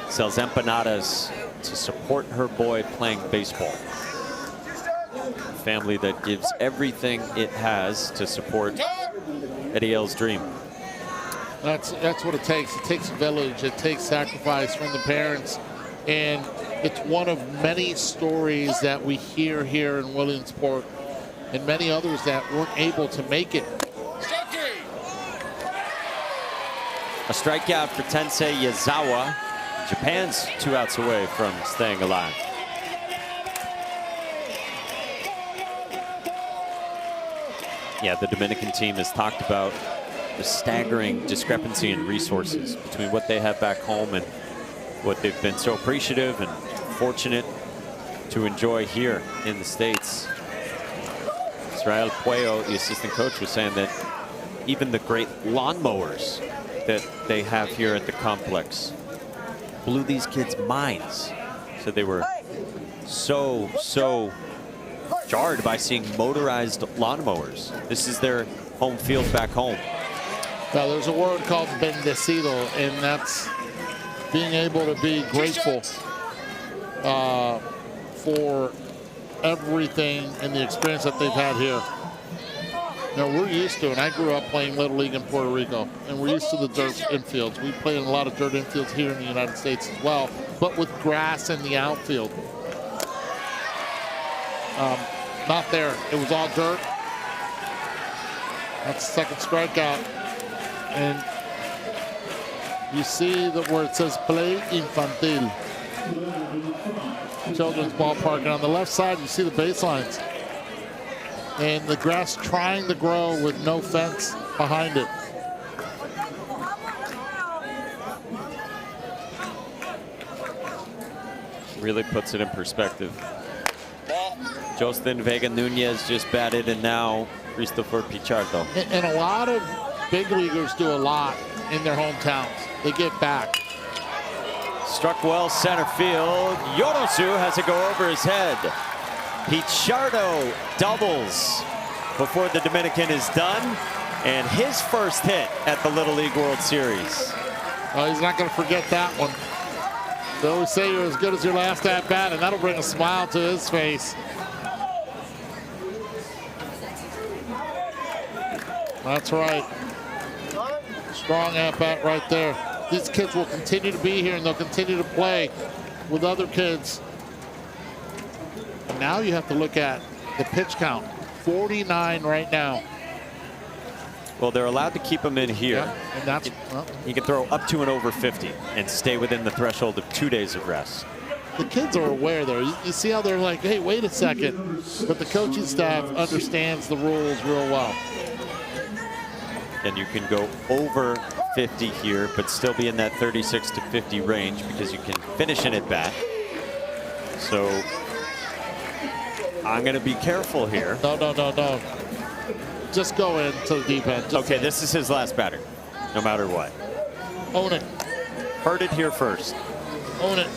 sells empanadas to support her boy playing baseball. A family that gives everything it has to support Ediel's dream.
That's what it takes. It takes a village. It takes sacrifice from the parents. And it's one of many stories that we hear here in Williamsport and many others that weren't able to make it.
A strikeout for Tensei Yazawa. Japan's 2 outs away from staying alive. Yeah, the Dominican team has talked about the staggering discrepancy in resources between what they have back home and what they've been so appreciative and fortunate to enjoy here in the States. Israel Puello, the assistant coach, was saying that even the great lawnmowers that they have here at the complex blew these kids' minds. So they were so jarred by seeing motorized lawnmowers. This is their home field back home.
Now, there's a word called bendecido, and that's being able to be grateful for everything and the experience that they've had here. You know, we're used to, and I grew up playing Little League in Puerto Rico, and we're used to the dirt infields. We play in a lot of dirt infields here in the United States as well, but with grass in the outfield. Not there. It was all dirt. That's the second strikeout. And you see where it says Play Infantil. Children's ballpark. And on the left side, you see the baselines. And the grass trying to grow with no fence behind it.
Really puts it in perspective. Justin Vega Nunez just batted, and now Christopher Pichardo.
And a lot of big leaguers do a lot in their hometowns. They get back.
Struck well center field. Yorosu has to go over his head. Pichardo doubles before the Dominican is done. And his first hit at the Little League World Series.
Oh, he's not going to forget that one. They always say you're as good as your last at bat, and that'll bring a smile to his face. That's right. Strong at bat right there. These kids will continue to be here, and they'll continue to play with other kids. And now you have to look at the pitch count. 49 right now.
Well, they're allowed to keep him in here.
Yeah, and that's, well,
you can throw up to and over 50 and stay within the threshold of 2 days of rest.
The kids are aware there. You see how they're like, hey, wait a second. But the coaching staff understands the rules real well.
And you can go over 50 here, but still be in that 36 to 50 range because you can finish an at bat. So I'm going to be careful here.
No. Just go into the deep end.
Okay, this is his last batter, no matter what.
Own it.
Heard it here first.
Own it.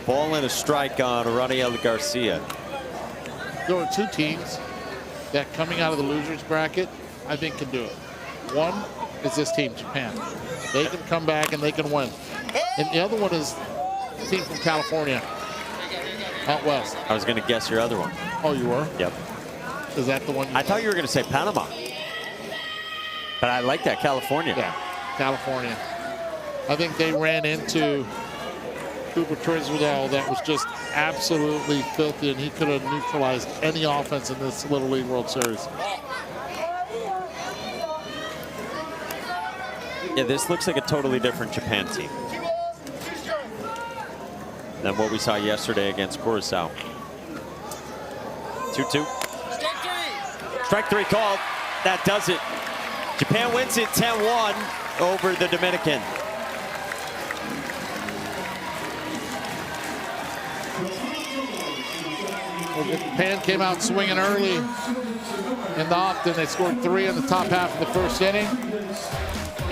Ball and a strike on Raniel Garcia.
There are two teams that coming out of the losers bracket, I think can do it. One is this team, Japan. They can come back and they can win. And the other one is the team from California, out west.
I was going to guess your other one.
Oh, you were?
Yep.
Is that the one?
I thought you were going to say Panama. But I like that, California.
Yeah, California. I think they ran into Cooper Triswell that was just absolutely filthy, and he could have neutralized any offense in this Little League World Series.
Yeah, this looks like a totally different Japan team than what we saw yesterday against Curaçao. 2-2. Strike three called. That does it. Japan wins it 10-1 over the Dominican.
Well, Japan came out swinging early in the off, then they scored 3 in the top half of the first inning,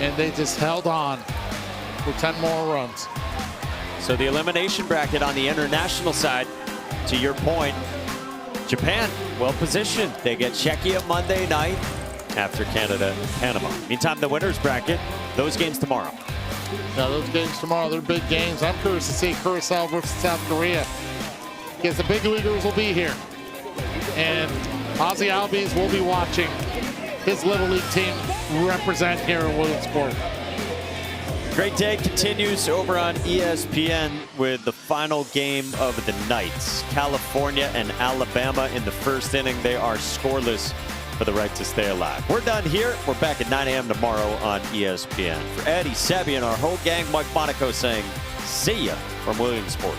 and they just held on for 10 more runs.
So the elimination bracket on the international side, to your point, Japan well positioned. They get Czechia Monday night after Canada and Panama. Meantime, the winners bracket, those games tomorrow.
Now those games tomorrow, they're big games. I'm curious to see Curaçao versus South Korea, because the big leaguers will be here. And Ozzy Albies will be watching his Little League team represent here in Williamsport.
Great day continues over on ESPN with the final game of the night. California and Alabama in the first inning. They are scoreless for the right to stay alive. We're done here. We're back at 9 a.m. tomorrow on ESPN. For Eddie, Sebi, and our whole gang, Mike Monaco saying, see ya from Williamsport.